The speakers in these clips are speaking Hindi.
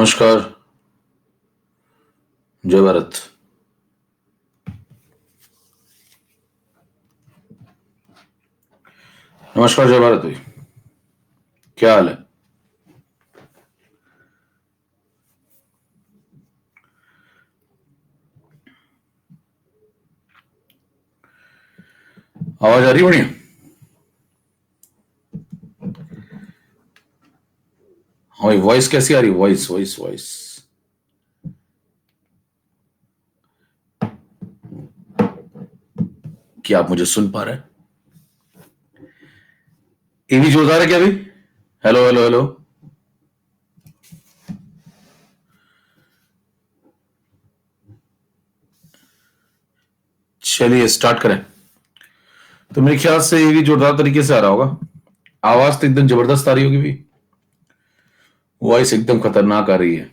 नमस्कार। जय भारत। नमस्कार, जय भारत भाई। क्या हाल है? आवाज आ रही है बढ़िया? हाँ भाई, वॉइस कैसी आ रही है? वॉइस वॉइस वॉइस क्या आप मुझे सुन पा रहे हैं? एवी जोरदार है क्या भाई? Hello hello hello. चलिए स्टार्ट करें। तो मेरे ख्याल से एवी जोरदार तरीके से आ रहा होगा। आवाज तो एकदम जबरदस्त आ रही होगी भाई। वॉइस एकदम खतरनाक आ रही है।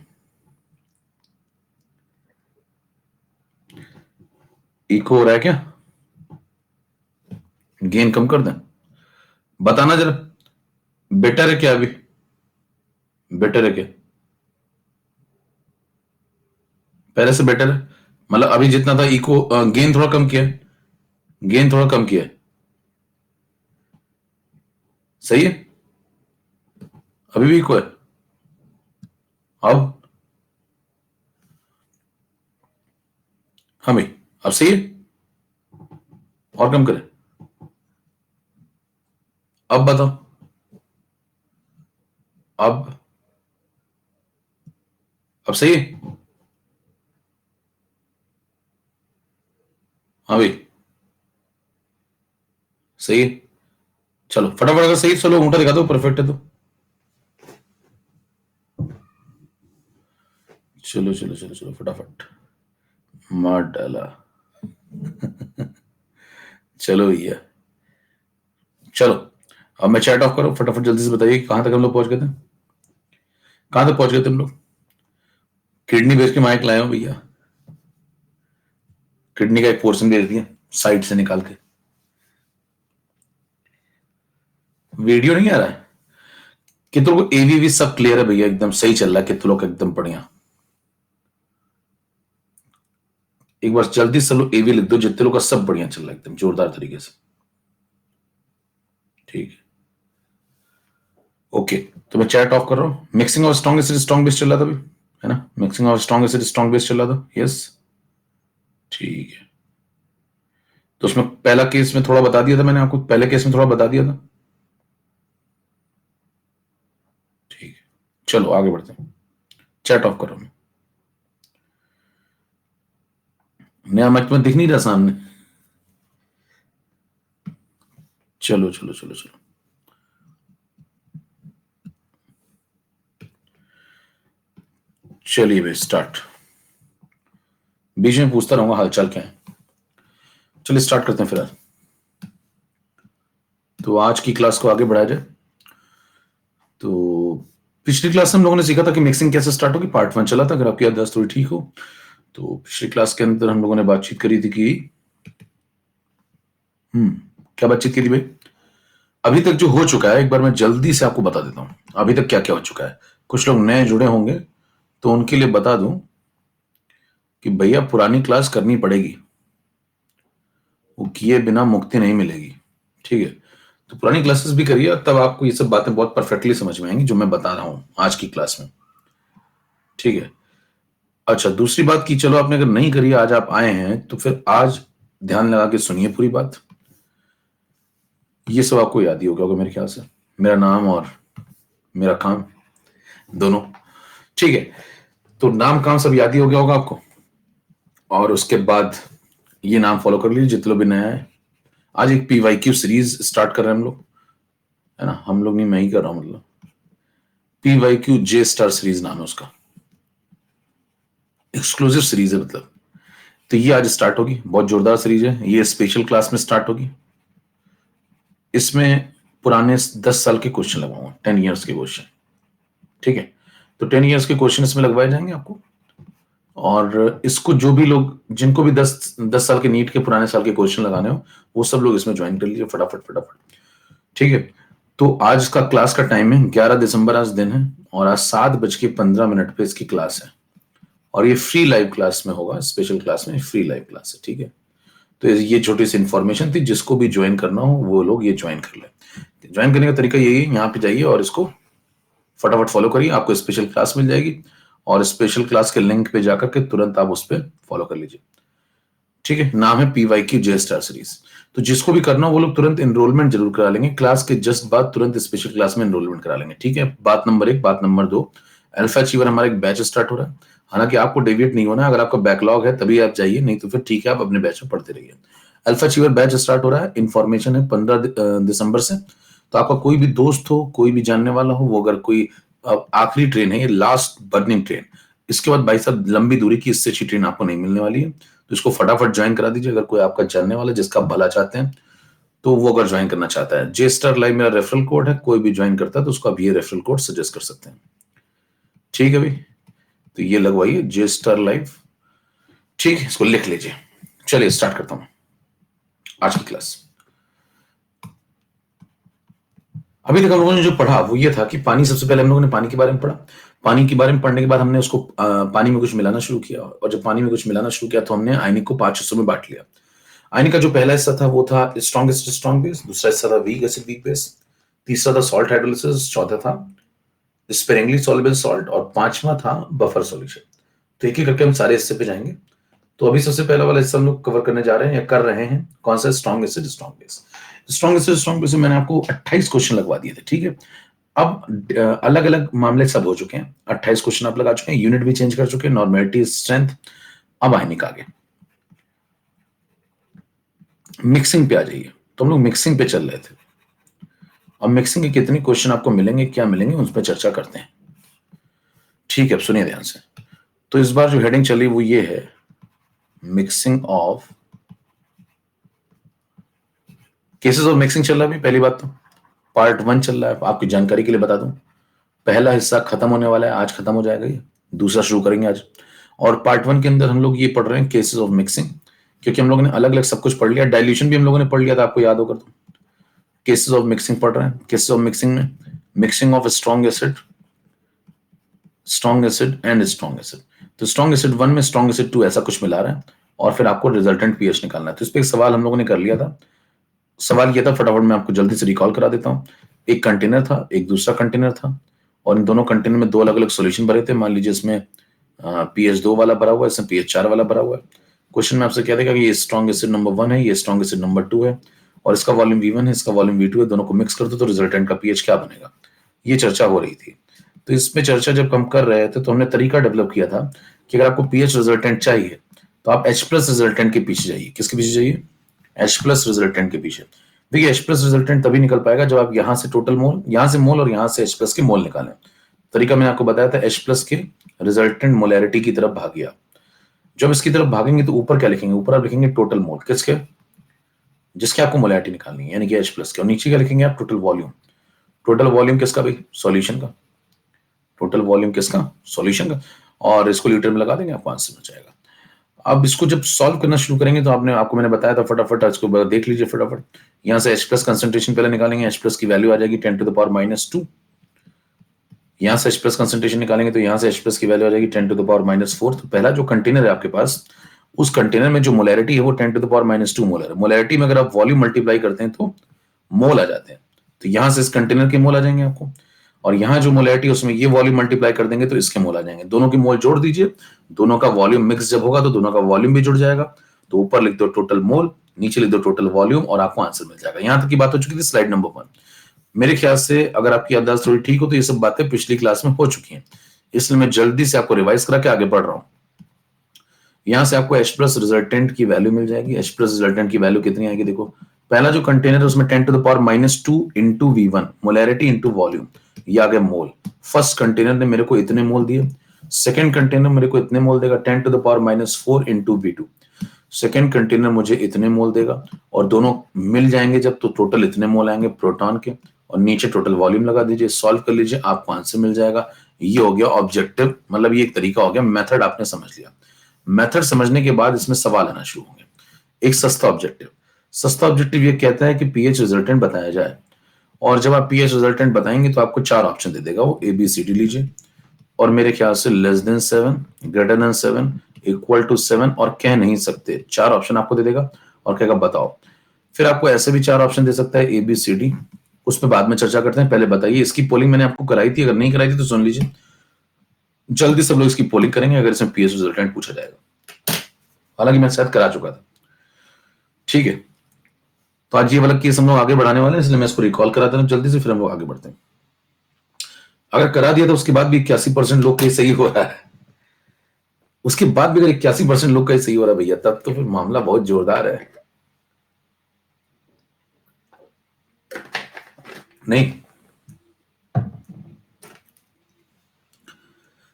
इको हो रहा है क्या? गेन कम कर दें? बताना जरा। बेटर है क्या अभी? बेटर है क्या? पहले से बेटर है? मतलब अभी जितना था इको, गेन थोड़ा कम किया है। गेन थोड़ा कम किया है। सही है? अभी भी इको है? अब? हाँ भाई, अब सही है? और कम करें? अब बताओ। अब? अब सही है? हाँ भाई, सही है। चलो फटाफट, अगर सही है, चलो ऊँटा दिखा दो, परफेक्ट है तो। चलो चलो चलो चलो फटाफट। मार डाला। चलो भैया। चलो, अब मैं चैट ऑफ करो, फटाफट जल्दी से बताइए कहां तक हम लोग पहुंच गए थे। कहां तक पहुंच गए थे हम लोग? किडनी बेच के माइक लाए हो भैया। किडनी का एक पोर्शन बेच दिया साइड से निकाल के। वीडियो नहीं आ रहा है? कितनों को एवीवी सब क्लियर है भैया? एकदम सही चल रहा है कितनों का, एकदम बढ़िया। एक बार जल्दी से लोग एवी लिख दो, जितने लोग का सब बढ़िया चल रहा है एकदम जोरदार तरीके से। ठीक है, ओके। तो मैं चैट ऑफ कर रहा हूँ। मिक्सिंग और स्ट्रॉन्ग एसिड स्ट्रॉन्ग बेस चल रहा था अभी, है ना? मिक्सिंग और स्ट्रॉन्ग एसिड स्ट्रॉन्ग बेस चल रहा था, यस। ठीक है। तो उसमें पहला केस में थोड़ा बता दिया था मैंने आपको, पहले केस में थोड़ा बता दिया था। ठीक है, चलो आगे बढ़ते हैं। चैट ऑफ करो। नया मैच में दिख नहीं रहा सामने। चलो चलो चलो चलो। चलिए भाई स्टार्ट। बीच में पूछता रहूंगा हालचाल क्या है। चलिए स्टार्ट करते हैं फिर। तो आज की क्लास को आगे बढ़ाया जाए। तो पिछली क्लास में हम लोगों ने सीखा था कि मिक्सिंग कैसे स्टार्ट होगी, पार्ट 1 चला था, अगर आपकी याद थोड़ी ठीक हो। तो पिछली क्लास के अंदर हम लोगों ने बातचीत करी थी कि क्या बातचीत की थी भाई? अभी तक जो हो चुका है एक बार मैं जल्दी से आपको बता देता हूं, अभी तक क्या क्या हो चुका है। कुछ लोग नए जुड़े होंगे तो उनके लिए बता दूं कि भैया पुरानी क्लास करनी पड़ेगी, वो किए बिना मुक्ति नहीं मिलेगी। ठीक है? तो पुरानी क्लासेस भी करिए, तब आपको ये सब बातें बहुत परफेक्टली समझ में आएंगी जो मैं बता रहा हूं आज की क्लास में। ठीक है? अच्छा, दूसरी बात की चलो आपने अगर नहीं करी, आज आप आए हैं तो फिर आज ध्यान लगा के सुनिए पूरी बात। ये सब आपको याद ही हो गया होगा मेरे ख्याल से, मेरा नाम और मेरा काम दोनों। ठीक है? तो नाम काम सब याद ही हो गया होगा आपको। और उसके बाद ये नाम फॉलो कर लीजिए जितने लोग भी नया है। आज एक पीवाईक्यू सीरीज स्टार्ट कर रहे हैं हम लोग, है ना? हम लोग नहीं, मैं ही कर रहा हूं, मतलब पीवाईक्यू जे स्टार सीरीज नाम है उसका। एक्सक्लूसिव सीरीज है मतलब। तो ये आज स्टार्ट होगी, बहुत जोरदार सीरीज है ये, स्पेशल क्लास में स्टार्ट होगी। इसमें पुराने 10 साल के क्वेश्चन लगवाऊंगा, 10 ईयर्स के क्वेश्चन। ठीक है? तो 10 ईयर्स के क्वेश्चन इसमें लगवाए जाएंगे आपको। और इसको जो भी लोग, जिनको भी 10 साल के नीट के पुराने साल के क्वेश्चन लगाने हो, वो सब लोग इसमें ज्वाइन कर लीजिए फटाफट फटाफट। ठीक है? तो आज का क्लास का टाइम है 11 दिसंबर आज दिन है, और आज 7:15 पे इसकी क्लास है और ये फ्री लाइव क्लास में होगा, स्पेशल क्लास में फ्री लाइव क्लास है, ठीक है। तो ये छोटी सी इंफॉर्मेशन थी, जिसको भी ज्वाइन करना हो वो लोग ये ज्वाइन कर ले। ज्वाइन करने का तरीका यही है, यहाँ पे जाइए और इसको फटाफट फॉलो करिए, आपको स्पेशल क्लास मिल जाएगी और स्पेशल क्लास के लिंक पे जाकर के तुरंत आप उस पर फॉलो कर लीजिए, ठीक है। नाम है PYQ जे स्टार सीरीज। तो जिसको भी करना हो वो लोग तुरंत एनरोलमेंट जरूर करा लेंगे, क्लास के जस्ट बाद तुरंत स्पेशल क्लास में एनरोलमेंट करा लेंगे, ठीक है। बात नंबर 1। बात नंबर 2, अल्फा अचीवर हमारा एक बैच स्टार्ट हो रहा है। हालांकि आपको डेविएट नहीं होना, अगर आपका बैकलॉग है तभी आप जाइए, नहीं तो फिर ठीक है, आप अपने बैच में पढ़ते रहिए। अल्फा अचीवर बैच स्टार्ट हो रहा है, इन्फॉर्मेशन है 15 दिसंबर से। तो आपका कोई भी दोस्त हो, कोई भी जानने वाला हो, वो अगर कोई आखिरी ट्रेन है, ये लास्ट बर्निंग ट्रेन, इसके बाद भाई साहब लंबी दूरी की इससे अच्छी ट्रेन आपको नहीं मिलने वाली है। तो इसको फटाफट ज्वाइन करा दीजिए। अगर कोई आपका जानने वाला जिसका भला चाहते हैं तो वो अगर ज्वाइन करना चाहता है, जे स्टार लाइव मेरा रेफरल कोड है, कोई भी ज्वाइन करता है तो उसको आप ये रेफरल कोड सजेस्ट कर सकते हैं, ठीक है भाई। तो ये लगवाइए जे स्टार लाइव, ठीक है, इसको लिख लीजिए। चलिए स्टार्ट करता हूं आज की क्लास। अभी तक हम लोगों ने जो पढ़ा वो ये था कि पानी, सबसे पहले हम लोगों ने पानी के बारे में पढ़ा। पानी के बारे में पढ़ने के बाद हमने उसको पानी में कुछ मिलाना शुरू किया, और जब पानी में कुछ मिलाना शुरू किया तो हमने आयनिक को 5 हिस्सों में बांट लिया। आयनिक का जो पहला हिस्सा था वो था स्ट्रॉन्ग एसिड स्ट्रॉन्ग बेस, दूसरा हिस्सा था वीक एसिड वीक बेस, तीसरा था सॉल्ट हाइड्रोलिसिस, चौथा था स्पेरिंगली सॉल्युबल सॉल्ट, और पांचवा था बफर सॉल्यूशन। तो एक एक करके हम सारे हिस्से पे जाएंगे। तो अभी सबसे पहला वाला हिस्सा हम लोग कवर करने जा रहे हैं या कर रहे हैं, कौन सा? Strong acid strong base. Strong acid strong base में मैंने आपको 28 क्वेश्चन लगवा दिए थे, ठीक है। अब अलग अलग मामले सब हो चुके हैं, 28 क्वेश्चन आप लगा चुके हैं, यूनिट भी चेंज कर चुके हैं, नॉर्मेलिटी, स्ट्रेंथ। अब आयनिक आगे मिक्सिंग पे आ जाइए। तो हम लोग मिक्सिंग पे चल रहे थे। अब मिक्सिंग के कितने क्वेश्चन आपको मिलेंगे, क्या मिलेंगे, उस पर चर्चा करते हैं, ठीक है। अब सुनिए ध्यान से। तो इस बार जो हेडिंग चली वो ये है, mixing of cases of mixing चल रहा है। अभी पहली बात तो पार्ट 1 चल रहा है, आपकी जानकारी के लिए बता दूं, पहला हिस्सा खत्म होने वाला है, आज खत्म हो जाएगा ये, दूसरा शुरू करेंगे आज। और पार्ट 1 के अंदर हम लोग ये पढ़ रहे हैं केसेस ऑफ मिक्सिंग, क्योंकि हम लोगों ने अलग अलग सब कुछ पढ़ लिया। डाइल्यूशन भी हम लोगों ने पढ़ लिया था, आपको याद होगा। तो केसेस ऑफ मिक्सिंग पढ़ रहे हैं। केसेस ऑफ मिक्सिंग में mixing of strong acid and strong acid. तो स्ट्रॉन्ग एसिड 1 में स्ट्रॉन्ग एसिड 2 ऐसा कुछ मिला रहा है, और फिर आपको रिजल्टेंट पीएच निकालना है। तो इस पर एक सवाल हम लोगों ने कर लिया था। सवाल ये था, फटाफट मैं आपको जल्दी से रिकॉल करा देता हूँ। एक कंटेनर था, एक दूसरा कंटेनर था, और इन दोनों कंटेनर में 2 अलग अलग सॉल्यूशन भरे थे। मान लीजिए इसमें pH 2 वाला भरा हुआ है, इसमें pH 4 वाला भरा हुआ है। क्वेश्चन में आपसे क्या देगा कि ये स्ट्रॉन्ग एसिड नंबर 1 है, ये स्ट्रॉन्ग एसिड नंबर 2 है, और इसका वॉल्यूम V1 है, इसका वॉल्यूम V2 है। दोनों को मिक्स कर दो तो रिजल्टेंट का pH क्या बनेगा, ये चर्चा हो रही थी। तो इसमें चर्चा जब हम कर रहे थे तो हमने तरीका डेवलप किया था कि अगर आपको pH रिजल्टेंट चाहिए तो आप H+ रिजल्टेंट के पीछे जाइए। किसके पीछे जाइए? H+ रिजल्टेंट के पीछे। देखिए H+ रिजल्टेंट तभी निकल पाएगा जब आप यहां से टोटल मोल, यहां से मोल और यहां से H+ के मोल निकालें। तरीका मैंने आपको बताया था, H+ के रिजल्टेंट मोलैरिटी की तरफ भागिए। जब इसकी तरफ भागेंगे तो ऊपर क्या लिखेंगे? ऊपर आप लिखेंगे टोटल मोल, किसके? जिसके आपको मोलैरिटी निकालनी है, यानी कि H+ के। और नीचे क्या लिखेंगे आप? Total volume. टोटल वॉल्यूम किसका भाई? सॉल्यूशन का। टोटल वॉल्यूम किसका? सॉल्यूशन का। और इसको लीटर में लगा देंगे, आपको आंसर मिल जाएगा। अब इसको जब सॉल्व करना शुरू करेंगे तो आपको मैंने बताया था, फटाफट इसको देख लीजिए फटाफट। यहां से H+ कंसंट्रेशन पहले निकालेंगे, H+ की वैल्यू आ जाएगी 10⁻⁻²। यहां से H+ कंसंट्रेशन निकालेंगे तो यहां से H+ की वैल्यू आ जाएगी 10⁻⁴। तो पहला जो कंटेनर है आपके पास, उस कंटेनर में जो मोलैरिटी है वो 10⁻² मोलर है। मोलैरिटी में अगर आप वॉल्यूम मल्टीप्लाई करते हैं तो मोल आ जाते हैं। तो यहां से इस कंटेनर के मोल आ जाएंगे आपको, और यहां जो मोलैरिटी है उसमें ये वॉल्यूम मल्टीप्लाई कर देंगे तो इसके मोल आ जाएंगे। दोनों की मोल जोड़ दीजिए, दोनों का वॉल्यूम मिक्स जब होगा तो दोनों का वॉल्यूम भी जुड़ जाएगा। तो ऊपर लिख दो टोटल मोल, नीचे लिख दो टोटल वॉल्यूम, और आपको आंसर मिल जाएगा। यहां तक की बात हो चुकी थी स्लाइड नंबर 1। मेरे ख्याल से अगर आपकी याददाश्त थोड़ी ठीक हो तो ये सब बातें पिछली क्लास में हो चुकी हैं, इसलिए मैं जल्दी से आपको रिवाइज करा के आगे बढ़ रहा हूं। यहां से आपको H+ रिजल्टेंट की वैल्यू मिल जाएगी। H+ रिजल्टेंट की वैल्यू कितनी आएगी? देखो, पहला जो कंटेनर है उसमें 10⁻² into V1, molarity into volume, ये आ गया मोल। फर्स्ट कंटेनर ने मेरे को इतने मोल दिए, सेकेंड कंटेनर मेरे को इतने मोल देगा 10⁻⁴ इंटू V2। सेकेंड कंटेनर मुझे इतने मोल देगा, और दोनों मिल जाएंगे जब तो टोटल इतने मोल आएंगे प्रोटॉन के, और नीचे टोटल वॉल्यूम लगा दीजिए, सॉल्व कर लीजिए, आपको आंसर मिल जाएगा। ये हो गया ऑब्जेक्टिव, मतलब ये एक तरीका हो गया, मेथड आपने समझ लिया। मेथड समझने के बाद इसमें सवाल आना शुरू होंगे। एक सस्ता ऑब्जेक्टिव। सस्ता ऑब्जेक्टिव ये कहता है कि pH रिजल्टेंट बताया जाए, और जब आप पीएच रिजल्टेंट बताएंगे तो आपको 4 ऑप्शन दे देगा वो, ABCD लीजिए, और मेरे ख्याल से less than 7, greater than 7, equal to 7 और कह नहीं सकते, 4 ऑप्शन आपको दे देगा और कहेगा बताओ। फिर आपको ऐसे भी 4 ऑप्शन दे सकता है ABCD, उस पर बाद में चर्चा करते हैं, पहले बताइए। इसकी पोलिंग मैंने आपको कराई थी, अगर नहीं कराई थी तो सुन लीजिए, जल्दी सब लोग इसकी पोलिंग करेंगे अगर इसमें पीएच रिजल्टेंट पूछा जाएगा, हालांकि मैं शायद करा चुका था। ठीक है, तो आज ये वाला केस हम लोग आगे बढ़ाने वाले हैं, इसलिए मैं इसको रिकॉल करा देना जल्दी से, फिर हम लोग आगे बढ़ते हैं। अगर करा दिया तो उसके बाद भी 81% लोग का सही हो रहा है, उसके बाद भी अगर 81% लोग का सही हो रहा है भैया, तब तो फिर मामला बहुत जोरदार है। नहीं,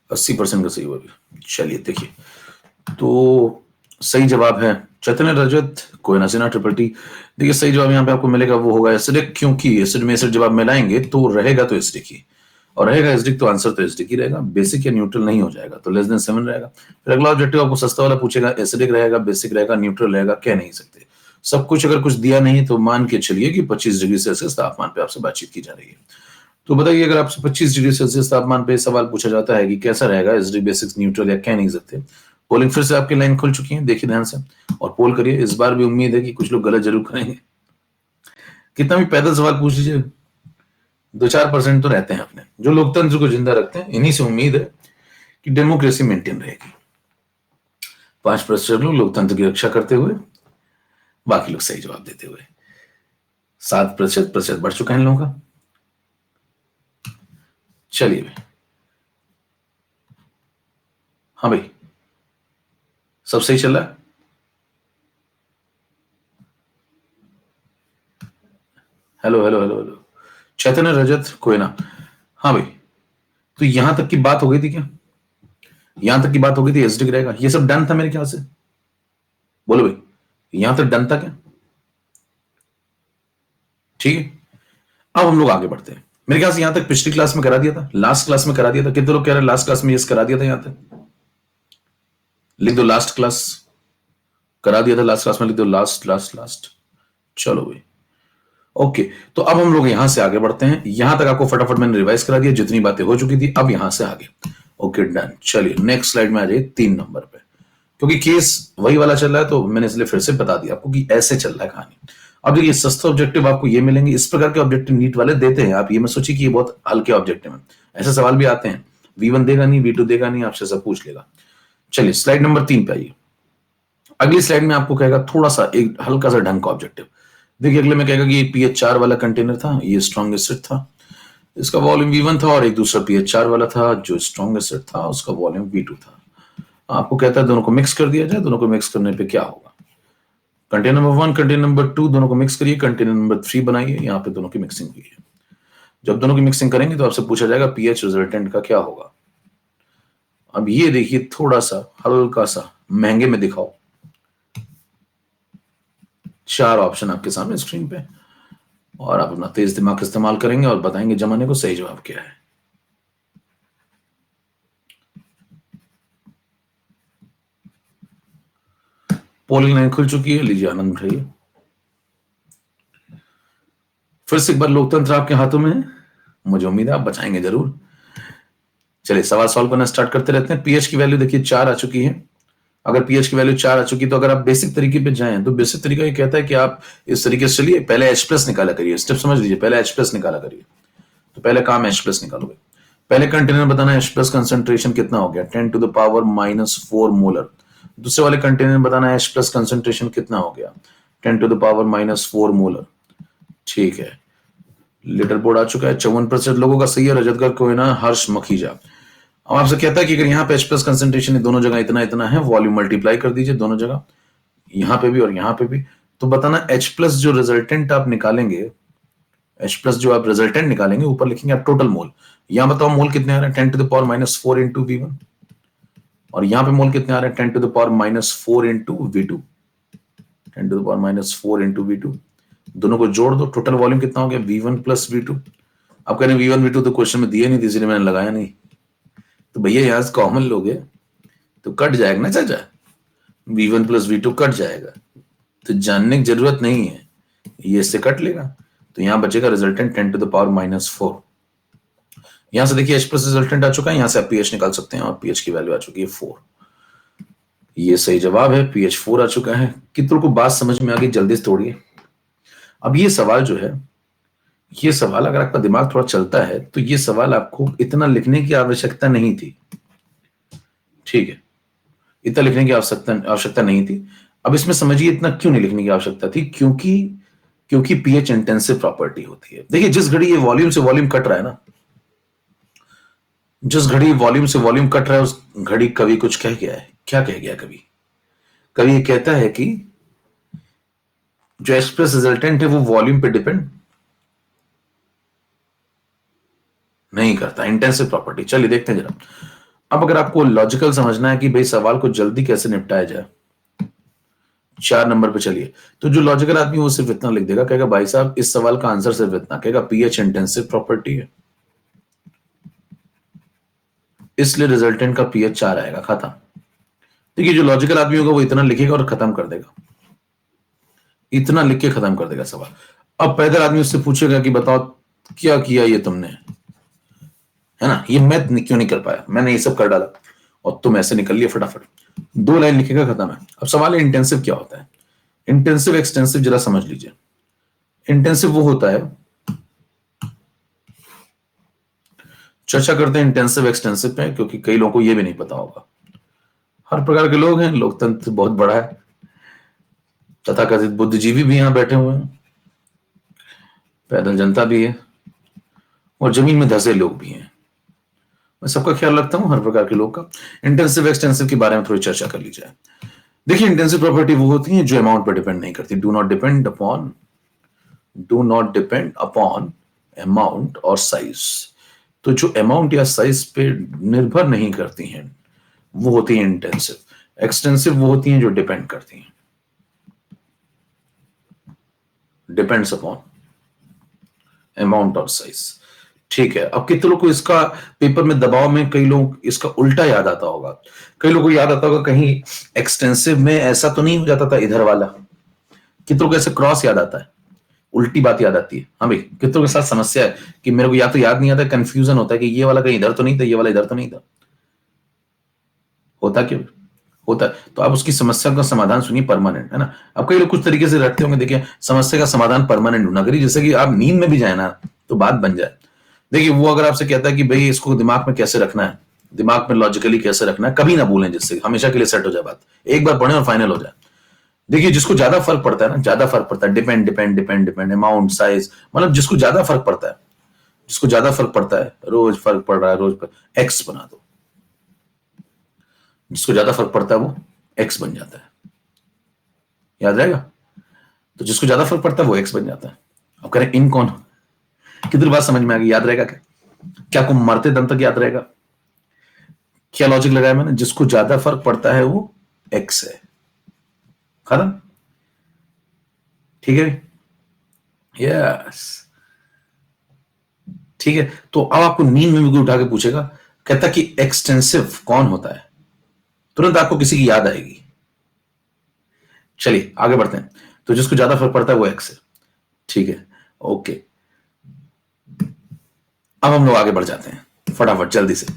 80% का सही हुआ। चलिए देखिए, तो सही जवाब है चैतन्य रजत कोयनासिना ट्रिपल टी। देखिए सही जवाब यहाँ पे आपको मिलेगा वो होगा एसिडिक, क्योंकि एसिड में एसिड जब आप मिलाएंगे तो रहेगा तो एसिडिक ही, और रहेगा एसिडिक तो आंसर तो एसिडिक ही रहेगा, बेसिक या न्यूट्रल नहीं हो जाएगा, तो लेस देन 7 रहेगा। फिर अगला ऑब्जेक्टिव आपको सस्ता वाला पूछेगा, एसिडिक रहेगा, बेसिक रहेगा, न्यूट्रल रहेगा, कह नहीं सकते। सब कुछ अगर कुछ दिया नहीं तो मान के चलिए कि 25 डिग्री सेल्सियस तापमान पे आपसे बातचीत की जा रही है। तो बताइए अगर आपसे 25 डिग्री सेल्सियस तापमान पे सवाल पूछा जाता है कि कैसा रहेगा एसिडिक, बेसिक, न्यूट्रल, या कह नहीं सकते। पोलिंग फिर से आपकी लाइन खुल चुकी है, देखिए ध्यान से और पोल करिए। इस बार भी उम्मीद है कि कुछ लोग गलत जरूर करेंगे, कितना भी पैदल सवाल पूछ लीजिए 2-4% तो रहते हैं अपने जो लोकतंत्र को जिंदा रखते हैं। इन्हीं से उम्मीद है कि डेमोक्रेसी मेंटेन रहेगी। 5% लोग लोकतंत्र की रक्षा करते हुए, बाकी लोग सही जवाब देते हुए। 7% बढ़ चुका है इन लोगों का। चलिए भाई, हाँ भाई, सब सही चल रहा है। हेलो हेलो हेलो हेलो, चैतन्य रजत कोयना, हाँ भाई, तो यहां तक की बात हो गई थी क्या? यहां तक की बात हो गई थी एसिडिक रहेगा, ये सब डन था मेरे ख्याल से। बोलो भाई, यहां तक डन था क्या? ठीक है, अब हम लोग आगे बढ़ते हैं। मेरे ख्याल से यहां तक पिछली क्लास में करा दिया था, लास्ट क्लास में करा दिया था। कितने लोग कह रहे हैं लास्ट क्लास में यस करा दिया था? यहां तक लिख दो लास्ट क्लास, करा दिया था लास्ट क्लास में, लिख दो लास्ट लास्ट लास्ट। चलो भाई, ओके, तो अब हम लोग यहां से आगे बढ़ते हैं। यहां तक आपको फटाफट मैंने रिवाइज करा दिया, जितनी बातें हो चुकी थी, अब यहां से आगे। ओके डन, चलिए नेक्स्ट स्लाइड में आ जाइए 3 नंबर पे, क्योंकि केस वही वाला चल रहा है तो मैंने इसलिए फिर से बता दिया आपको कि ऐसे चल रहा है कहानी। अब देखिए सस्ते ऑब्जेक्टिव आपको ये मिलेंगे, इस प्रकार के ऑब्जेक्टिव नीट वाले देते हैं। आप ये मत सोचिए कि ये बहुत हल्के ऑब्जेक्टिव है, ऐसे सवाल भी आते हैं। V1 देगा नहीं, V2 देगा नहीं, आपसे सब पूछ लेगा। चलिए स्लाइड नंबर 3 पे आइए। अगली स्लाइड में आपको कहेगा थोड़ा सा एक हल्का सा ढंग का ऑब्जेक्टिव। देखिए अगले में कहेगा कि ये pH 4 वाला कंटेनर था, ये स्ट्रॉन्ग एसिड था, इसका वॉल्यूम V1 था, और एक दूसरा pH 4 वाला था जो स्ट्रॉन्ग एसिड था, उसका वॉल्यूम V2 था। आपको कहता है दोनों को मिक्स कर दिया जाए, दोनों को मिक्स करने पे क्या होगा? कंटेनर नंबर 1, कंटेनर नंबर 2 दोनों को मिक्स करिए, कंटेनर नंबर 3 बनाइए, यहाँ पे दोनों की मिक्सिंग हुई है। जब दोनों की मिक्सिंग करेंगे तो आपसे पूछा जाएगा पीएच रिजल्टेंट का क्या होगा। अब ये देखिए थोड़ा सा हल्का सा महंगे में दिखाओ, 4 ऑप्शन आपके सामने स्क्रीन पे, और आप अपना तेज दिमाग इस्तेमाल करेंगे और बताएंगे जमाने को सही जवाब क्या है। पोलिंग लाइन खुल चुकी है, लीजिए आनंद उठाइए। फिर से एक बार लोकतंत्र आपके हाथों में है, मुझे उम्मीद है आप बचाएंगे जरूर। चलिए सवाल सॉल्व करना स्टार्ट करते रहते हैं। पीएच की वैल्यू देखिए 4 आ चुकी है। अगर पीएच की वैल्यू 4 आ चुकी तो अगर आप बेसिक तरीके पे जाएं तो बेसिक तरीका ये कहता है कि आप इस तरीके से चलिए, पहले H+ निकाला करिए। स्टेप समझ लीजिए, पहले H+ निकाला करिए। तो पहले काम H+ निकालोगे। पहले कंटेनर बताना H+ कंसंट्रेशन कितना हो गया, 10⁻⁻⁴ मोलर। दूसरे वाले कंटेनर बताना H+ कंसंट्रेशन कितना हो गया, 10⁻⁻⁴ मोलर। ठीक है, लीडर बोर्ड आ चुका है, 54% लोगों का सही है। रजतगर कोयना हर्ष मखीजा। अब आपसे कहता है कि अगर यहाँ पे H+ कंसंट्रेशन दोनों जगह इतना इतना है, वॉल्यूम मल्टीप्लाई कर दीजिए दोनों जगह, यहां पे भी और यहां पे भी। तो बताना H+ जो रिजल्टेंट आप निकालेंगे, H+ जो आप रिजल्टेंट निकालेंगे, ऊपर लिखेंगे आप टोटल मोल। यहां बताओ मोल कितने आ रहे हैं, 10⁻⁻⁴ इंटू V1, और यहां पे मोल कितने आ रहे हैं, 10⁻⁻⁴ इंटू V2, 10⁻⁻⁴ इंटू V2। दोनों को जोड़ दो, टोटल वॉल्यूम कितना हो गया, V1 प्लस V2। आप कह रहे हैं V1 V2 तो क्वेश्चन में दिए नहीं थी इसलिए मैंने लगाया नहीं। तो भैया यहां से कॉमन लोगे तो कट जाएगा ना चाचा, V1 प्लस V2 कट जाएगा, तो जानने की जरूरत नहीं है, ये इससे कट लेगा। तो यहां बचेगा रिजल्टेंट 10 टू द पावर -4। यहां से देखिए H प्लस रिजल्टेंट आ चुका है, यहां से आप pH निकाल सकते हैं और pH की वैल्यू आ चुकी है 4। ये सही जवाब है, pH 4 आ चुका है। कितनों को बात समझ में आ गई? जल्दी से तोड़िए। अब ये सवाल जो है, ये सवाल अगर आपका दिमाग थोड़ा चलता है तो ये सवाल आपको इतना लिखने की आवश्यकता नहीं थी, ठीक है, इतना लिखने की आवश्यकता नहीं थी। अब इसमें समझिए इतना क्यों नहीं लिखने की आवश्यकता थी, क्योंकि pH इंटेंसिव प्रॉपर्टी होती है। देखिए जिस घड़ी ये वॉल्यूम से वॉल्यूम कट रहा है ना, जिस घड़ी वॉल्यूम से वॉल्यूम कट रहा है उस घड़ी कवि कुछ कह गया है। क्या कह गया कवि? कवि ये कहता है कि जो एक्सप्रेस रिजल्टेंट है वो वॉल्यूम पे डिपेंड नहीं करता, इंटेंसिव प्रॉपर्टी। चलिए देखते हैं जरा। अब अगर आपको लॉजिकल समझना है कि भाई सवाल को जल्दी कैसे निपटाया जाए, 4 नंबर पे चलिए, तो जो लॉजिकल आदमी वो सिर्फ इतना लिख देगा, कहेगा भाई साहब इस सवाल का आंसर सिर्फ इतना, कहेगा pH इंटेंसिव प्रॉपर्टी है इसलिए रिजल्टेंट का pH 4 आएगा, खत्म। देखिए जो लॉजिकल आदमी होगा वो इतना लिखेगा और खत्म कर देगा, इतना लिख के खत्म कर देगा सवाल। अब पैदल आदमी उससे पूछेगा कि बताओ क्या किया ये तुमने, है ना, ये मैं क्यों नहीं कर पाया, मैंने ये सब कर डाला और तुम ऐसे निकल लिए फटाफट। 2 लाइन लिखेगा, खत्म है। अब सवाल है इंटेंसिव क्या होता है। इंटेंसिव एक्सटेंसिव जरा समझ लीजिए। इंटेंसिव वो होता है, चर्चा करते हैं इंटेंसिव एक्सटेंसिव पे, क्योंकि कई लोगों को ये भी नहीं पता होगा। हर प्रकार के लोग हैं, लोकतंत्र बहुत बड़ा है, तथाकथित बुद्धिजीवी भी यहां बैठे हुए हैं, पैदल जनता भी है और जमीन में धसे लोग भी हैं। मैं सबका ख्याल रखता हूं, हर प्रकार के लोग का। इंटेंसिव एक्सटेंसिव के बारे में थोड़ी चर्चा कर ली जाए। देखिए इंटेंसिव प्रॉपर्टी वो होती है जो अमाउंट पर डिपेंड नहीं करती, do not depend upon amount और साइज। तो जो अमाउंट या साइज पे निर्भर नहीं करती हैं वो होती है इंटेंसिव। एक्सटेंसिव वो होती हैं जो डिपेंड करती हैं, डिपेंड्स अपॉन अमाउंट और साइज, ठीक है। अब कितने लोग को इसका पेपर में दबाव में कई लोग इसका उल्टा याद आता होगा, कई लोगों को याद आता होगा कहीं एक्सटेंसिव में ऐसा तो नहीं हो जाता था इधर वाला, कितनों को ऐसे क्रॉस याद आता है, उल्टी बात याद आती है। हाँ भाई, कितनों के साथ समस्या है कि मेरे को या तो याद नहीं आता, कंफ्यूजन होता है कि ये वाला कहीं इधर तो नहीं था, ये वाला इधर तो नहीं था, होता क्यों होता है? तो आप उसकी समस्या का समाधान सुनिए, परमानेंट है ना। अब कई लोग कुछ तरीके से रखते होंगे, देखिए समस्या का समाधान परमानेंट ढूंढा करिए, जैसे कि आप नींद में भी जाए ना तो बात बन जाए। देखिए वो अगर आपसे कहता है कि भाई इसको दिमाग में कैसे रखना है, दिमाग में लॉजिकली कैसे रखना है, कभी ना भूलें, जिससे हमेशा के लिए सेट हो जाए बात, एक बार पढ़े और फाइनल हो जाए। देखिए जिसको ज्यादा फर्क पड़ता है ना, ज्यादा फर्क पड़ता है, depend depend depend depend amount size, मतलब जिसको ज्यादा फर्क पड़ता है, जिसको ज्यादा फर्क पड़ता है, रोज फर्क पड़ रहा है, रोज एक्स बना दो, जिसको ज्यादा फर्क पड़ता है वो एक्स बन जाता है, याद रहेगा। तो जिसको ज्यादा फर्क पड़ता है वो एक्स बन जाता है। अब करें इन कौन, कितनी बात समझ में आ गई, याद रहेगा क्या? क्या को मरते दम तक याद रहेगा? क्या लॉजिक लगाया मैंने? जिसको ज्यादा फर्क पड़ता है वो एक्स है, खत्म, ठीक है, यस, ठीक है। तो अब आपको नींद में भी उठा के पूछेगा, कहता कि एक्सटेंसिव कौन होता है, तुरंत आपको किसी की याद आएगी। चलिए आगे बढ़ते हैं। तो जिसको ज्यादा फर्क पड़ता है वो एक्स है, ठीक है, ओके। अब हम लोग आगे बढ़ जाते हैं फटाफट जल्दी से।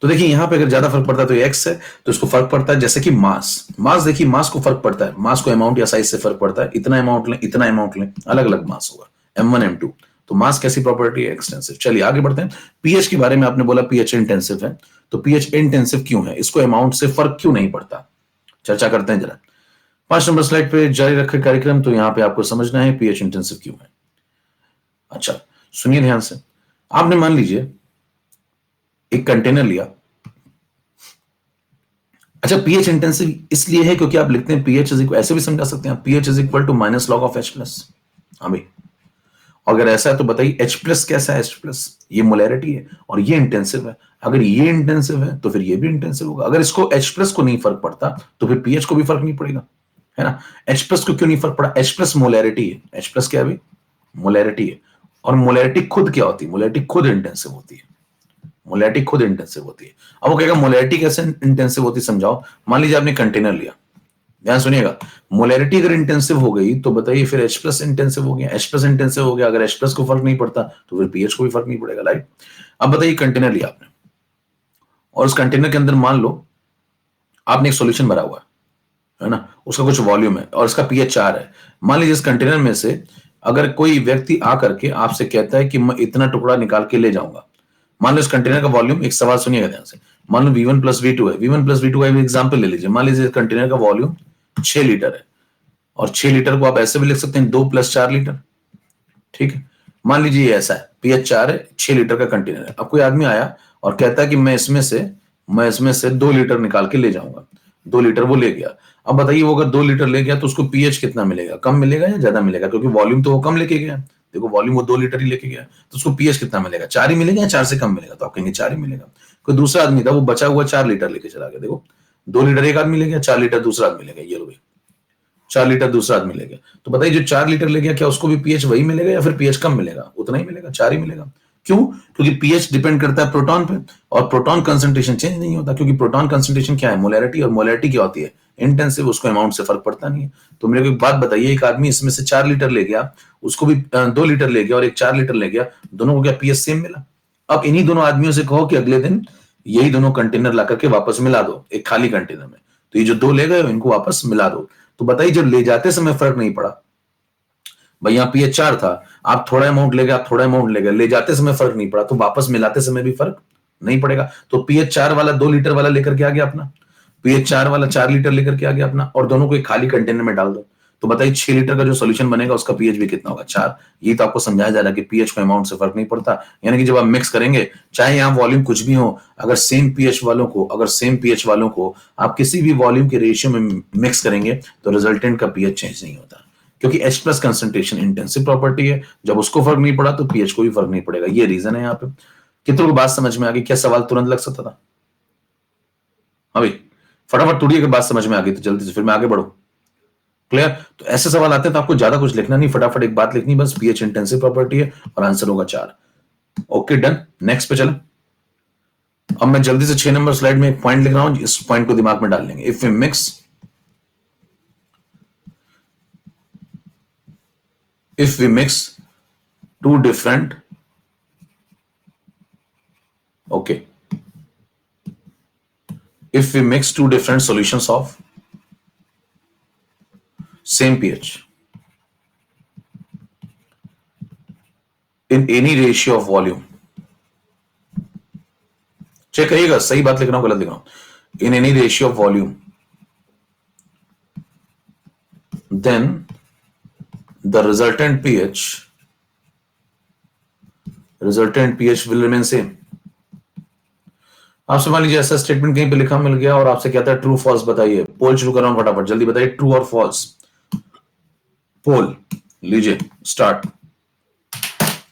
तो देखिए यहां पे अगर ज्यादा फर्क पड़ता है तो एक्स है, तो इसको फर्क पड़ता है, जैसे कि मास देखिए मास को फर्क पड़ता है, मास को अमाउंट या साइज से फर्क पड़ता है, इतना अमाउंट लें इतना अमाउंट लें अलग अलग मास होगा, M1 M2। तो मास कैसी प्रॉपर्टी है? एक्सटेंसिव। चलिए आगे बढ़ते हैं। पीएच के बारे में आपने बोला पीएच इंटेंसिव है, तो पीएच इंटेंसिव क्यों है, इसको अमाउंट से फर्क क्यों नहीं पड़ता, चर्चा करते हैं जरा। 5 नंबर स्लाइड पे जारी रखे कार्यक्रम। तो यहां पे आपको समझना है पीएच इंटेंसिव क्यों है। अच्छा सुनिए ध्यान से, आपने मान लीजिए एक कंटेनर लिया। अच्छा पीएच इंटेंसिव इसलिए है क्योंकि आप लिखते हैं पीएच इज इक्वल, ऐसे भी समझा सकते हैं, pH is equal to minus log of H plus. हाँ भाई, अगर ऐसा है तो बताइए एच प्लस कैसा है? एच प्लस ये मोलैरिटी है और ये इंटेंसिव है, अगर ये इंटेंसिव है तो फिर ये भी इंटेंसिव होगा। अगर इसको एच प्लस को नहीं फर्क पड़ता तो फिर पीएच को भी फर्क नहीं पड़ेगा, है ना। एच प्लस को क्यों नहीं फर्क पड़ा? एच प्लस मोलैरिटी है, एच प्लस क्या है? मोलैरिटी है। और मोलैरिटी खुद क्या होती है? मोलैरिटी खुद इंटेंसिव होती है, मोलैरिटी खुद इंटेंसिव होती है। अब वो कहेगा मोलैरिटी कैसे इंटेंसिव होती है, समझाओ। मान लीजिए आपने कंटेनर लिया, ध्यान सुनिएगा, मोलैरिटी अगर इंटेंसिव हो गई तो बताइए फिर H प्लस इंटेंसिव हो गया, H प्लस इंटेंसिव हो गया, अगर H प्लस को फर्क नहीं पड़ता तो फिर पीएच को भी फर्क नहीं पड़ेगा, राइट। अब बताइए कंटेनर लिया आपने और उस कंटेनर के अंदर मान लो आपने एक सॉल्यूशन भरा हुआ है ना, उसका कुछ वॉल्यूम है और इसका पीएच 4 है। मान लीजिए इस कंटेनर में से अगर कोई व्यक्ति आकर के आपसे कहता है कि मैं इतना टुकड़ा निकाल के ले जाऊंगा, मान लो इस कंटेनर का वॉल्यूम, एक सवाल सुनिएगा ध्यान से, मान लो V1 प्लस V2 है, V1 प्लस V2 का एग्जाम्पल ले लीजिए, मान लीजिए कंटेनर का वॉल्यूम 6 लीटर है और 6 लीटर को आप ऐसे भी लिख सकते हैं 2 प्लस 4 लीटर, ठीक है। मान लीजिए ये ऐसा है, पीएच 4 है, 6 लीटर का कंटेनर है। अब कोई आदमी आया और कहता है कि मैं इसमें से 2 लीटर निकाल के ले जाऊंगा, 2 लीटर वो ले गया। अब बताइए वो अगर 2 लीटर ले गया तो उसको पीएच कितना मिलेगा, कम मिलेगा या ज्यादा मिलेगा, क्योंकि वॉल्यूम तो वो कम लेके गया, देखो वॉल्यूम वो 2 लीटर ही लेके गया, तो उसको पीएच कितना मिलेगा, 4 ही मिलेगा या 4 से कम मिलेगा, तो आप कहेंगे 4 ही मिलेगा। कोई दूसरा आदमी था वो बचा हुआ 4 लीटर लेके चला गया, देखो 2 लीटर एक आदमी ले गया, 4 लीटर दूसरा आदमी ले गया, ये लो भाई 4 लीटर दूसरा आदमी ले गया। तो बताइए जो 4 लीटर ले गया क्या उसको भी पीएच वही मिलेगा या फिर पीएच कम मिलेगा, उतना ही मिलेगा, 4 ही मिलेगा। क्यों? क्योंकि पीएच डिपेंड करता है प्रोटॉन पे और प्रोटॉन कंसंट्रेशन चेंज नहीं होता, क्योंकि प्रोटॉन कंसंट्रेशन क्या है, मोलैरिटी, और मोलैरिटी क्या होती है, इंटेंसिव, उसको अमाउंट से फर्क पड़ता नहीं है। तो मेरे को एक बात बताइए, एक आदमी इसमें से 4 लीटर ले गया, उसको भी 2 लीटर ले गया और एक 4 लीटर ले गया, दोनों को क्या पीएच सेम मिला? अब इन्हीं दोनों आदमियों से कहो कि अगले दिन यही दोनों कंटेनर ला करके वापस मिला दो एक खाली कंटेनर में, तो ये जो 2 ले गए इनको वापस मिला दो। तो बताइए जब ले जाते समय फर्क नहीं पड़ा, भाई यहाँ पीएच 4 था, आप थोड़ा अमाउंट ले गए, आप थोड़ा अमाउंट ले गए, ले जाते समय फर्क नहीं पड़ा, तो वापस मिलाते समय भी फर्क नहीं पड़ेगा। तो पीएच 4 वाला 2 लीटर वाला लेकर के आ गया अपना, पीएच 4 वाला 4 लीटर लेकर के आ गया अपना, और दोनों को एक खाली कंटेनर में डाल दो, तो बताइए 6 लीटर का जो सोल्यूशन बनेगा उसका पीएच भी कितना होगा, 4। ये तो आपको समझाया जा रहा है कि पीएच को अमाउंट से फर्क नहीं पड़ता, यानी कि जब आप मिक्स करेंगे, चाहे यहाँ वॉल्यूम कुछ भी हो, अगर सेम पीएच वालों को आप किसी भी वॉल्यूम के रेशियो में मिक्स करेंगे तो रिजल्टेंट का पीएच चेंज नहीं होता, क्योंकि H plus concentration intensive property है, जब उसको फर्क नहीं पड़ा तो पीएच को भी फर्क नहीं पड़ेगा। ये रीजन है यहाँ पे। कितनों को बात समझ में आ गई? क्या सवाल तुरंत लग सकता था? हाँ भाई फटाफट तोड़िए, अगर बात समझ में आ गई तो जल्दी से, फिर मैं आगे बढ़ू। क्लियर? तो ऐसे सवाल आते हैं तो आपको ज्यादा कुछ लिखना नहीं, फटाफट एक बात लिखनी, बस पीएच इंटेंसिव प्रॉपर्टी है और आंसर होगा 4। ओके डन, नेक्स्ट पे चलो। अब मैं जल्दी से 6 नंबर स्लाइड में एक पॉइंट लिख रहा हूं, इस पॉइंट को दिमाग में डाल लेंगे। If we mix two different, okay, if we mix two different solutions of same pH in any ratio of volume, check करिएगा सही बात लिख रहा हूं गलत लिख रहा हूं, in any ratio of volume, then the resultant pH will remain same। आपसे मान लीजिए ऐसा स्टेटमेंट कहीं पे लिखा मिल गया और आपसे कहता है ट्रू फॉल्स बताइए, पोल शुरू कर रहा हूं, फटाफट जल्दी बताइए ट्रू और फॉल्स। पोल लीजिए, स्टार्ट,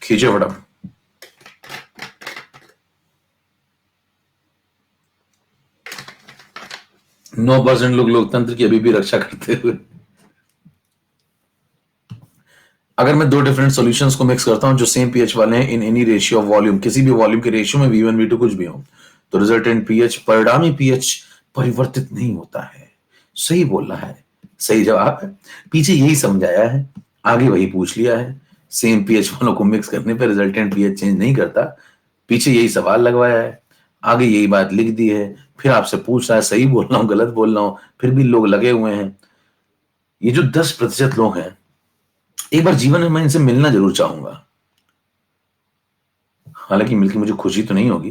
खींचे फटाफट। 9% लोग लोकतंत्र की अभी भी रक्षा करते हुए। अगर मैं 2 डिफरेंट सॉल्यूशंस को मिक्स करता हूं जो सेम पीएच वाले हैं in any ratio of volume, किसी भी वॉल्यूम के रेशियो में V1 V2 कुछ भी हो, तो रिजल्टेंट पीएच, परिणामी पीएच परिवर्तित नहीं होता है। सही बोल रहा है, सही जवाब है। पीछे यही समझाया है, आगे वही पूछ लिया है। सेम पीएच वालों को मिक्स करने पर रिजल्टेंट पीएच चेंज नहीं करता, पीछे यही सवाल लगवाया है, आगे यही बात लिख दी है, फिर आपसे पूछ रहा है सही बोल रहा हूं गलत बोल रहा हूं, फिर भी लोग लगे हुए हैं। ये जो 10% लोग हैं, एक बार जीवन में मैं इनसे मिलना जरूर चाहूंगा, हालांकि मिलकर मुझे खुशी तो नहीं होगी,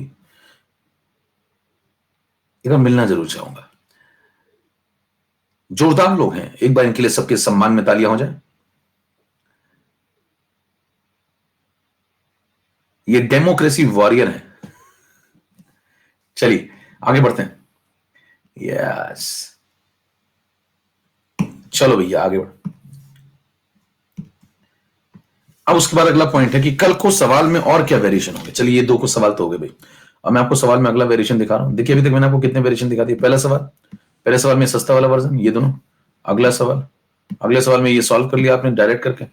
एक बार मिलना जरूर चाहूंगा। जोरदार लोग हैं, एक बार इनके लिए सबके सम्मान में तालियां हो जाए। ये डेमोक्रेसी वॉरियर है। चलिए आगे बढ़ते हैं। यस चलो भैया आगे बढ़। अब उसके बाद अगला पॉइंट है कि कल को सवाल में और क्या वेरिएशन होंगे। चलिए ये 2 को सवाल तो हो गए भाई, अब मैं आपको सवाल में अगला वेरिएशन दिखा रहा हूं। देखिए अभी तक मैंने आपको कितने वेरिएशन दिखा दिए। पहले सवाल में सस्ता वाला वर्जन, ये दोनों। अगले सवाल में ये सॉल्व कर लिया आपने डायरेक्ट करके।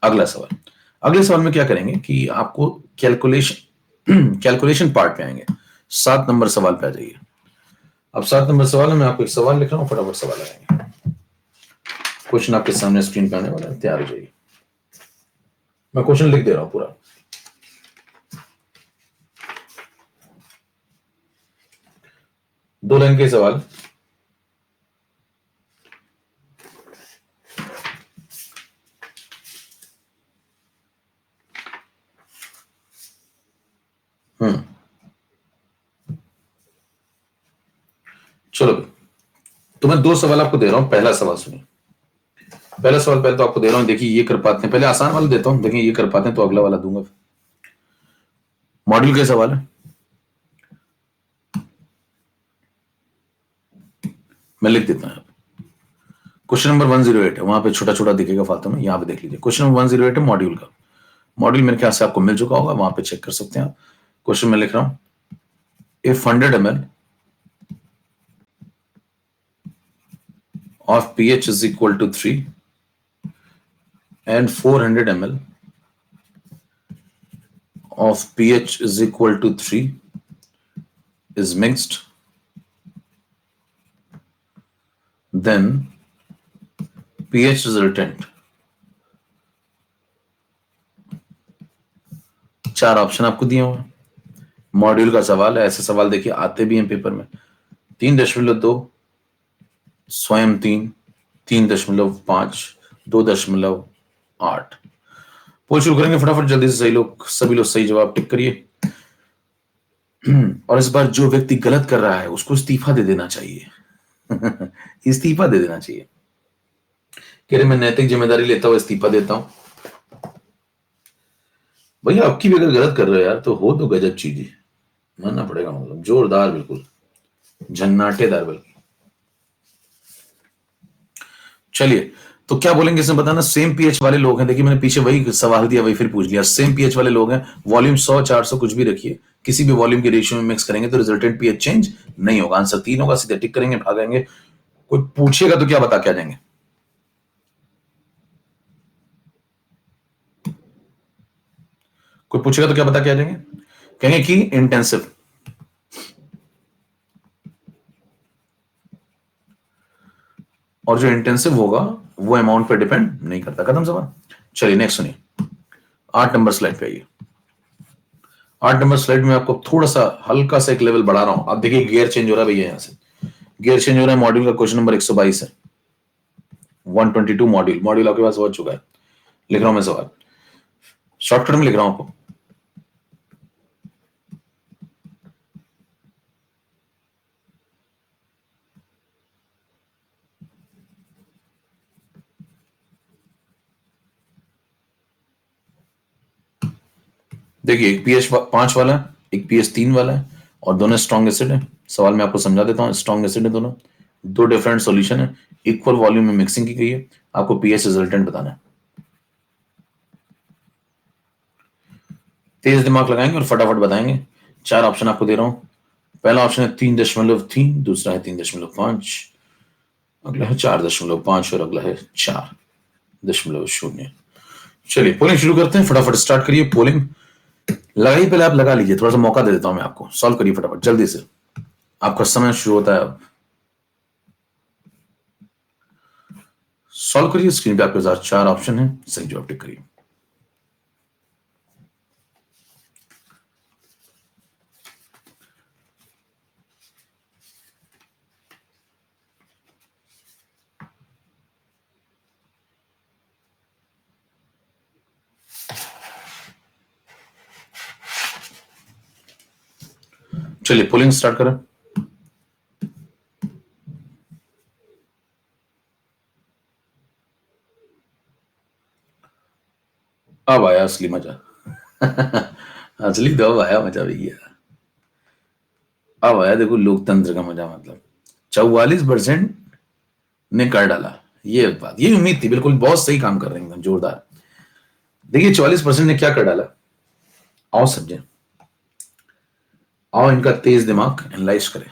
अगले सवाल में क्या करेंगे कि आपको कैलकुलेशन पार्ट पे आएंगे। 7 नंबर सवाल पे आ जाइए। अब 7 नंबर सवाल में मैं आपको एक सवाल लिख रहा हूं, फटाफट सवाल आएंगे। क्वेश्चन आपके सामने स्क्रीन पे आने वाला है, तैयार हो जाइए। मैं क्वेश्चन लिख दे रहा हूं पूरा। दो लाइन के सवाल। चलो तो मैं दो सवाल आपको दे रहा हूं। पहला सवाल सुनिए। पहला सवाल पहले तो आपको दे रहा हूं, देखिए ये कर पाते हैं, पहले आसान वाला देता हूं, देखिए ये कर पाते हैं तो अगला वाला दूंगा। मॉड्यूल के सवाल है, मैं लिख देता हूं। क्वेश्चन नंबर 108 है, वहां पे छोटा छोटा दिखेगा फालतू में, यहां पे देख लीजिए। क्वेश्चन नंबर 108 है मॉड्यूल का। मॉड्यूल मेरे ख्याल से आपको मिल चुका होगा, वहां पे चेक कर सकते हैं आप। क्वेश्चन में लिख रहा हूं, if 100 ml of pH is equal to 3 and 400 ml of pH is equal to 3 is mixed, then pH resultant। चार ऑप्शन आपको दिए हुए। मॉड्यूल का सवाल है, ऐसे सवाल देखिए आते भी हैं पेपर में। 3.2, स्वयं 3, 3.5, 2.8। पोल शुरू करेंगे फटाफट जल्दी से। सही लोग, सभी लोग सही जवाब टिक करिए। और इस बार जो व्यक्ति गलत कर रहा है उसको इस्तीफा दे देना चाहिए। इस्तीफा दे देना चाहिए। कह रहे मैं नैतिक जिम्मेदारी लेता हुआ इस्तीफा देता हूं। भैया आपकी भी अगर गलत कर रहे हो यार तो हो तो गजब चीज है, मानना पड़ेगा, मतलब जोरदार, बिल्कुल झन्नाटेदार बिल्कुल। चलिए तो क्या बोलेंगे इसमें बताना। सेम पीएच वाले लोग हैं, देखिए मैंने पीछे वही सवाल दिया वही फिर पूछ लिया। सेम पीएच वाले लोग हैं, वॉल्यूम 100 400 कुछ भी रखिए, किसी भी वॉल्यूम के रेशियो में मिक्स करेंगे तो रिजल्टेंट पीएच चेंज नहीं होगा। आंसर 3 होगा, सीधे टिक करेंगे, भागेंगे। कोई पूछेगा तो क्या बता के आ जाएंगे। कोई पूछेगा तो क्या बता के आ जाएंगे, कहेंगे कि इंटेंसिव। और जो इंटेंसिव होगा वो अमाउंट पे डिपेंड नहीं करता। खत्म सवाल। चलिए नेक्स्ट सुनिए, 8 नंबर स्लाइड पे आइए। 8 नंबर स्लाइड में आपको थोड़ा सा हल्का सा एक लेवल बढ़ा रहा हूं। आप देखिए गियर चेंज हो रहा है भैया, यहां से गियर चेंज हो रहा है। मॉड्यूल का क्वेश्चन नंबर 122 है, 122 मॉड्यूल आपके पास हो चुका है। लिख रहा हूं मैं सवाल, शॉर्टकट में लिख रहा हूं आपको। देखिए एक पीएच 5 वाला है, एक पीएच 3 वाला है, और दोनों स्ट्रॉन्ग एसिड है। सवाल में आपको समझा देता हूं, स्ट्रॉन्ग एसिड है दोनों, दो डिफरेंट सॉल्यूशन है, इक्वल वॉल्यूम में मिक्सिंग की गई है। आपको पीएच रिजल्टेंट बताना है। तेज दिमाग लगाएंगे और फटाफट बताएंगे। 4 ऑप्शन आपको दे रहा हूं। पहला ऑप्शन है 3.3, दूसरा है 3.5, अगला है 4.5 और अगला है 4.0। चलिए पोलिंग शुरू करते हैं, फटाफट स्टार्ट करिए पोलिंग। लगाइए, पहले आप लगा लीजिए, थोड़ा सा मौका दे देता हूं मैं आपको। सॉल्व करिए फटाफट जल्दी से, आपका समय शुरू होता है अब। सॉल्व करिए, स्क्रीन पे आपके पास 4 ऑप्शन है, सही जवाब टिक करिए। चलिए पोलिंग स्टार्ट करें। अब आया असली मजा। असली तो अब आया मजा भैया, अब आया देखो लोकतंत्र का मजा। मतलब 44% ने कर डाला, ये बात, ये उम्मीद थी बिल्कुल। बहुत सही काम कर रहे हैं, एकदम जोरदार। देखिए 44% ने क्या कर डाला। आओ समझे, आओ इनका तेज दिमाग एनालाइज करें।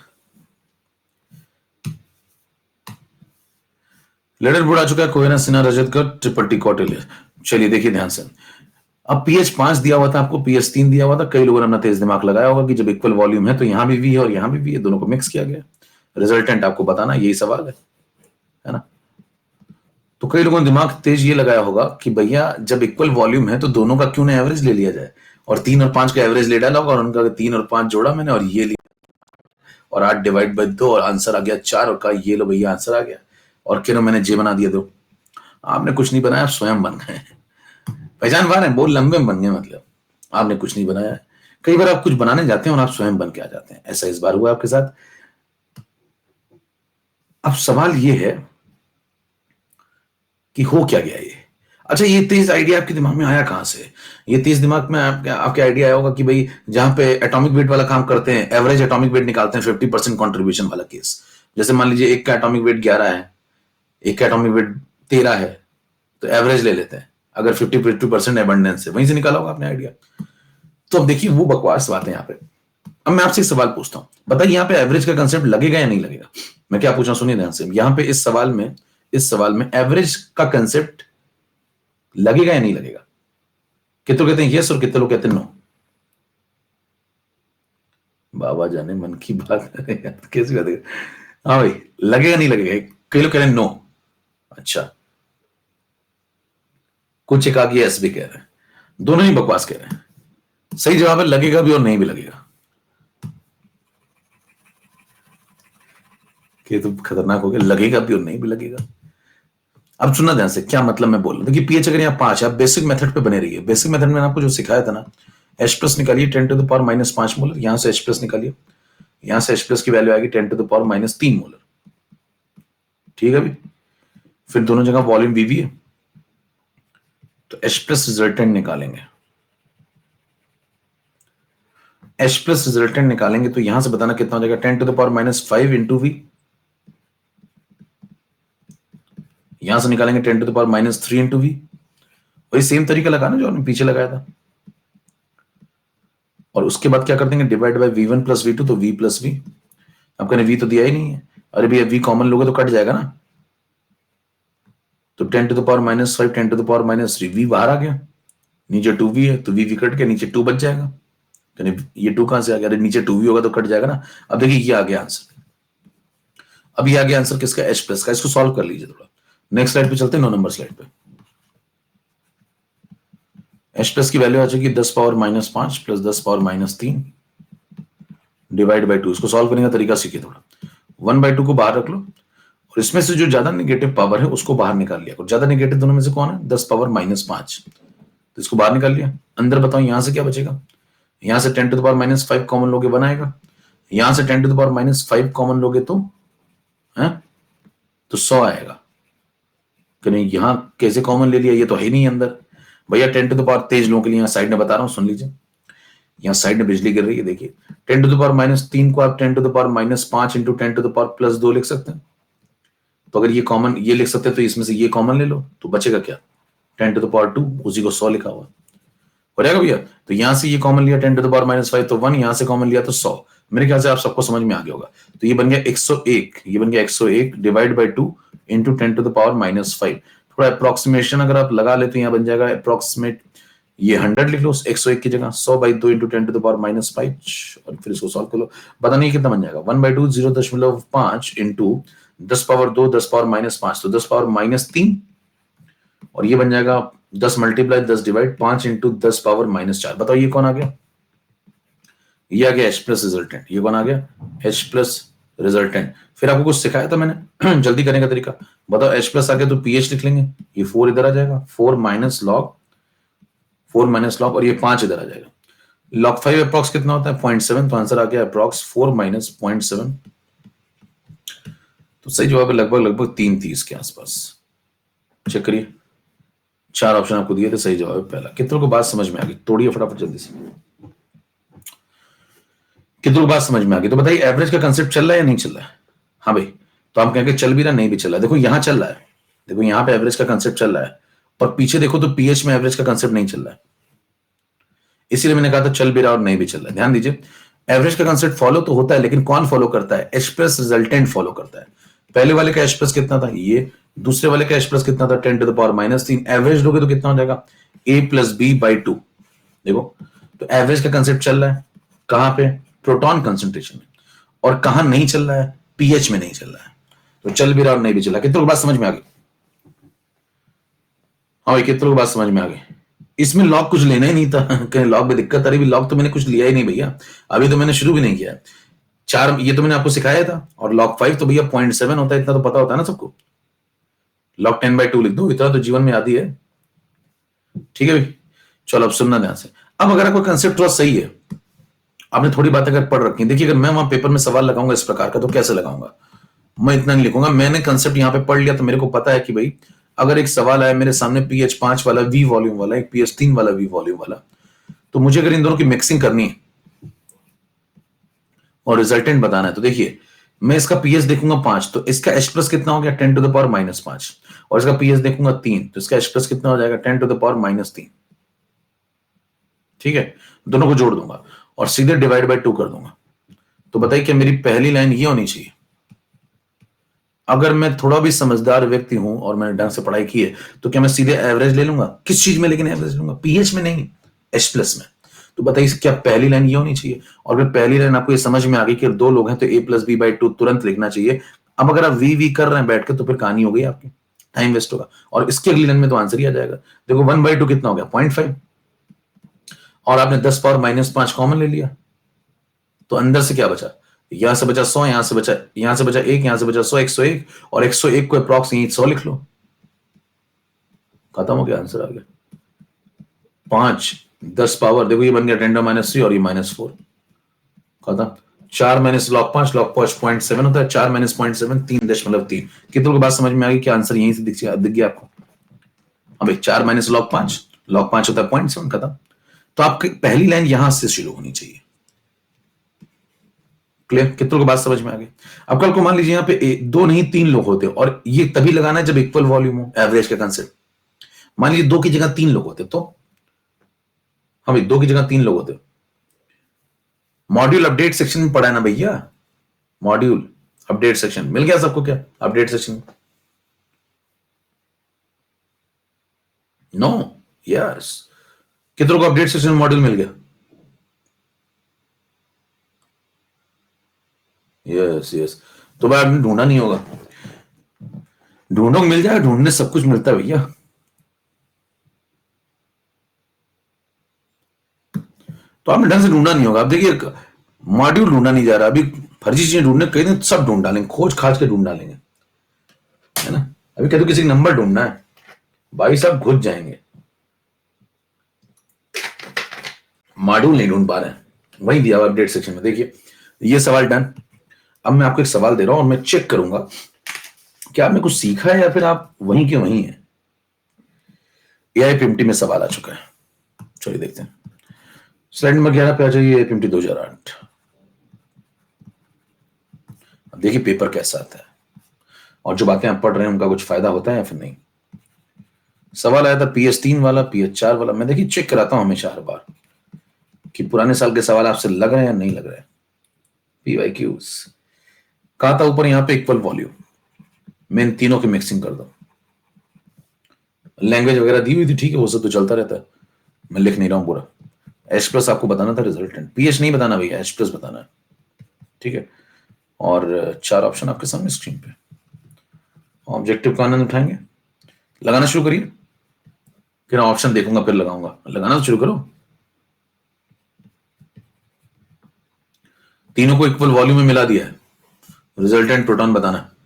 लेटर बोर्ड आ चुका है, कोयना सिन्हा रजतकर ट्रिपल टी कौटिल्य। चलिए देखिए ध्यान से, अब पीएच 5 दिया हुआ था आपको, पीएच 3 दिया हुआ था। कई लोगों ने अपना तेज दिमाग लगाया होगा कि जब इक्वल वॉल्यूम है तो यहां भी है और यहां भी है, दोनों को मिक्स किया गया। रिजल्टेंट आपको बताना, यही सवाल है ना। तो कई लोगों ने दिमाग तेज ये लगाया होगा कि भैया जब इक्वल वॉल्यूम है तो दोनों का क्यों ना एवरेज ले लिया जाए, और 3 और 5 का एवरेज ले डाला होगा और उनका 3 और 5 जोड़ा मैंने और ये लिया, और 8 डिवाइड बाई 2 और आंसर आ गया 4, और कहा ये लो भैया आंसर आ गया, और क्यों मैंने जे बना दिया। दो आपने कुछ नहीं बनाया, आप स्वयं बन गए। पहचान पा रहे हैं, बहुत लंबे में बन गए, मतलब आपने कुछ नहीं बनाया। कई बार आप कुछ बनाने जाते हैं और आप स्वयं बन के आ जाते हैं, ऐसा इस बार हुआ आपके साथ। अब सवाल ये है कि हो क्या गया ये। अच्छा, ये तेज आइडिया आपके दिमाग में आया कहां से? ये तेज दिमाग में आपके आइडिया आया होगा कि भाई जहां पे एटॉमिक वेट वाला काम करते हैं, एवरेज एटॉमिक वेट निकालते हैं 50% कॉन्ट्रीब्यूशन वाला केस। जैसे मान लीजिए एक का एटॉमिक वेट 11 है, एक का एटॉमिक वेट 13 है, तो एवरेज ले लेते हैं। अगर 50% एबंडेंस है, वहीं से निकाला होगा आपने आइडिया। तो अब देखिए वो बकवास बात है यहाँ पे। अब मैं आपसे एक सवाल पूछता हूं, बताइए यहाँ पे एवरेज का कंसेप्ट लगेगा या नहीं लगेगा? मैं क्या पूछ रहा हूं, सुनिए ध्यान से। यहाँ पे इस सवाल में एवरेज का कंसेप्ट लगेगा या नहीं लगेगा? कितने कहते हैं यस और कितने लोग कहते हैं नो? बाबा जाने मन की बात कैसी बात है। हाँ भाई, लगेगा नहीं लगेगा? कई लोग कह रहे हैं नो। अच्छा, कुछ एक आगे यस भी कह रहे हैं, दोनों ही बकवास कह रहे हैं। सही जवाब है लगेगा भी और नहीं भी लगेगा। कि तो खतरनाक हो गया, लगेगा भी और नहीं भी लगेगा। अब सुनना ध्यान से, क्या मतलब मैं बोल रहा हूं। देखिए पीएच अगर यहाँ 5 है, आप बेसिक मेथड पे बने रहिए। बेसिक मेथड में आपको जो सिखाया था ना, एच प्लस निकालिए 10⁻⁻5 मोलर, यहां से एच प्लस निकालिए, यहां से एच प्लस की वैल्यू आएगी 10⁻³ मोलर। ठीक है भाई, फिर दोनों जगह वॉल्यूम वीवी है, तो एच प्लस रिजल्टेंट निकालेंगे। एच प्लस रिजल्टेंट निकालेंगे तो यहां से बताना कितना हो जाएगा, 10⁻5 इंटू वी, यहां से निकालेंगे 10⁻³ इंटू वी। वही सेम तरीका लगाना जो हमने पीछे लगाया था, और उसके बाद क्या कर देंगे, divide by v1 plus v2, तो v प्लस v। अब कहने v तो दिया ही नहीं है, अरे भैया v कॉमन लोगे तो कट जाएगा ना, तो 10⁻⁻5 10⁻³ v बाहर आ गया, नीचे 2v है तो v कट के नीचे 2 बच जाएगा। यानी ये 2 कहां से आ गया, अरे नीचे 2v होगा तो कट जाएगा ना। अब देखिए ये आ गया आंसर। अब ये आ गया आंसर किसका, h प्लस का। इसको सॉल्व कर लीजिए थोड़ा। नेक्स्ट स्लाइड पे चलते हैं, 9 नंबर स्लाइड पे। h प्लस की वैल्यू आ जाएगी 10⁻⁻5 प्लस 10⁻³ डिवाइड बाई 2। इसको सॉल्व करने का तरीका सीखिए थोड़ा। 1/2 को बाहर रख लो, और इसमें से जो ज्यादा नेगेटिव पावर है उसको बाहर निकाल लिया। और ज्यादा नेगेटिव दोनों में से कौन है, 10⁻⁻5, तो इसको बाहर निकाल लिया। अंदर बताओ यहां से क्या बचेगा, यहां से 10⁻⁻5 कॉमन लोगे 1 आएगा, यहां से 10⁻⁻5 कॉमन लोगे तो है तो 100 आएगा। नहीं यहां कैसे कॉमन ले लिया, ये तो है नहीं अंदर भैया। 10⁻, तेज लोगों के लिए साइड में बता रहा हूं, सुन लीजिए। यहाँ साइड में बिजली गिर रही है, देखिए 10⁻³ को आप 10⁻5 इंटू 10⁻+2 लिख सकते हैं। तो अगर ये कॉमन ये लिख सकते हैं तो इसमें से ये कॉमन ले लो, तो बचेगा क्या, 10⁻², उसी को 100 लिखा हुआ हो जाएगा भैया। तो यहां से ये कॉमन लिया 10⁻5 तो 1, यहां से कॉमन लिया तो 100। मेरे ख्याल से आप सबको समझ में आ गया होगा। तो ये बन गया 101, ये बन गया 101 डिवाइड बाई 2 इंटू 10⁻5। थोड़ा अप्रोक्सीमेशन अगर आप लगा ले तो यहाँ बन जाएगा अप्रोक्सीमेट, ये 100 लिख लो 101 की जगह, 100/2 इंटू 10⁻5, और फिर इसको सॉल्व कर लो। पता नहीं कितना बन जाएगा, 1/2 0.5 इंटू 10⁻2 10⁻5, तो 10⁻³ और ये बन जाएगा 10 मल्टीप्लाई 10 डिवाइड 5 इंटू 10⁻4। बताओ ये कौन आ गया, ये आ गया एच प्लस रिजल्टेंट। ये कौन आ गया, एच प्लस रिजल्टेंट। फिर आपको कुछ सिखाया था मैंने जल्दी करने का तरीका, बताओ एच प्लस आ गया तो पीएच लिख लेंगे, ये 4 इधर आ जाएगा, 4 माइनस लॉग, और ये 5 इधर आ जाएगा। log 5 अप्रॉक्स कितना होता है, 0.7, तो आंसर आ गया अप्रॉक्स 4 माइनस 0.7। तो सही जवाब है लगभग 330 के आसपास। चेक करिए, 4 ऑप्शन आपको दिए थे, सही जवाब है पहला। कितनों को बात समझ में आ गई, तोड़िए फटाफट जल्दी से। कितनों को बात समझ में आ गई? तो बताइए एवरेज का कंसेप्ट चल रहा है या नहीं चल रहा है? हाँ भाई, तो हम कहेंगे चल भी रहा नहीं भी चल रहा है। देखो यहां चल रहा है, देखो यहां पे एवरेज का कंसेप्ट चल रहा है, और पीछे देखो तो पीएच में एवरेज का कंसेप्ट नहीं चल रहा है। इसीलिए मैंने कहा था चल भी रहा और नहीं भी चल रहा है। ध्यान दीजिए, एवरेज का कंसेप्ट फॉलो तो होता है, लेकिन कौन फॉलो करता है, एच प्लस रिजल्टेंट फॉलो करता है। पहले वाले का एच प्लस कितना था, ये, दूसरे वाले का एच प्लस कितना था, 10⁻⁻3। एवरेज लोगे तो कितना हो जाएगा, a प्लस बी बाई 2। देखो तो एवरेज का कंसेप्ट चल रहा है कहां पे, प्रोटॉन कंसेंट्रेशन में, और कहां नहीं चल रहा है, पीएच में नहीं चल रहा है। तो चल भी रहा और नहीं भी चल रहा। कितनों को बात समझ में आ गई? हाँ भाई, कितने को बात समझ में आ गई। इसमें लॉक कुछ लेना ही नहीं था कहीं लॉक में दिक्कत आ रही भी, लॉक तो मैंने कुछ लिया ही नहीं भैया, अभी तो मैंने शुरू भी नहीं किया। चार ये तो मैंने आपको सिखाया था, और लॉक 5 तो भैया 0.7 होता है, इतना तो पता होता है ना सबको। लॉक 10/2 लिख दो, इतना तो जीवन में आती है। ठीक है भाई, चलो अब सुनना ध्यान से। अब अगर आपका कंसेप्ट थोड़ा सही है, आपने थोड़ी बातें अगर पढ़ रखी, देखिए अगर मैं वहां पेपर में सवाल लगाऊंगा इस प्रकार का तो कैसे लगाऊंगा, मैं इतना नहीं लिखूंगा, मैंने कंसेप्ट यहाँ पे पढ़ लिया तो मेरे को पता है कि भाई अगर एक सवाल आया मेरे सामने PH5 वाला वी वॉल्यूम वाला, एक PH3 वाला वी वॉल्यूम वाला, तो मुझे अगर इन दोनों की मिक्सिंग करनी है और रिजल्टेंट बताना है, तो देखिए मैं इसका पीएच देखूंगा 5, तो इसका एच प्लस कितना हो गया 10⁻⁻5, और इसका पीएच देखूंगा 3, तो इसका एच प्लस कितना हो जाएगा 10⁻⁻3। ठीक है, दोनों को जोड़ दूंगा और सीधे डिवाइड बाय 2 कर दूंगा। तो बताइए क्या मेरी पहली लाइन ये होनी चाहिए? अगर मैं थोड़ा भी समझदार व्यक्ति हूं और मैंने ढंग से पढ़ाई की है, तो क्या मैं सीधे एवरेज ले लूंगा? किस चीज में लेकिन एवरेज लूंगा? पीएच में नहीं, एच प्लस में। तो बताइए क्या पहली लाइन ये होनी चाहिए? और अगर पहली लाइन आपको ये समझ में आ गई कि दो लोग हैं तो a+b/2 तुरंत लिखना चाहिए। अब अगर आप वी कर रहे हैं बैठ के तो फिर कहानी हो गई आपकी, टाइम वेस्ट होगा, और इसकी अगली लाइन में तो आंसर ही आ जाएगा। देखो 1/2 कितना हो गया 0.5, और आपने 10⁻⁻5 कॉमन ले लिया, तो अंदर से क्या बचा? यहां से बचा 100, यहां से बचा 1, यहां से बचा 100, 101, और 101 को अप्रॉक्स यही 100 लिख लो, खत्म हो गया, आंसर आ गया। 5 10 पावर, देखो ये बन गया 10⁻3 और ये -4, खत्म। 4 माइनस log 5, log 5 0.7 होता है, 4 माइनस 0.7 3.3। कितनों की बात समझ में आ गई? क्या आंसर यहीं से दिख गया आपको? हाँ भाई, 4 माइनस log 5 होता है 0.7, खत्म। तो आपकी पहली लाइन यहां से शुरू होनी चाहिए। क्लियर? कितनों की बात समझ में आ गई? अब कल को मान लीजिए यहाँ पे दो नहीं 3 लोग होते, और ये तभी लगाना है जब इक्वल वॉल्यूम हो, एवरेज का कंसेप्ट। मान लीजिए 2 की जगह 3 लोग होते तो, हाँ भाई 2 की जगह 3 लोग होते। मॉड्यूल अपडेट सेक्शन में पढ़ा है ना भैया, मॉड्यूल अपडेट सेक्शन मिल गया सबको क्या? Update section, no, yes. कितनों को अपडेट सेक्शन मॉड्यूल मिल गया? Yes yes. तो भाई आपने ढूंढा नहीं होगा, ढूंढो मिल जाएगा, ढूंढने सब कुछ मिलता है भैया। तो आपने ढंग से ढूंढा नहीं होगा। आप देखिए मॉड्यूल ढूंढा नहीं जा रहा अभी, फर्जी चीजें ढूंढने कहीं दिन सब ढूंढ डालेंगे, खोज खाज के ढूंढ डालेंगे, है ना। अभी कहते किसी नंबर ढूंढना है, भाई साहब घुस जाएंगे, मॉड्यूल नहीं ढूंढ पा रहे हैं। वही दिया हुआ अपडेट सेक्शन में, देखिए ये सवाल डन। अब मैं आपको एक सवाल दे रहा हूं और मैं चेक करूंगा कि आपने कुछ सीखा है या फिर आप वहीं के वहीं हैं। AIPMT में सवाल आ चुका है, चलिए देखते हैं। स्लाइड नंबर 11 पे आ जाइए, AIPMT 2008। देखिए पेपर कैसा आता है, और जो बातें आप पढ़ रहे हैं उनका कुछ फायदा होता है या फिर नहीं। सवाल आया था PH3 वाला, PH4 वाला। मैं देखिए चेक कराता हूं हमेशा हर बार कि पुराने साल के सवाल आपसे लग रहे हैं या नहीं लग रहे हैं। PYQs कहा था ऊपर यहां पे इक्वल वॉल्यूम, मैं इन तीनों की मिक्सिंग कर दो। लैंग्वेज वगैरह दी हुई थी, ठीक है, वो सब तो चलता रहता है, मैं लिख नहीं रहा हूं पूरा। एच प्लस आपको बताना था रिजल्टेंट, पीएच नहीं बताना भैया, एच प्लस बताना है। ठीक है, और 4 ऑप्शन आपके सामने स्क्रीन पे। ऑब्जेक्टिव का आनंद उठाएंगे, लगाना शुरू करिए, फिर ऑप्शन देखूंगा फिर लगाऊंगा, लगाना तो शुरू करो। तीनों को इक्वल वॉल्यूम में मिला दिया है, रिजल्टेंट प्रोटॉन बताना है।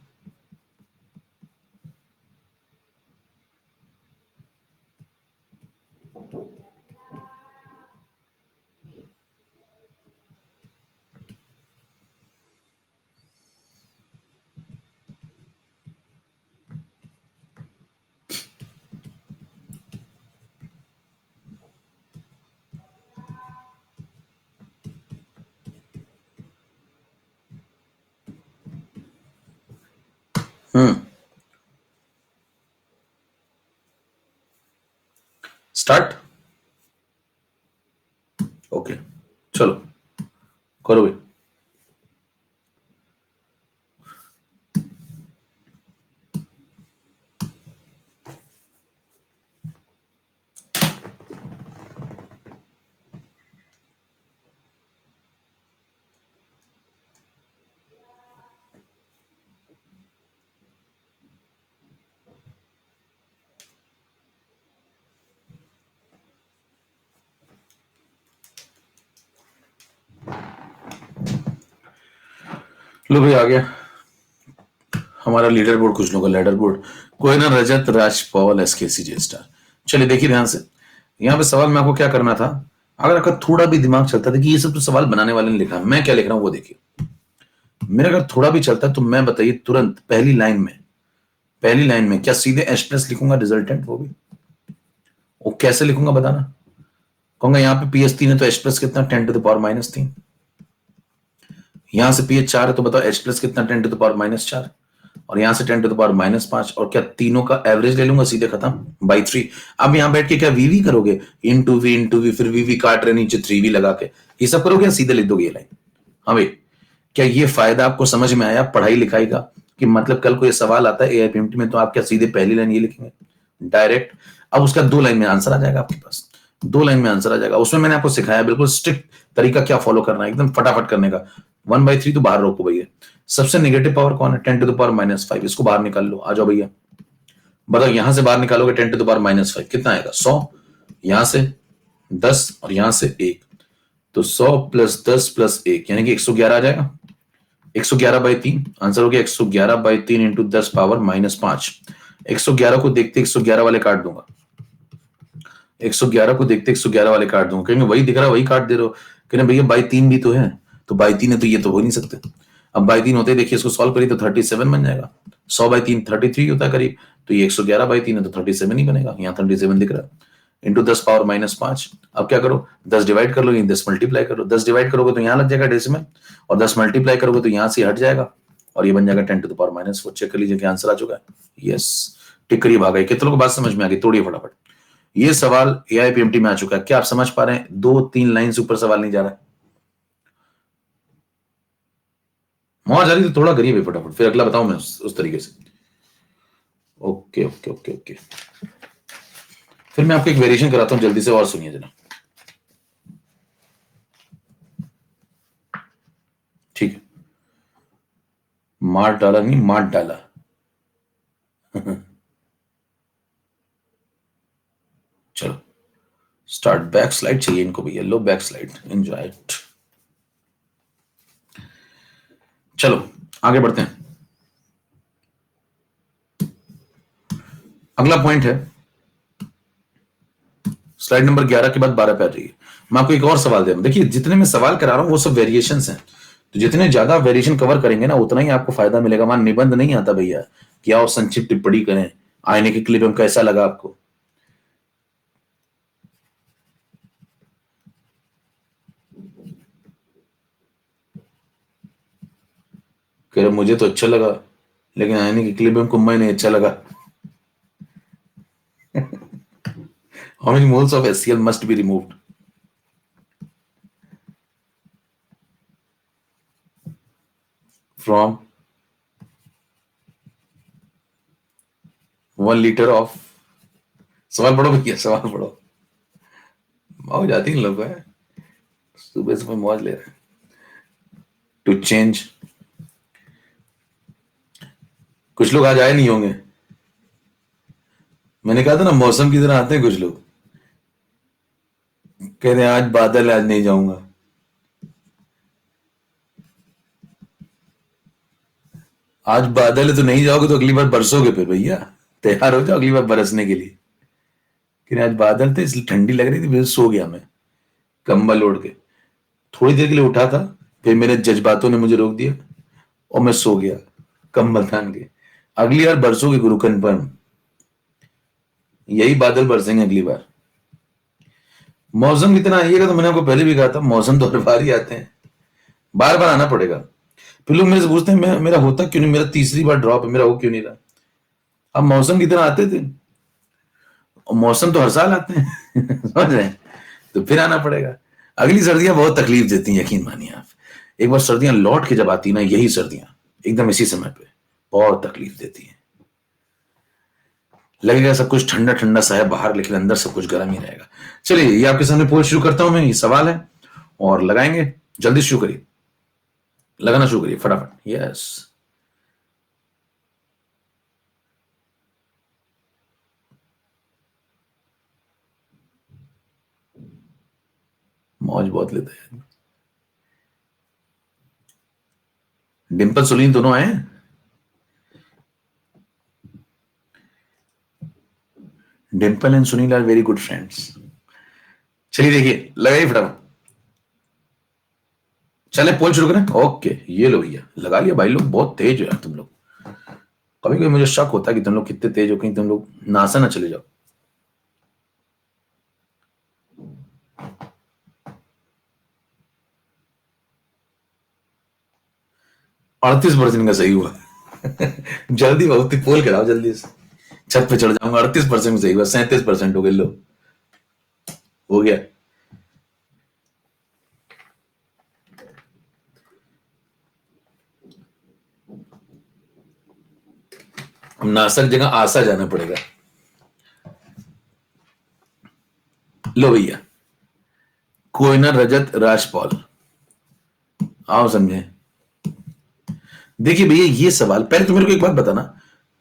स्टार्ट, ओके, चलो करो भाई। लो भाई आ गया हमारा लीडर बोर्ड, कुछ लोगों का लैडर बोर्ड। कोई ना, रजत, राजपाल, एसकेसी, जे स्टार। चलिए देखिए ध्यान से, यहाँ पे सवाल में आपको क्या करना था। अगर आपका थोड़ा भी दिमाग चलता था कि ये सब तो सवाल बनाने वाले ने लिखा है, मैं क्या लिख रहा हूं वो देखिए। मेरा अगर थोड़ा भी चलता तो मैं बताइए तुरंत पहली लाइन में क्या सीधे एच प्लस लिखूंगा रिजल्टेंट, वो भी वो कैसे लिखूंगा बताना। कहूंगा यहाँ पे पी एच 3 है तो एच प्लस कितना, 10⁻³ यहां से पी एच 4 है तो बताओ एच प्लस कितना, 10⁻⁴ और यहां से 10⁻⁵ और क्या तीनों का एवरेज ले लूंगा, सीधे खत्म बाई 3। अब यहां बैठ के क्या वीवी करोगे, इंटू वी फिर वीवी काट रहे नीचे 3v लगा के, ये सब करोगे या सीधे लिख दोगे ये लाइन। हाँ भाई, क्या ये फायदा आपको समझ में आया पढ़ाई लिखाई का, कि मतलब कल को ये सवाल आता है एआईपीएमटी में तो आप क्या सीधे पहली लाइन ये लिखेंगे डायरेक्ट। अब उसका 2 लाइन में आंसर आ जाएगा आपके पास, 2 लाइन में आंसर आ जाएगा। उसमें मैंने आपको सिखाया बिल्कुल स्ट्रिक्ट तरीका क्या फॉलो करना है, एकदम फटाफट करने का। 1/3 तो बाहर रोको भैया। सबसे नेगेटिव पावर कौन है, 10⁻⁻⁵ इसको बाहर निकाल लो, आ जाओ भैया। बताओ यहां से बाहर निकालोगे 10⁻⁵ कितना आएगा, 100। यहां से 10 और यहां से 1, तो 100 + 10 + 1 यानी कि 111 आ जाएगा। 111/3 आंसर हो गया, 111/3 इंटू 10⁻⁻5। 111 को देखते 111 वाले काट दूंगा, 111 को देखते 111 वाले काट दूंगा। कहेंगे वही दिख रहा है वही काट दे रहे हो, कहेंगे भैया बाई 3 भी तो है, तो बाई 3 है तो ये तो हो नहीं सकते। अब बाई 3 होते देखिए, इसको सॉल्व करिए तो 37 बन जाएगा। 100/3 33 होता है करीब, तो ये 111/3 है तो 37 ही बनेगा, यहाँ 37 दिख रहा है। इंटू 10⁻⁻5। अब क्या करो, 10 डिवाइड कर लो, 10 मल्टीप्लाई करो। 10 डिवाइड करोगे तो यहाँ लग जाएगा डेसिमल, और 10 मल्टीप्लाई करोगे तो यहाँ से हट जाएगा, और ये बन जाएगा 10⁻⁻4। चेक कर लीजिए कि आंसर आ चुका है। यस, टिक करिए, भागा। कितने लोगों को बात समझ में आ गई, तोड़िए फटाफट। ये सवाल एआईपीएमटी में आ चुका है, क्या आप समझ पा रहे हैं, 2-3 लाइन से ऊपर सवाल नहीं जा रहा है। मौज आ रही तो थोड़ा करिए भाई फटाफट, फिर अगला बताऊं मैं उस तरीके से। ओके ओके ओके ओके, फिर मैं आपको एक वेरिएशन कराता हूं, जल्दी से और सुनिए जरा। ठीक है, मार डाला नहीं, मार डाला। चलो स्टार्ट। बैक स्लाइड चाहिए इनको भैया, low back slide, enjoy it. चलो आगे बढ़ते हैं। अगला पॉइंट है स्लाइड नंबर 11 के बाद 12 पे आ जाइए। मैं आपको एक और सवाल दे रहा हूं, देखिए जितने मैं सवाल करा रहा हूं वो सब वेरिएशंस हैं, तो जितने ज्यादा वेरिएशन कवर करेंगे ना उतना ही आपको फायदा मिलेगा। वहां निबंध नहीं आता भैया कि आओ संक्षिप्त टिप्पणी करें, आईने के क्लिप में कैसा लगा आपको। कह रहे मुझे तो अच्छा लगा, लेकिन आईने की क्लिप में कुम्मा नहीं अच्छा लगा। How many moles of HCl must be removed from 1 liter of। सवाल पढ़ो भैया, सवाल पढ़ो। मौज आती है लोग है, सुबह सुबह मौज ले रहे हैं। टू चेंज, कुछ लोग आज आए नहीं होंगे। मैंने कहा था ना मौसम की तरह आते हैं कुछ लोग, कह रहे हैं आज बादल है, आज नहीं जाऊंगा। आज बादल है तो नहीं जाओगे तो अगली बार बरसोगे फिर भैया, तैयार हो जाओ अगली बार बरसने के लिए। कि आज बादल थे इसलिए ठंडी लग रही थी, फिर सो गया मैं कंबल ओढ़ के। थोड़ी देर के लिए उठा था, फिर मेरे जज्बातों ने मुझे रोक दिया और मैं सो गया कंबल तान के। अगली बार बरसोगे गुरु कन्फर्म, यही बादल बरसेंगे अगली बार। मौसम कितना आइएगा तो मैंने आपको पहले भी कहा था, मौसम तो हर बार ही आते हैं, बार बार आना पड़ेगा। फिर लोग मेरे से पूछते हैं मेरा होता क्यों नहीं, मेरा तीसरी बार ड्रॉप है, मेरा हो क्यों नहीं रहा। अब मौसम की तरह आते थे, और मौसम तो हर साल आते हैं समझ रहे हैं, तो फिर आना पड़ेगा। अगली सर्दियां बहुत तकलीफ देती हैं, यकीन मानिए आप। एक बार सर्दियां लौट के जब आती ना, यही सर्दियां एकदम इसी समय पे बहुत तकलीफ देती हैं। लगेगा सब कुछ ठंडा ठंडा सा है बाहर, लेकिन अंदर सब कुछ गर्म ही रहेगा। चलिए ये आपके सामने पोल शुरू करता हूं मैं, ये सवाल है और लगाएंगे, जल्दी शुरू करिए, लगाना शुरू करिए फटाफट। यस, मौज बहुत लेते हैं। डिम्पल सुनील दोनों आए हैं? Dimple and Sunil are very good friends. चलिए देखिए, लगाइए फटाफट। चले पोल शुरू करें। ओके, ये लो भैया, लगा लिया भाई लोग, बहुत तेज हो यार तुम लोग। कभी कभी मुझे शक होता है कि तुम लोग कितने तेज हो, कहीं तुम लोग नासा ना चले जाओ। अड़तीस परसेंट का सही हुआ। जल्दी बहुत ही पोल कराओ जल्दी से, छत पे चढ़ जाऊंगा। 38% सही हुआ, 37% हो गए। लो, हो गया। अब नासा की जगह आशा जाना पड़ेगा। लो भैया, कोयना रजत राजपाल, आओ समझे। देखिए भैया, ये सवाल पहले तो मेरे को एक बात बताना,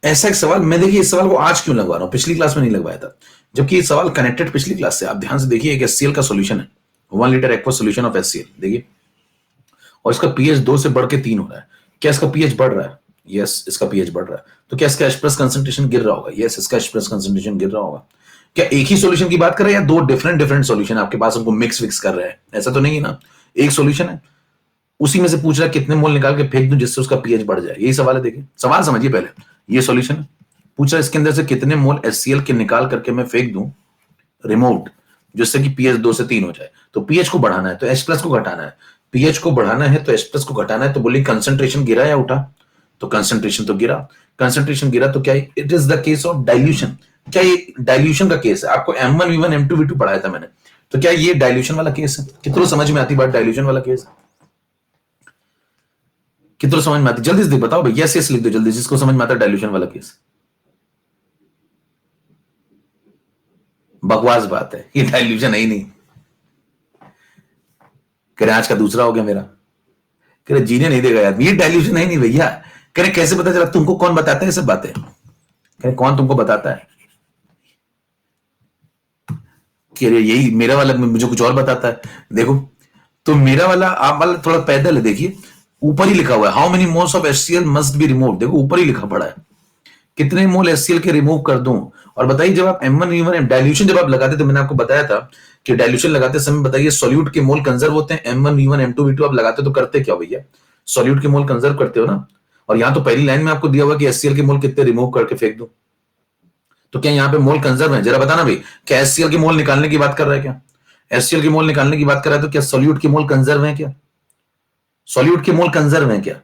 ऐसा एक सवाल मैं, देखिए इस सवाल को आज क्यों लगवा रहा हूं, पिछली क्लास में नहीं लगवाया था, जबकि ये सवाल कनेक्टेड पिछली क्लास से। आप ध्यान से देखिए, एक एचसीएल का सॉल्यूशन है, 1 litre aqua solution of HCL, देखिए, और इसका पीएच 2 से बढ़ के 3 हो रहा है। क्या इसका पीएच बढ़ रहा है? यस, इसका पीएच बढ़ रहा है। तो क्या इसका H+ कंसंट्रेशन गिर रहा होगा? यस, इसका H+ कंसंट्रेशन गिर रहा होगा। क्या एक ही सॉल्यूशन की बात कर रहे हैं या दो डिफरेंट सॉल्यूशन आपके पास, उनको मिक्स विक्स कर रहे हैं? ऐसा तो नहीं है ना, एक सॉल्यूशन है, उसी में से पूछ रहा है कितने मोल निकाल के फेंक दूं जिससे उसका पीएच बढ़ जाए। यही सवाल है। देखिए सवाल समझिए पहले, ये सॉल्यूशन है, पूछ रहा है इसके अंदर से कितने मोल HCl के निकाल करके मैं फेंक दूं रिमोट, जिससे कि पीएच 2 से 3 हो जाए। तो पीएच को बढ़ाना है तो H+ को घटाना है, पीएच को बढ़ाना है तो H+ को घटाना है। तो बोलिए कंसंट्रेशन गिरा या उठा? तो कंसंट्रेशन तो गिरा। कंसंट्रेशन गिरा तो क्या it is the case of dilution? क्या ये डाइल्यूशन का केस है? आपको M1 V1 M2 V2 पढ़ाया था मैंने, तो क्या ये डाइल्यूशन वाला केस है? कितना समझ में आती बात? डाइल्यूशन वाला केस कितना समझ में आती? जल्दी से बताओ भाई, यस यस लिख दो जल्दी, जिसको समझ में आता है डाइल्यूशन वाला केस। बकवास बात है, ये डाइल्यूशन है ही नहीं। कह रहे आज का दूसरा हो गया मेरा, कह रहे जीने नहीं देगा यार, ये डाइल्यूशन है ही नहीं भैया। कह रहे कैसे पता चला? तुमको कौन बताता है सब बातें? कह रहे कौन तुमको बताता है? कह रहे यही मेरा वाला मुझे कुछ और बताता है। देखो, तो मेरा वाला, आप वाला थोड़ा पैदल है, देखिए ऊपर ही लिखा हुआ है, how many moles of HCl must be remove. देखो ऊपर ही लिखा पड़ा है, कितने मोल HCl के रिमूव कर दूं। और बताइए, जब आप M1 V1 डाइल्यूशन जब आप लगाते, तो मैंने आपको बताया था कि डाइल्यूशन लगाते समय बताइए सॉल्यूट के मोल कंजर्व होते हैं। M1 V1 M2 V2 आप लगाते तो करते क्या भैया? सॉल्यूट के मोल कंजर्व करते हो ना। और यहां तो पहली लाइन में आपको दिया हुआ कि HCl के मोल कितने रिमूव करके फेंक दो। तो क्या यहाँ पे मोल कंजर्व है? जरा बताना भाई, क्या HCl के मोल निकालने की बात कर रहा है? क्या HCl के मोल निकालने की बात कर रहा है? तो क्या सॉल्यूट के मोल कंजर्व है? क्या सॉल्यूट के मोल कंजर्व है? क्या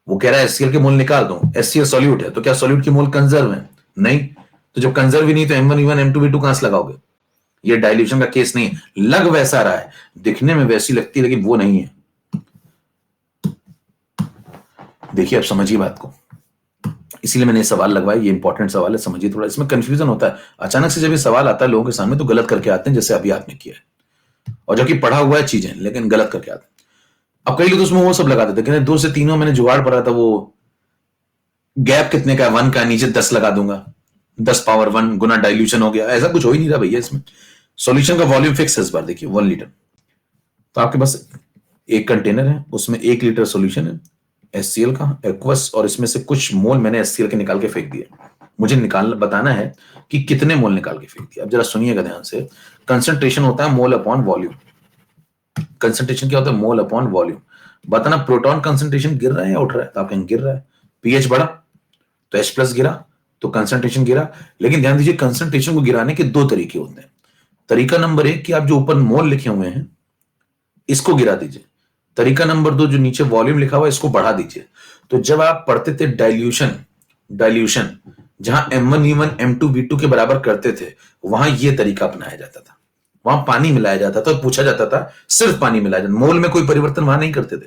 वो कह रहा है HCl के मोल निकाल दो, HCl सॉल्यूट है, तो क्या सॉल्यूट के मोल कंजर्व है? नहीं। तो जब कंजर्व ही नहीं तो M1 V1 M2 V2 कहां से लगाओगे? ये डाइल्यूशन का केस नहीं है। लग वैसा रहा है, दिखने में वैसी लगती है, लेकिन वो नहीं है। देखिए अब समझिए बात को, इसीलिए मैंने सवाल लगवाया, ये इंपॉर्टेंट सवाल है, समझिए थोड़ा। इसमें कंफ्यूजन होता है, अचानक से जब ये सवाल आता है लोगों के सामने तो गलत करके आते हैं, जैसे अभी आपने किया है, और जबकि पढ़ा हुआ है चीजें, लेकिन गलत करके आते हैं। अब कई लोग उसमें वो सब लगा देते हैं, 2 से 3 मैंने जुगाड़ पढ़ा था, वो गैप कितने का है? 1 का, नीचे 10 लगा दूंगा, 10 पावर 1 गुना डाइल्यूशन हो गया। ऐसा कुछ हो ही नहीं रहा भैया इसमें। सॉल्यूशन का वॉल्यूम फिक्स है इस बार, देखिए 1 लीटर। तो आपके पास एक कंटेनर है, उसमें 1 लीटर सॉल्यूशन है HCl का एक्वस, और इसमें से कुछ मोल मैंने HCl के निकाल के फेंक दिए। मुझे निकाल बताना है कि कितने मोल निकाल के फेंक दिया। अब जरा सुनिएगा ध्यान से, कंसंट्रेशन होता है मोल अपॉन वॉल्यूम। कंसंट्रेशन क्या होता है? Mole upon volume. बताना प्रोटॉन कंसंट्रेशन गिर रहा है या उठ रहा है? तो आप कहेंगे गिर रहा है। पीएच बढ़ा तो H+ गिरा तो कंसंट्रेशन गिरा। लेकिन ध्यान दीजिए, कंसंट्रेशन को गिराने के 2 तरीके होते हैं। तरीका नंबर 1 कि आप जो ऊपर मोल लिखे हुए हैं इसको गिरा दीजिए। तरीका नंबर 2, जो नीचे वॉल्यूम लिखा हुआ है इसको बढ़ा दीजिए। तो जब आप पढ़ते थे डाइल्यूशन जहां M1 V1 M2 V2 के बराबर करते थे, वहां यह तरीका अपनाया जाता था। वहां पानी मिलाया जाता था और पूछा जाता था, सिर्फ पानी मिलाया जाता, मोल में कोई परिवर्तन वहां नहीं करते थे।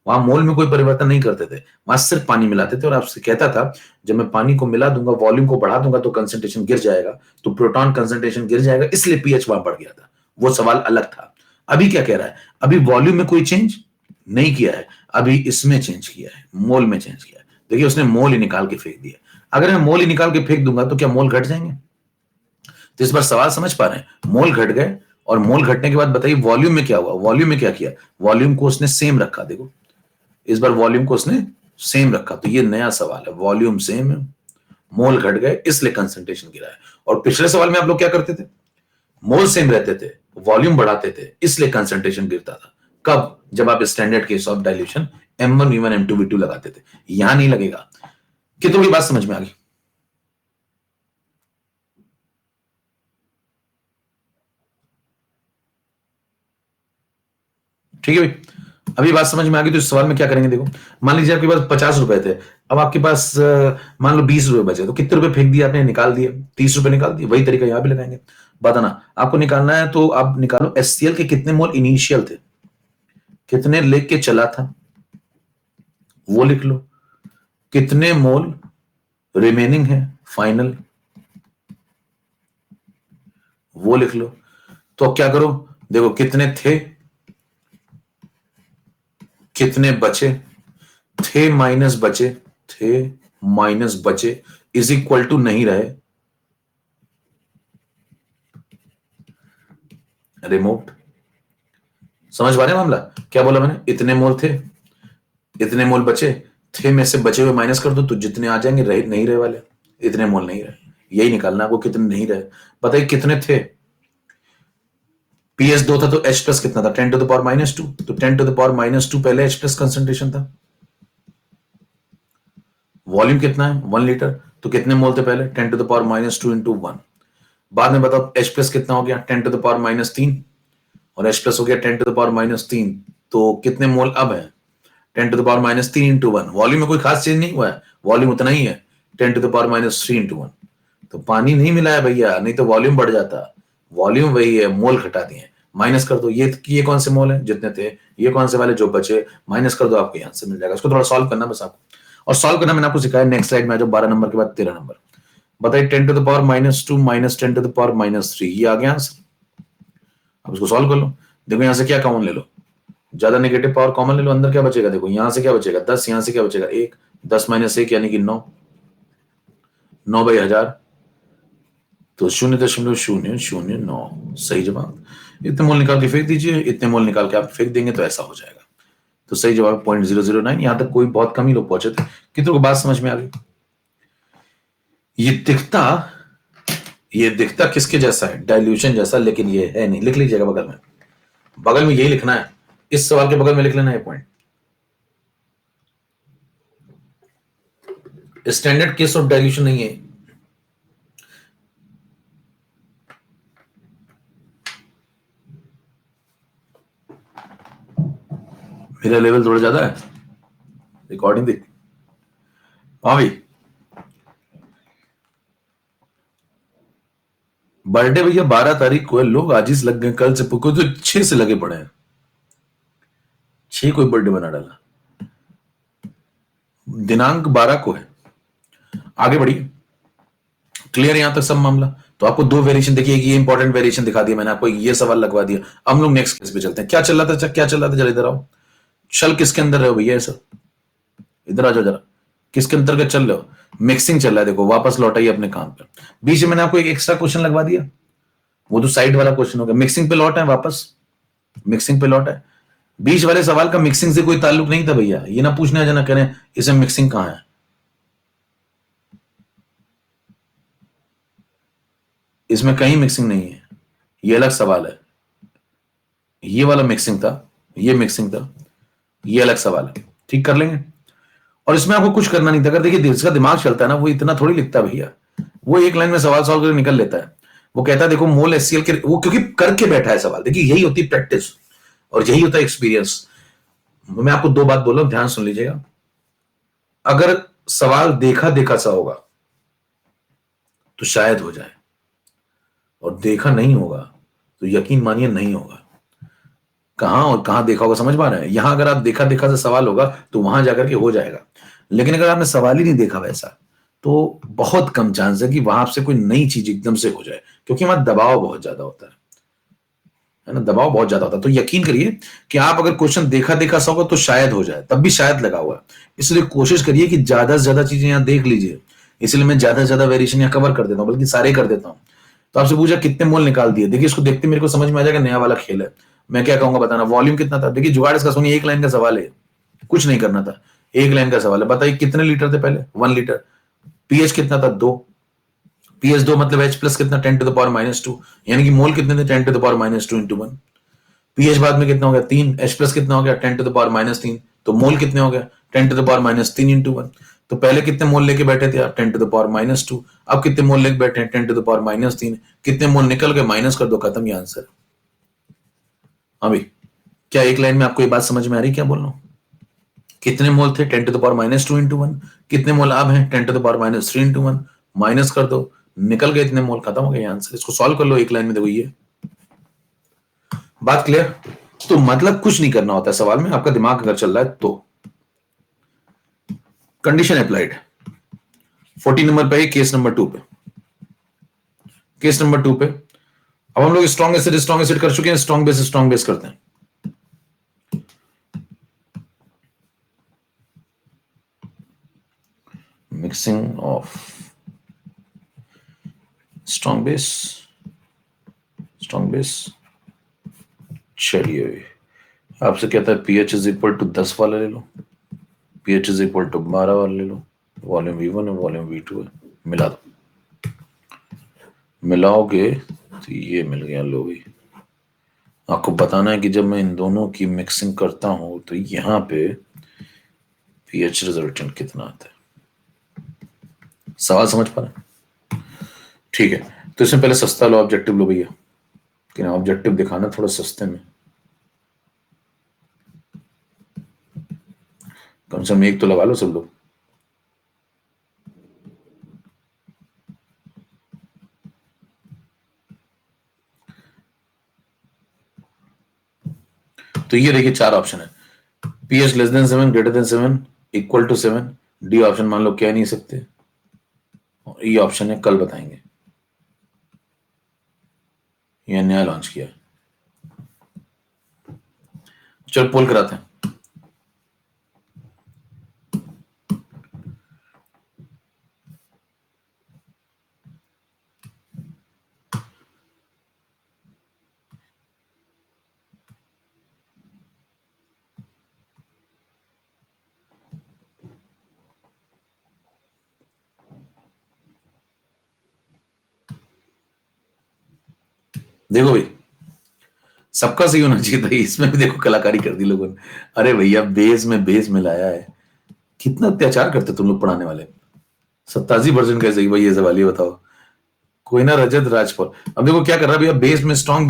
वहां मोल में कोई परिवर्तन नहीं करते थे, वहां सिर्फ पानी मिलाते थे। और आपसे कहता था, जब मैं पानी को मिला दूंगा, वॉल्यूम को बढ़ा दूंगा, तो कंसंट्रेशन गिर जाएगा, तो प्रोटॉन कंसंट्रेशन गिर जाएगा, इसलिए पीएच वहां बढ़ गया था। वो सवाल अलग था। अभी क्या कह रहा है? अभी वॉल्यूम में कोई चेंज नहीं किया है, अभी इसमें चेंज किया है, मोल में चेंज किया है। देखिए उसने मोल ही निकाल के फेंक दिया। अगर मैं मोल ही निकाल के फेंक दूंगा तो क्या मोल घट जाएंगे? तो इस बार सवाल समझ पा रहे हैं? मोल घट गए, और मोल घटने के बाद बताइए वॉल्यूम में क्या हुआ? वॉल्यूम में क्या किया? वॉल्यूम को उसने सेम रखा। देखो इस बार वॉल्यूम को उसने सेम रखा, तो ये नया सवाल है, वॉल्यूम सेम है, मोल घट गए इसलिए कंसंट्रेशन गिरा है। और पिछले सवाल में आप लोग क्या करते थे, मोल सेम रहते थे, वॉल्यूम बढ़ाते थे, इसलिए कंसंट्रेशन गिरता था। कब, जब आप standard case of dilution M1 V1 M2 V2 लगाते थे। यहां नहीं लगेगा। कितनों की बात समझ में आ गई? ठीक है भाई, अभी बात समझ में आ गई। तो इस सवाल में क्या करेंगे, देखो मान लीजिए आपके पास 50 रुपए थे, अब आपके पास मान लो 20 रुपए बचे, तो कितने रुपए फेंक दिए आपने, निकाल दिए, 30 रुपए निकाल दिए। वही तरीका यहां भी लगाएंगे। बताना आपको निकालना है, तो आप निकालो HCl के कितने मोल इनिशियल थे, कितने लेके चला था वो लिख लो, कितने मोल रिमेनिंग है फाइनल वो लिख लो। तो अब क्या करो, देखो कितने थे, कितने बचे, थे माइनस बचे, थे माइनस बचे इज इक्वल टू नहीं रहे, रिमूव्ड। समझ पा रहे मामला? क्या बोला मैंने, इतने मोल थे, इतने मोल बचे, थे में से बचे हुए माइनस कर दो, तो जितने आ जाएंगे रहे नहीं रहे वाले, इतने मोल नहीं रहे, यही निकालना आपको, कितने नहीं रहे। बताइए कितने थे, PS 2 था तो H प्लस कितना था, 10 टू द पावर -2, तो 10 टू द पावर -2 पहले H प्लस कंसंट्रेशन था। वॉल्यूम कितना है 1 लीटर, तो कितने मोल थे पहले, 10 टू द पावर -2 इंटू 1। बाद में बताओ H प्लस कितना हो गया, 10 टू द पावर -3, और H प्लस हो गया 10 टू द पावर -3, तो कितने मोल अब है, 10 to the power -3 into 1। Volume में कोई खास चेंज नहीं हुआ है, वॉल्यूम उतना ही है, 10 टू द पावर -3 इंटू 1। तो पानी नहीं मिला है भैया, नहीं तो वॉल्यूम बढ़ जाता, वॉल्यूम वही है, मोल घटा दिए, माइनस कर दो। ये कौन से मोल है जितने थे, ये कौन से वाले जो बचे, माइनस कर दो, आपको आंसर मिल जाएगा। इसको थोड़ा सॉल्व करना बस आपको, और सॉल्व करना मैंने आपको सिखाया नेक्स्ट स्लाइड में, जो 12 नंबर के बाद 13 नंबर। बताइए 10 to the power -2 minus 10 to the power -3, ये आ गया आंसर। अब इसको सॉल्व कर लो। देखो यहां से क्या कॉमन ले लो, ज्यादा नेगेटिव पावर कॉमन ले लो, अंदर क्या बचेगा, देखो यहां से क्या बचेगा 10, यहां से क्या बचेगा 1, 10 माइनस 1 यानी कि 9, 9/1000, तो 0.00009 सही जवाब। इतने मोल निकाल के फेंक दीजिए, इतने मोल निकाल के आप फेंक देंगे तो ऐसा हो जाएगा। तो सही जवाब 0.009। यहां तक कोई बहुत कम ही लोग पहुंचे थे। कितनों को बात समझ में आ गई? ये दिखता किसके जैसा है, डाइल्यूशन जैसा, लेकिन ये है नहीं। लिख लीजिएगा बगल में, बगल में यही लिखना है, इस सवाल के बगल में लिख लेना है point, standard case of dilution नहीं है। मेरा लेवल थोड़ा ज्यादा है, रिकॉर्डिंग देख। हाँ भाई, बर्थडे भैया 12 तारीख को है, लोग आज ही लग गए, कल से पुको तो 6 से लगे पड़े हैं, 6 को बर्थडे बना डाला, दिनांक 12 को है। आगे बढ़िए, क्लियर यहां तक सब मामला? तो आपको 2 वेरिएशन देखिए, ये इंपॉर्टेंट वेरिएशन दिखा दिया मैंने आपको, ये सवाल लगवा दिया। अब हम लोग नेक्स्ट केस पे चलते हैं। क्या चल रहा था, क्या चल रहा था, जरा इधर आओ। चल किसके अंदर रहे हो भैया, ऐसा इधर आ जाओ जरा, किसके अंतर्गत चल रहे हो, मिक्सिंग चल रहा है। देखो वापस लौटाइए अपने काम पर। बीच में मैंने आपको एक एक्स्ट्रा क्वेश्चन लगवा दिया, वो तो साइड वाला क्वेश्चन हो गया। मिक्सिंग पे लौट है वापस, मिक्सिंग पे लौट है। बीच वाले सवाल का मिक्सिंग से कोई ताल्लुक नहीं था भैया, ये ना पूछने आ जाना करें इसमें मिक्सिंग कहां है, इसमें कहीं मिक्सिंग नहीं है, ये अलग सवाल है। ये वाला मिक्सिंग था, ये मिक्सिंग था, ये अलग सवाल है, ठीक कर लेंगे। और इसमें आपको कुछ करना नहीं था। अगर देखिए जिसका दिमाग चलता है ना, वो इतना थोड़ी लिखता है भैया, वो एक लाइन में सवाल सॉल्व करके निकल लेता है। वो कहता है देखो मोल HCl के, वो क्योंकि करके बैठा है सवाल। देखिए यही होती प्रैक्टिस और यही होता है एक्सपीरियंस। मैं आपको 2 बात बोल रहा हूं, ध्यान सुन लीजिएगा। अगर सवाल देखा देखा सा होगा तो शायद हो जाए, और देखा नहीं होगा तो यकीन मानिए नहीं होगा। कहां और कहां देखा होगा समझ पा रहे हैं? यहां अगर आप देखा देखा से सवाल होगा तो वहां जाकर के हो जाएगा, लेकिन अगर आपने सवाल ही नहीं देखा वैसा, तो बहुत कम चांस है कि वहां आपसे कोई नई चीज एकदम से हो जाए, क्योंकि वहां दबाव बहुत ज्यादा होता है ना, दबाव बहुत ज्यादा होता है। तो यकीन करिए कि आप अगर क्वेश्चन देखा देखा सा होगा तो शायद हो जाए, तब भी शायद लगा हुआ है। इसलिए कोशिश करिए कि ज्यादा से ज्यादा चीजें यहां देख लीजिए। इसलिए मैं ज्यादा से ज्यादा वेरिएशन यहां कवर कर देता हूं, बल्कि सारे कर देता हूं। तो आपसे पूछा कितने मोल निकाल दिए, देखिए इसको देखते मेरे को समझ में आ जाएगा नया वाला खेल है। मैं क्या कहूंगा बताना, वॉल्यूम कितना था। देखिए जुगाड़ इसका सुनिए, एक लाइन का सवाल है, कुछ नहीं करना था, एक लाइन का सवाल है। बताइए कितने लीटर थे पहले? 1 लीटर। पीएच कितना था? 2। पीएच 2 मतलब H प्लस कितना? 10⁻², यानी कि मोल कितने थे? 10⁻² इंटू 1। पीएच बाद में कितना हो गया? 3। H प्लस कितना हो गया? 10⁻3। तो मोल कितने हो गया? 10⁻3 इंटू 1। तो पहले कितने मोल लेके बैठे थे आप? 10⁻²। अब कितने मोल लेके बैठे हैं? 10⁻3। कितने मोल निकल गए? माइनस कर दो, खत्म, ये आंसर। अभी क्या एक लाइन में आपको ये बात समझ में आ रही क्या बोल रहा हूं? कितने मोल थे? 10⁻² इंटू 1। कितने मोल अब हैं? 10⁻³ इंटू 1। माइनस कर दो, निकल गए इतने मोल, खत्म हो गया आंसर। इसको सॉल्व कर लो एक लाइन में। देखो ये बात क्लियर? तो मतलब कुछ नहीं करना होता है सवाल में, आपका दिमाग अगर चल रहा है तो। Condition applied. 14 नंबर पे, केस नंबर 2 पे। केस नंबर 2 पे अब हम लोग स्ट्रॉन्ग एसिड कर चुके हैं, स्ट्रॉन्ग बेस करते हैं। Mixing of strong base. चलिए, आपसे कहता है pH इज इक्वल टू 10 वाला ले लो, pH इज इक्वल टू 12 वाला ले लो, वॉल्यूम V1 है, वॉल्यूम V2 है, मिला दो। मिलाओगे तो ये मिल गया। लो भाई, आपको बताना है कि जब मैं इन दोनों की मिक्सिंग करता हूं तो यहां पे pH रिजल्टेंट कितना आता है। सवाल समझ पा रहे? ठीक है, तो इसमें पहले सस्ता लो, ऑब्जेक्टिव लो भैया, कि ना ऑब्जेक्टिव दिखाना थोड़ा सस्ते में, कम से कम एक तो लगा लो सब लोग। तो ये देखिए 4 ऑप्शन है, pH less than 7, greater than 7, equal to 7। D option मान लो कह नहीं सकते, और ई ऑप्शन है कल बताएंगे, ये नया लॉन्च किया। चल पोल कराते हैं। देखो भाई, सबका सही होना चाहिए था, इसमें भी देखो कलाकारी कर दी लोगों ने। अरे भैया, बेस में बेस मिलाया है, कितना अत्याचार करते तुम लोग पढ़ाने वाले। 87% कैसे ही भाई, ये सवाल ये बताओ। कोई ना रजत राजपाल, अब देखो क्या कर रहा है भैया, स्ट्रॉन्ग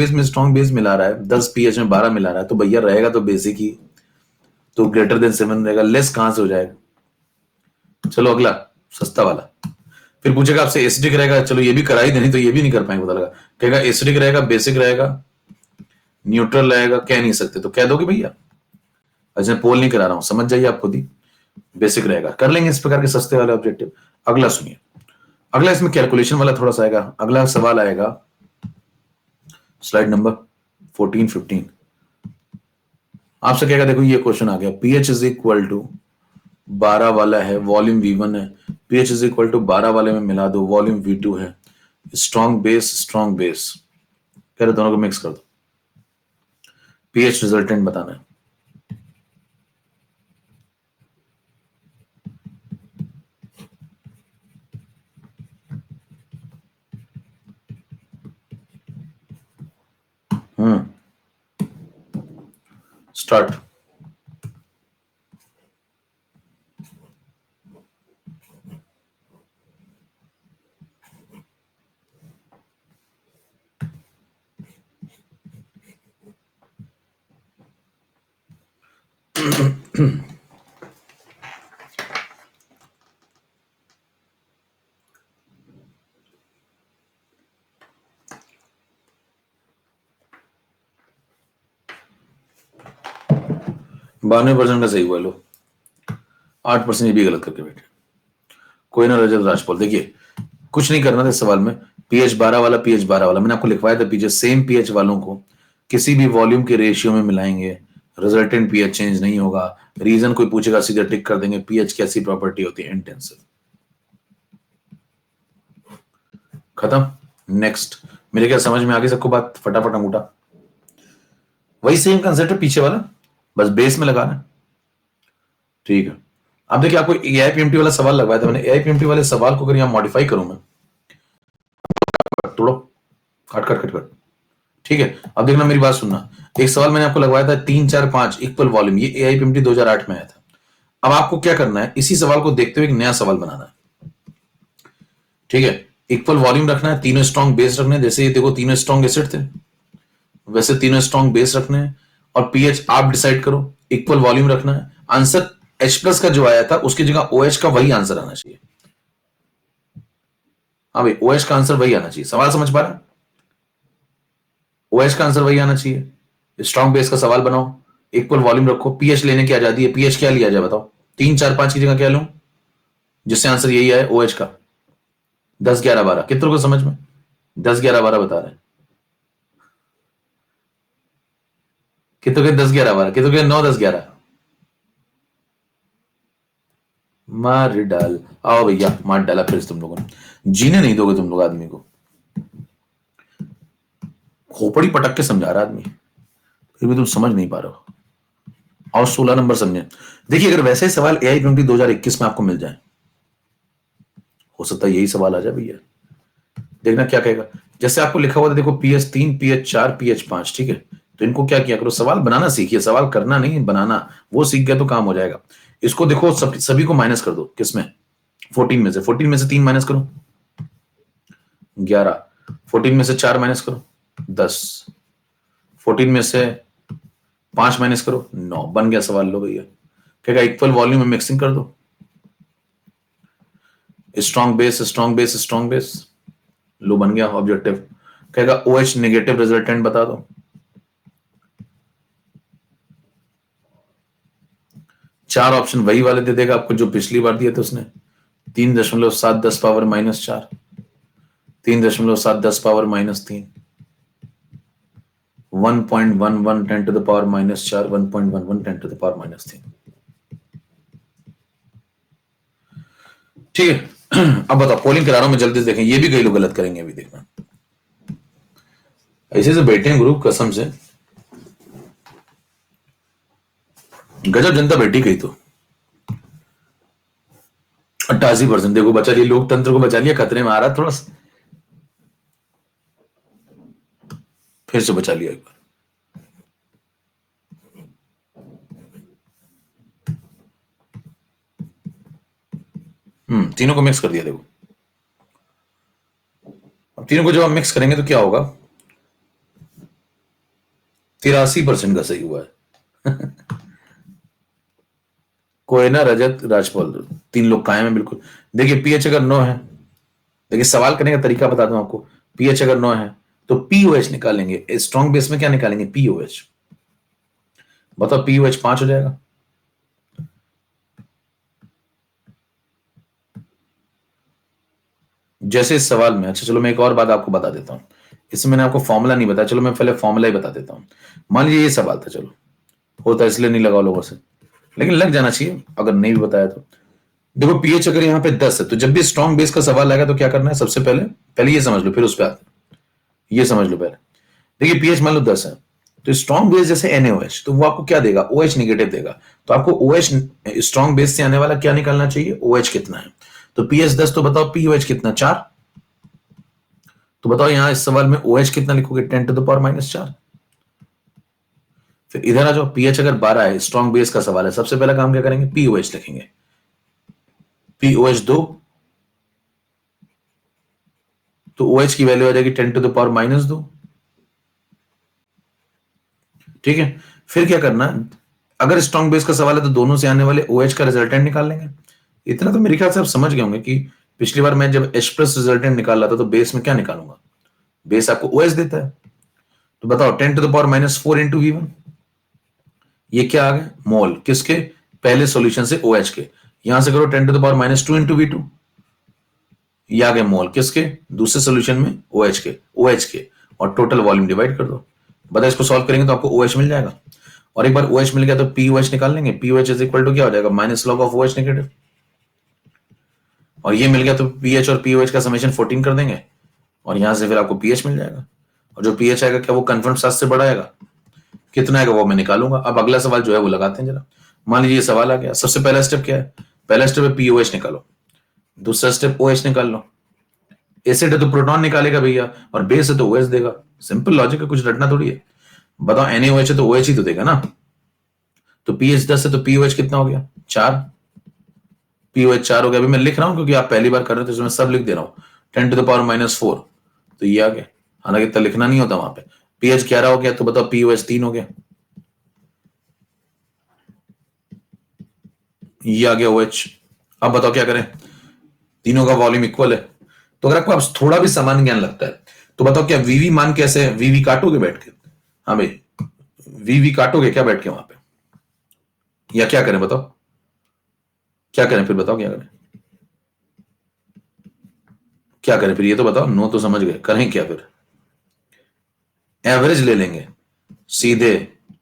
बेस मिला रहा है, 10 पीएच में 12 मिला रहा है, तो भैया रहेगा तो बेसिक ही, तो ग्रेटर देन 7 रहेगा, लेस कहां से हो जाएगा। चलो अगला, सस्ता वाला। फिर पूछेगा आपसे एसिडिक रहेगा, चलो ये भी करा ही देनी, तो ये भी नहीं कर पाएंगे, पता लगा। कहेगा एसिडिक रहेगा, बेसिक रहेगा, न्यूट्रल रहेगा, कह नहीं सकते, तो कह दोगे भैया। अच्छा, पोल नहीं करा रहा हूं, समझ जाइए आप खुद ही। बेसिक रहेगा, कर लेंगे इस प्रकार के सस्ते वाले ऑब्जेक्टिव। अगला सुनिए, अगला इसमें कैलकुलेशन वाला थोड़ा सा आएगा। अगला सवाल आएगा स्लाइड नंबर 14, 15। आपसे कहेगा देखो ये क्वेश्चन आ गया, pH इज इक्वल टू 12 वाला है, वॉल्यूम V1 है, pH इज इक्वल टू 12 वाले में मिला दो, वॉल्यूम V2 है, स्ट्रॉन्ग बेस कह रहे दोनों को मिक्स कर दो, pH रिजल्टेंट बताना है। स्टार्ट। बानवे परसेंट का सही हुआ, लो 8% ये भी गलत करके बैठे। कोई ना रजत राजपाल, देखिए कुछ नहीं करना था इस सवाल में। pH 12 वाला, pH 12 वाला मैंने आपको लिखवाया था, pH सेम pH वालों को किसी भी वॉल्यूम के रेशियो में मिलाएंगे, रिजल्टेंट pH चेंज नहीं होगा। रीजन कोई पूछेगा सीधे टिक कर देंगे, pH की ऐसी प्रॉपर्टी होती है, इंटेंसिव, खत्म। नेक्स्ट, मेरे क्या समझ में आ गई सबको बात? फटाफट अंगूठा। वही सेम कंसेप्ट है पीछे वाला, बस बेस में लगाना। ठीक है, अब देखिए आपको एआईपीएमटी वाला सवाल लगवाया था मैंने। एआईपीएमटी वाले सवाल को अगर यहाँ मॉडिफाई करूं मैं, तोड़ो, कट कट कट कट, ठीक है। अब देखना, मेरी बात सुनना। एक सवाल मैंने आपको लगवाया था 3 4 5 इक्वल वॉल्यूम, ये एआईपीएमटी 2008 में आया था। अब आपको क्या करना है, इसी सवाल को देखते हुए एक नया सवाल बनाना है, ठीक है। इक्वल वॉल्यूम रखना है, तीनों स्ट्रॉन्ग बेस रखने हैं, जैसे ये देखो तीनों स्ट्रॉन्ग एसिड थे, वैसे तीनों स्ट्रॉन्ग बेस रखने हैं। और पीएच आप डिसाइड करो, इक्वल वॉल्यूम रखना है। आंसर H प्लस का जो आया था उसकी जगह OH का वही आंसर आना चाहिए। हाँ भाई, OH का आंसर वही आना चाहिए। सवाल समझ पा रहा? OH का आंसर वही आना चाहिए। स्ट्रॉन्ग बेस का सवाल बनाओ, इक्वल वॉल्यूम रखो, पीएच लेने की आजादी है। पीएच क्या लिया जाए बताओ? 3 4 5 की जगह क्या लूं जिससे आंसर यही आए, OH का। 10 11 12 कितनों को समझ में? 10 11 12 बता रहे हैं कितनों के? 10 11 12 कितनों के? 9 10 11 मार डाल। आओ भैया, मार डाला फिर तुम लोगों ने। जीने नहीं दोगे तुम लोग आदमी को। खोपड़ी पटक के समझा रहा आदमी, फिर भी तुम समझ नहीं पा रहे हो। और 16 नंबर समझे। देखिए, अगर वैसे सवाल एआईपीएमटी 2021 में आपको मिल जाए, हो सकता है यही सवाल आ जाए भैया। देखना क्या कहेगा। जैसे आपको लिखा हुआ था देखो, PH3 PH4 PH5, ठीक है। तो इनको क्या किया करो, सवाल बनाना सीखिए, सवाल करना नहीं बनाना। वो सीख गया तो काम हो जाएगा। इसको देखो, सभी को माइनस कर दो। किसमें? 14 में से। 14 में से 3 माइनस करो, 11। 14 में से 4 माइनस करो, 10। 14 में से 5 माइनस करो, 9। बन गया सवाल। लो भैया, कहेगा इक्वल वॉल्यूम में मिक्सिंग कर दो, strong base strong base strong base. लो, बन गया ऑब्जेक्टिव। कहेगा OH नेगेटिव रिजल्टेंट बता दो। 4 ऑप्शन वही वाले दे देगा आपको जो पिछली बार दिए थे उसने। 3.7 10 power -4, 3.7 10 power -3, 1.11 10 to the power -4, 1.11 10 to the power -3। ठीक है। अब बताओ, पोलिंग करा रहा हूं मैं, जल्दी से देखें। ये भी कई लोग गलत करेंगे, अभी देखना। ऐसे से बैठे हैं ग्रुप, कसम से गजब जनता बैठी गई। तो 88% देखो बचा लिया, लोकतंत्र को बचा लिया, खतरे में आ रहा थोड़ा सा, फिर से बचा लिया एक बार। तीनों को मिक्स कर दिया। देखो, अब तीनों को जब हम मिक्स करेंगे तो क्या होगा? 83% का सही हुआ है। कोयना, रजत, राजपाल, 3 लोग कायम है बिल्कुल। देखिए, पीएच अगर 9 है, देखिए सवाल करने का तरीका बता दूं आपको। पीएच अगर 9 है तो पीओएच निकालेंगे। स्ट्रॉन्ग बेस में क्या निकालेंगे? पीओएच। बताओ, पीओएच 5 हो जाएगा। जैसे इस सवाल में, अच्छा चलो मैं एक और बात आपको बता देता हूं। इसमें मैंने आपको फॉर्मूला नहीं बताया, चलो मैं पहले फॉर्मूला ही बता देता हूं। मान लीजिए ये सवाल था, चलो होता इसलिए नहीं लगाओ लोगों से, लेकिन लग जाना चाहिए अगर नहीं भी बताया तो। देखो, पीएच अगर यहाँ पे 10 है तो जब भी स्ट्रॉन्ग बेस का सवाल आएगा तो क्या करना है? सबसे पहले पहले ये समझ लो, फिर उस पर आते हैं। ये समझ लो पहले। देखिए, पीएच मान लो 10 है, तो स्ट्रॉन्ग बेस जैसे NaOH, तो वो आपको क्या देगा? OH नेगेटिव देगा। तो आपको OH स्ट्रॉन्ग बेस से आने वाला क्या निकालना चाहिए? OH कितना है। तो पीएच 10, तो बताओ पीओएच कितना? 4। तो बताओ यहां इस सवाल में OH कितना लिखोगे? 10 टू द पावर -4। फिर इधर आ जाओ, पीएच अगर 12 है, स्ट्रॉन्ग बेस का सवाल है, सबसे पहला काम क्या करेंगे? पीओएच लिखेंगे। पीओएच 2, तो OH की वैल्यू आ जाएगी 10 टू द पावर -2। ठीक है। फिर क्या करना, अगर स्ट्रॉन्ग बेस का सवाल है तो दोनों से आने वाले OH का रिजल्टेंट निकाल लेंगे। इतना तो मेरे ख्याल से आप समझ गए होंगे कि पिछली बार मैं जब H प्लस रिजल्टेंट निकाल रहा था तो बेस में क्या निकालूंगा? बेस आपको OH देता है। तो बताओ 10 to the power -4 into V1, ये क्या आ गया? मोल। किसके? पहले सॉल्यूशन से OH के। यहां से करो 10 to the power -2 into V2, ये आ गए मोल। किसके? दूसरे सॉल्यूशन में OH के। OH के और टोटल वॉल्यूम डिवाइड कर दो। बताओ, इसको सॉल्व करेंगे तो आपको OH मिल जाएगा। और एक बार OH मिल गया तो POH निकाल लेंगे। POH इज इक्वल टू क्या हो जाएगा? -log of OH negative. और ये मिल गया तो पीएच और पीओएच का समेशन 14 कर देंगे, और यहां से फिर आपको पीएच मिल जाएगा। और जो पीएच आएगा क्या वो कन्फर्म 7 से बड़ा आएगा? कितना आएगा वो मैं निकालूंगा। अब अगला सवाल जो है वो लगाते हैं जरा। मान लीजिए ये सवाल आ गया, सबसे पहला स्टेप क्या है? पहला स्टेप है पीओएच निकालो, दूसरा स्टेप ओएच निकाल लो। एसिड है तो प्रोटॉन निकालेगा भैया, और बेस है तो ओएच देगा। सिंपल लॉजिक है, कुछ रटना थोड़ी है। बताओ NaOH है तो OH ही तो देगा ना। तो पीएच 10 है तो पीओएच कितना हो गया? 4। पीओएच 4 हो गया। अभी मैं लिख रहा हूं क्योंकि आप पहली बार कर रहे थे, तो मैं सब लिख दे रहा हूं। 10⁻⁻⁴ तो ये आ गया, हालांकि इतना लिखना नहीं होता वहां पे। पीएच 11 हो गया, तो बताओ पीओएच 3 हो गया, ये आ गया OH। अब बताओ क्या करें, तीनों का वॉल्यूम इक्वल है। तो अगर आपको थोड़ा भी समान ज्ञान लगता है तो बताओ क्या वीवी मान कैसे है? वीवी काटोगे बैठ के? हाँ भाई, वीवी काटोगे क्या बैठ के वहां पे, या क्या करें बताओ? क्या करें फिर, बताओ क्या करें? क्या करें फिर, ये तो बताओ। नो तो समझ गए, करें क्या फिर? एवरेज ले लेंगे सीधे।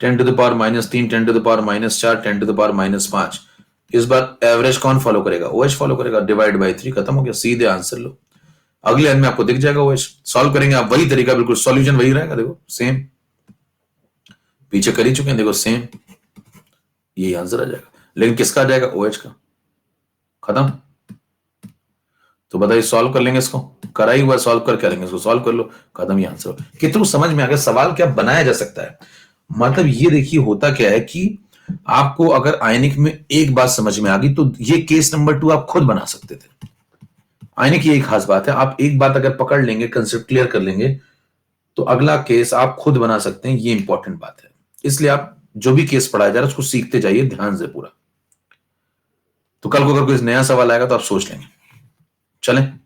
10⁻³ 10⁻⁻⁴ 10⁻⁻5। इस बार एवरेज कौन फॉलो करेगा? OH फॉलो करेगा। डिवाइड बाई 3, खत्म हो गया, सीधे आंसर लो। अगले एंड में आपको दिख जाएगा OH। सॉल्व करेंगे आप, वही तरीका, बिल्कुल सॉल्यूशन वही रहेगा। देखो सेम, पीछे कर ही चुके हैं, देखो सेम, यही आंसर आ जाएगा। लेकिन किसका आ जाएगा? OH का। खत्म। तो बताइए, सॉल्व कर लेंगे इसको, करा ही हुआ, सॉल्व कर क्या लेंगे इसको, सॉल्व कर लो, खत्म ही आंसर। कितना समझ में आ गया सवाल क्या बनाया जा सकता है? मतलब ये देखिए, होता क्या है कि आपको अगर आयनिक में एक बात समझ में आ गई तो ये केस नंबर 2 आप खुद बना सकते थे। आयनिक की एक खास बात है, आप एक बात अगर पकड़ लेंगे, कंसेप्ट क्लियर कर लेंगे, तो अगला केस आप खुद बना सकते हैं। ये इंपॉर्टेंट बात है। इसलिए आप जो भी केस पढ़ाया जा रहा है उसको सीखते जाइए ध्यान से पूरा। तो कल को अगर कोई नया सवाल आएगा तो आप सोच लेंगे। चलें,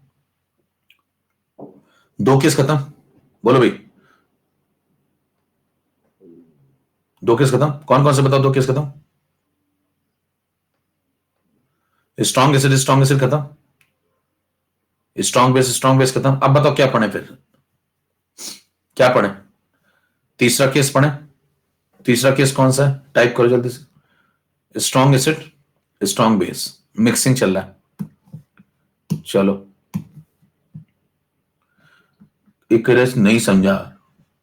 2 केस खत्म। बोलो भाई, 2 केस खत्म। कौन कौन से बताओ, 2 केस खत्म। स्ट्रॉन्ग एसिड खत्म। स्ट्रॉन्ग बेस खत्म। अब बताओ क्या पढ़े फिर, क्या पढ़े? तीसरा केस पढ़े। तीसरा केस कौन सा है? टाइप करो जल्दी से। Strong acid, strong base, mixing चल रहा है। चलो, एक रेस नहीं समझा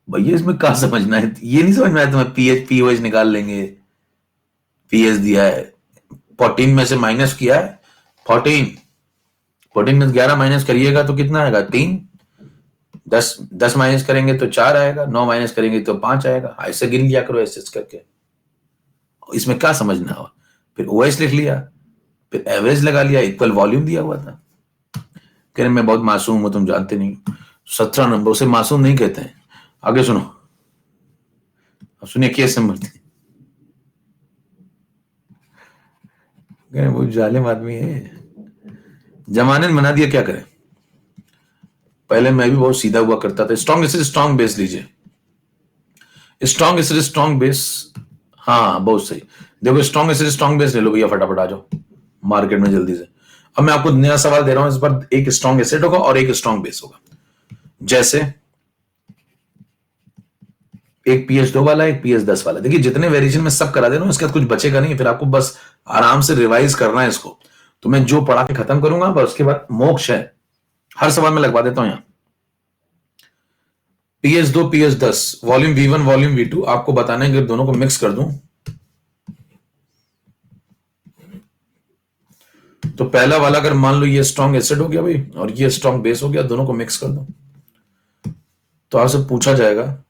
भैया, इसमें क्या समझना है? ये नहीं समझ में आया तुम्हें? पीएच पीओएच निकाल लेंगे, पीएच दिया है, 14 में से माइनस किया है। 14 में 11 माइनस करिएगा तो कितना आएगा? 3। 10 माइनस करेंगे तो 4 आएगा, 9 माइनस करेंगे तो 5 आएगा। ऐसे गिन लिया करो, ऐसे करके। इसमें क्या समझना हो? फिर ओएस लिख लिया, फिर एवरेज लगा लिया, इक्वल वॉल्यूम दिया हुआ था। कह रहे मैं बहुत मासूम हूं, तुम जानते नहीं। 17 नंबर, उसे मासूम नहीं कहते हैं। आगे सुनो, अब सुनिए केस नंबर 3। वो जालिम आदमी है, जमाने ने बना दिया, क्या करें? पहले मैं भी बहुत सीधा हुआ करता था। स्ट्रॉन्ग एसिड स्ट्रॉन्ग बेस लीजिए, स्ट्रॉन्ग एसिड स्ट्रॉन्ग बेस। हाँ बहुत सही। देखो स्ट्रॉन्ग एसिड स्ट्रॉन्ग बेस ले लो भैया, फटाफट आ जाओ मार्केट में जल्दी से। अब मैं आपको नया सवाल दे रहा हूं, इस बार एक स्ट्रॉन्ग एसिड होगा और एक स्ट्रॉन्ग बेस होगा। जैसे एक पीएच 2 वाला, एक पीएच 10 वाला। देखिए जितने वेरिएशन में सब करा दे रहा हूं, इसके बाद कुछ बचेगा नहीं, फिर आपको बस आराम से रिवाइज करना है इसको। तो मैं जो पढ़ा के खत्म करूंगा, बस उसके बाद मोक्ष है। हर सवाल में लगवा देता हूं यहां। PH 2 pH 10, volume V1 volume V2, आपको बताना है कि दोनों को मिक्स कर दूं। तो पहला वाला अगर मान लो ये स्ट्रॉन्ग एसिड हो गया भाई, और ये स्ट्रॉन्ग बेस हो गया, दोनों को मिक्स कर दो, तो आपसे पूछा जाएगा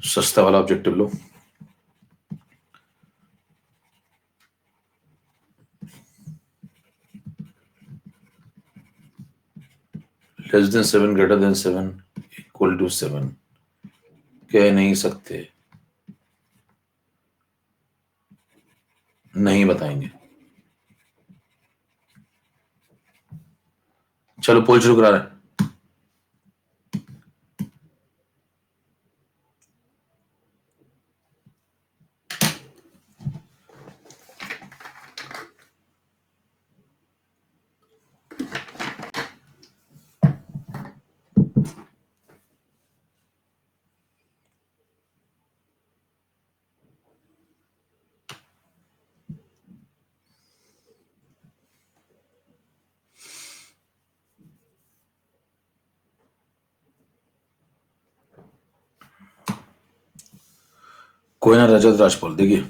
सस्ता वाला ऑब्जेक्टिव लो। <7 > 7 = 7 कह नहीं सकते, नहीं बताएंगे। चलो पोल शुरू करा रहे हैं। कोई ना रजत राजपाल, देखिए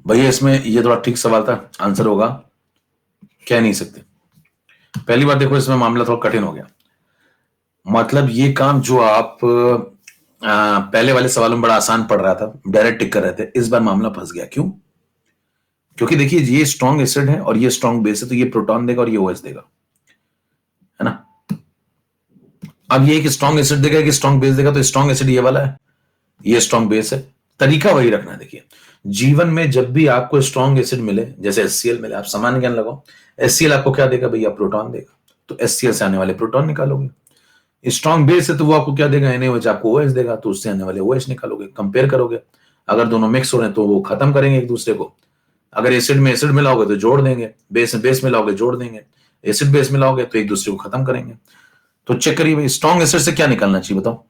भैया इसमें ये थोड़ा ठीक सवाल था, आंसर होगा कह नहीं सकते। पहली बात देखो, इसमें मामला थोड़ा कठिन हो गया। मतलब ये काम जो आप पहले वाले सवालों में बड़ा आसान पड़ रहा था, डायरेक्ट टिक कर रहे थे, इस बार मामला फंस गया। क्यों? क्योंकि देखिए ये स्ट्रॉन्ग एसिड है और ये स्ट्रॉन्ग बेस है, तो ये प्रोटॉन देगा और ये ओएच देगा, है ना। अब ये एक स्ट्रॉन्ग एसिड देगा कि स्ट्रॉन्ग बेस देगा, तो स्ट्रॉन्ग एसिड ये वाला है, ये स्ट्रॉन्ग बेस है। तरीका वही रखना है। देखिए जीवन में जब भी आपको स्ट्रॉन्ग एसिड मिले, जैसे HCl मिले, आप सामान्य ज्ञान लगाओ, HCl आपको क्या देगा भैया? प्रोटॉन देगा, तो HCl से आने वाले प्रोटॉन निकालोगे। स्ट्रॉन्ग बेस है तो वो आपको क्या देगा? NaOH, आपको OH देगा, तो उससे आने वाले OH निकालोगे, कंपेयर करोगे। अगर दोनों मिक्स हो रहे हैं तो वो खत्म करेंगे एक दूसरे को। अगर एसिड में एसिड मिलाओगे तो जोड़ देंगे, बेस में बेस मिलाओगे जोड़ देंगे, एसिड बेस मिलाओगे तो एक दूसरे को खत्म करेंगे। तो चेक करिए भाई, स्ट्रॉन्ग एसिड से क्या निकालना चाहिए बताओ?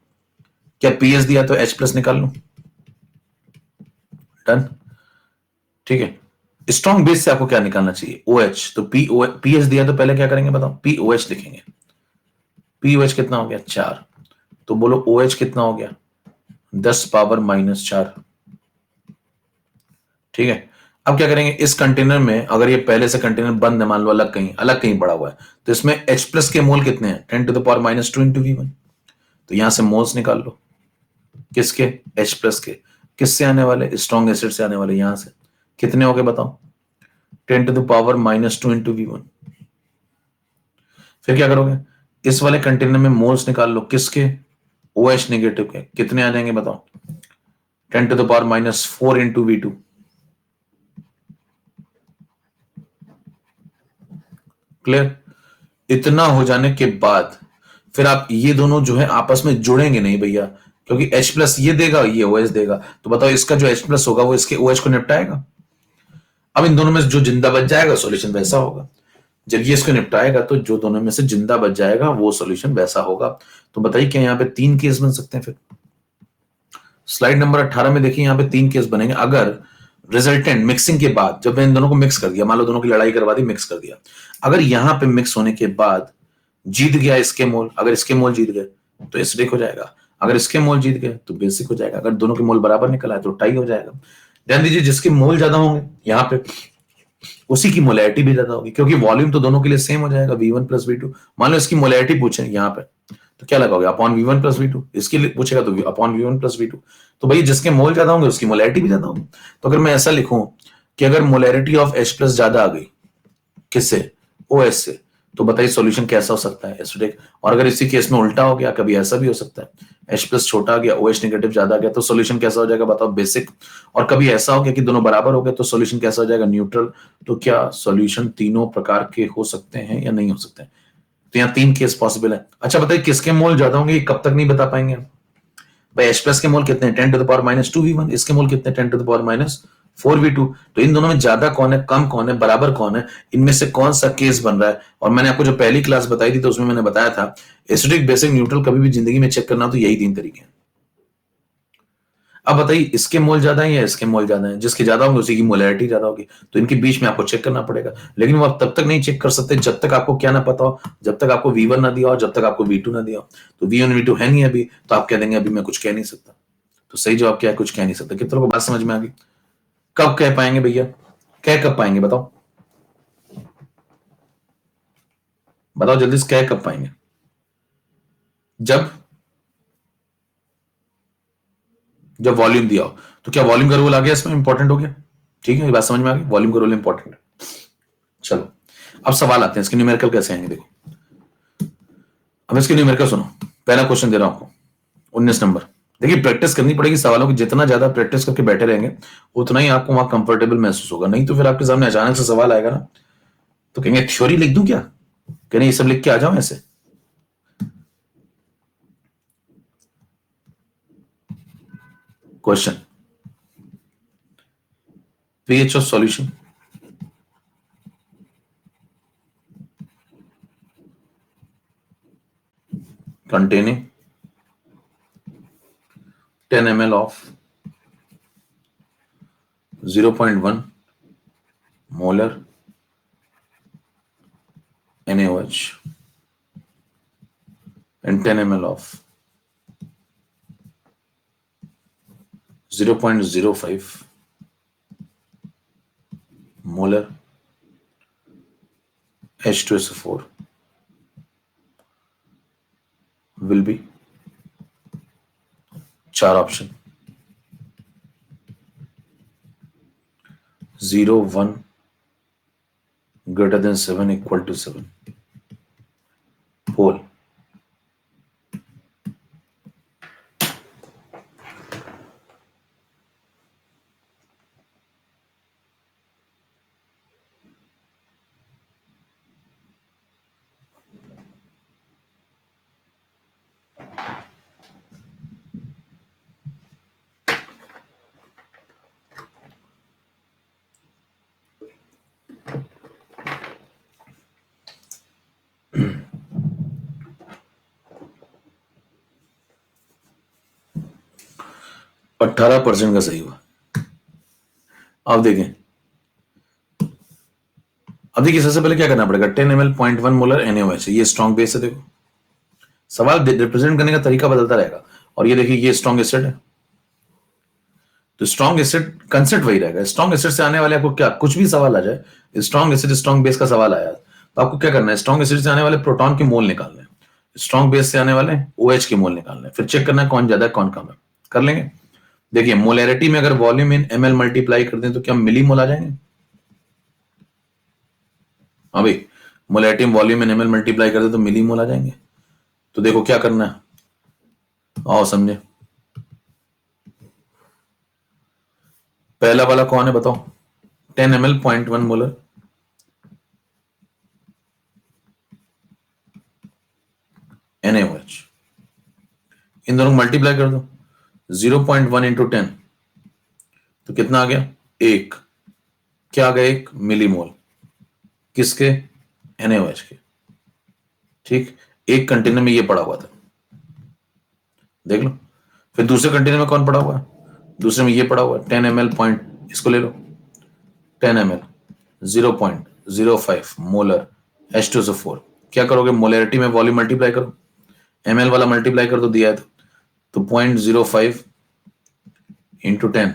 क्या पीएच दिया तो H+ निकाल लो, डन। ठीक है। स्ट्रॉन्ग बेस से आपको क्या निकालना चाहिए? OH, तो पीएच दिया तो पहले क्या करेंगे बताओ? POH लिखेंगे। POH कितना हो गया? 4। तो बोलो OH कितना हो गया? 10⁻⁻4। ठीक है। अब क्या करेंगे? इस कंटेनर में अगर ये पहले से कंटेनर बंद है, मान लो अलग कहीं पड़ा हुआ है, तो इसमें H+ के मोल कितने हैं? 10⁻⁻2 इंटू V1। तो यहां से मोल्स निकाल लो। किसके? H+ के। किससे आने वाले? स्ट्रॉन्ग एसिड से आने वाले। यहां से कितने हो गए बताओ? 10⁻⁻2 इंटू V1। फिर क्या करोगे? इस वाले कंटेनर में मोल्स निकाल लो। किसके? OH नेगेटिव के। कितने आ जाएंगे बताओ? 10⁻⁻4 इंटू V2। क्लियर? इतना हो जाने के बाद फिर आप ये दोनों जो है आपस में जुड़ेंगे नहीं भैया, क्योंकि H+ ये देगा, ये OH देगा, तो बताओ इसका जो H+ होगा वो इसके OH को निपटाएगा। अब इन दोनों में से जो जिंदा बच जाएगा सॉल्यूशन वैसा होगा। जब ये इसको निपटाएगा तो जो दोनों में से जिंदा बच जाएगा वो सॉल्यूशन वैसा होगा। तो बताइए क्या यहाँ पे 3 केस बन सकते हैं? फिर स्लाइड नंबर 18 में देखिए, यहाँ पे 3 केस बनेंगे। अगर रिजल्टेंट मिक्सिंग के बाद, जब इन दोनों को मिक्स कर दिया, मान लो दोनों की लड़ाई करवा दी, मिक्स कर दिया, अगर यहां पे मिक्स होने के बाद जीत गया इसके मोल, अगर इसके मोल जीत गए तो एसिडिक हो जाएगा, अगर इसके मोल जीत गए तो बेसिक हो जाएगा, अगर दोनों के मोल बराबर निकल आए तो टाई हो जाएगा। ध्यान दीजिए, जिसके मोल ज्यादा होंगे यहाँ पे उसी की मोलैरिटी भी ज्यादा होगी, क्योंकि वॉल्यूम तो दोनों के लिए सेम हो जाएगा, V1 + V2। मान लो इसकी मोलैरिटी पूछे यहाँ पे, तो क्या लगाओगे? Upon V1 + V2। इसके लिए पूछेगा तो अपॉन V1 + V2। तो भाई जिसके मोल ज्यादा होंगे उसकी मोलैरिटी भी ज्यादा होगी। तो अगर मैं ऐसा लिखूं कि अगर मोलैरिटी ऑफ H+ ज्यादा आ गई, किससे? OH से, तो बताइए सॉल्यूशन कैसा हो सकता है? एसिडिक। और अगर इसी केस में उल्टा हो गया, कभी ऐसा भी हो सकता है, H+ छोटा आ गया, OH नेगेटिव ज्यादा आ गया, तो सॉल्यूशन कैसा हो जाएगा बताओ? बेसिक। और कभी ऐसा हो गया कि दोनों बराबर हो गए, तो सॉल्यूशन कैसा हो जाएगा? न्यूट्रल। तो क्या सॉल्यूशन तीनों प्रकार के हो सकते हैं या नहीं हो सकते हैं? तो यहाँ 3 केस पॉसिबल है। अच्छा बताइए, किसके मोल ज्यादा होंगे? कब तक नहीं बता पाएंगे भाई। H+ के मोल कितने? 10⁻⁻2 V1। इसके मोल कितने? 10⁻⁴ V2। तो इन दोनों में ज्यादा कौन है, कम कौन है, बराबर कौन है? इनमें से कौन सा केस बन रहा है? और मैंने आपको जो पहली क्लास बताई थी तो उसमें मैंने बताया था, एसिडिक, बेसिक, न्यूट्रल कभी भी जिंदगी में चेक करना हो तो यही 3 तरीके हैं। अब बताइए, इसके मोल ज्यादा है या इसके मोल ज्यादा है? जिसके ज्यादा होंगे उसी की मोलैरिटी ज्यादा होगी, तो इनके बीच में आपको चेक करना पड़ेगा। लेकिन वो आप तब तक नहीं चेक कर सकते जब तक आपको क्या ना पता हो, जब तक आपको V1 ना दिया हो, जब तक आपको V2 ना दिया हो। तो V1 V2 है नहीं अभी, तो आप कह देंगे अभी मैं कुछ कह नहीं सकता। तो सही जवाब क्या है? कुछ कह नहीं सकता। कितनों को बात समझ में आ गई? कब कह पाएंगे भैया? कह कब पाएंगे बताओ? बताओ जल्दी से, कह कब पाएंगे? जब जब वॉल्यूम दिया हो। तो क्या वॉल्यूम का रूल आ गया इसमें? इंपॉर्टेंट हो गया। ठीक है, ये बात समझ में आ गई, वॉल्यूम का रूल इंपॉर्टेंट है। चलो अब सवाल आते हैं, इसके न्यूमेरिकल कैसे आएंगे देखो। अब इसके न्यूमेरिकल सुनो। पहला क्वेश्चन दे रहा हूं आपको, 19 नंबर। देखिए प्रैक्टिस करनी पड़ेगी सवालों की, जितना ज्यादा प्रैक्टिस करके बैठे रहेंगे उतना ही आपको वहां कंफर्टेबल महसूस होगा। नहीं तो फिर आपके सामने अचानक से सवाल आएगा ना, तो कहेंगे थ्योरी लिख दूं क्या? कहेंगे ये सब लिख के आ जाओ ऐसे। Question, pH of solution containing 10 ml of 0.1 molar NaOH and 10 ml of 0.05 molar H2SO4 will be 4 option 0, 1 greater than 7 equal to 7 पोल। अठारह % का सही हुआ। अब देखें, अब देखिए सबसे पहले क्या करना पड़ेगा, 10 ml 0.1 मोलर NaOH, ये स्ट्रॉन्ग बेस है। देखो सवाल रिप्रेजेंट करने का तरीका बदलता रहेगा। और ये देखिए ये स्ट्रॉन्ग एसिड है, तो स्ट्रॉन्ग एसिड कंसेप्ट वही रहेगा। स्ट्रॉन्ग एसिड से आने वाले आपको क्या कुछ भी सवाल आ जाए, स्ट्रॉन्ग एसिड स्ट्रॉन्ग बेस का सवाल आया तो आपको क्या करना है, स्ट्रॉन्ग एसिड से आने वाले प्रोटॉन के मोल निकालने हैं, स्ट्रॉन्ग बेस से आने वाले OH के मोल निकालने हैं, फिर चेक करना है कौन ज्यादा है कौन कम है। कर लेंगे। देखिए मोलैरिटी में अगर वॉल्यूम इन ml मल्टीप्लाई कर दें तो क्या मिली मोल आ जाएंगे। हाँ भाई, मोलैरिटी में वॉल्यूम इन ml मल्टीप्लाई कर दें तो मिली मोल आ जाएंगे। तो देखो क्या करना है, आओ समझे। पहला वाला कौन है बताओ, 10 ml 0.1 मोलर NaOH, इन दोनों को मल्टीप्लाई कर दो, 0.1 इंटू 10 तो कितना आ गया, एक। क्या आ गया, एक मिलीमोल किसके, NaOH के। ठीक, एक कंटेनर में ये पड़ा हुआ था, देख लो। फिर दूसरे कंटेनर में कौन पड़ा हुआ है, दूसरे में ये पड़ा हुआ है 10 ml पॉइंट, इसको ले लो 10 ml 0.05 मोलर H2SO4। क्या करोगे, मोलैरिटी में वॉल्यूम मल्टीप्लाई करो, ml वाला मल्टीप्लाई कर दो, दिया है तो 0.05 इंटू 10,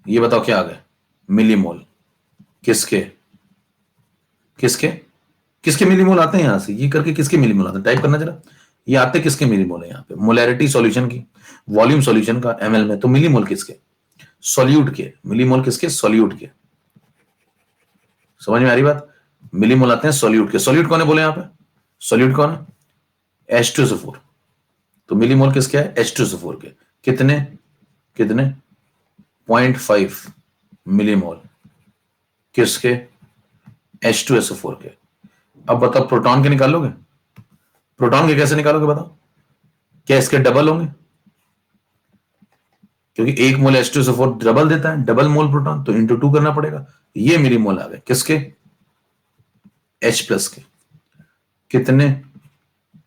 ये बताओ क्या आ गया, मिलीमोल किसके, किसके किसके मिलीमोल आते हैं यहां से, ये करके किसके मिलीमोल आते हैं टाइप करना जरा, ये आते किसके मिलीमोल है यहाँ पे, मोलैरिटी सॉल्यूशन की, वॉल्यूम सॉल्यूशन का ml में, तो मिलीमोल किसके, सॉल्यूट के, मिलीमोल किसके, सॉल्यूट के। समझ में आ रही बात, मिलीमोल आते हैं सॉल्यूट के। सॉल्यूट कौन है बोले यहाँ पे, सॉल्यूट कौन है, H2SO4, तो मिलीमोल किसके है, H2SO4 के। कितने कितने 0.5 मिलीमोल किसके, H2SO4 के। अब बताओ प्रोटॉन के निकालोगे, प्रोटॉन के कैसे निकालोगे बताओ, क्या इसके डबल होंगे, क्योंकि एक मोल H2SO4 डबल देता है, डबल मोल प्रोटॉन, तो इंटू 2 करना पड़ेगा। ये मिलीमोल आ गए किसके, H प्लस के। कितने,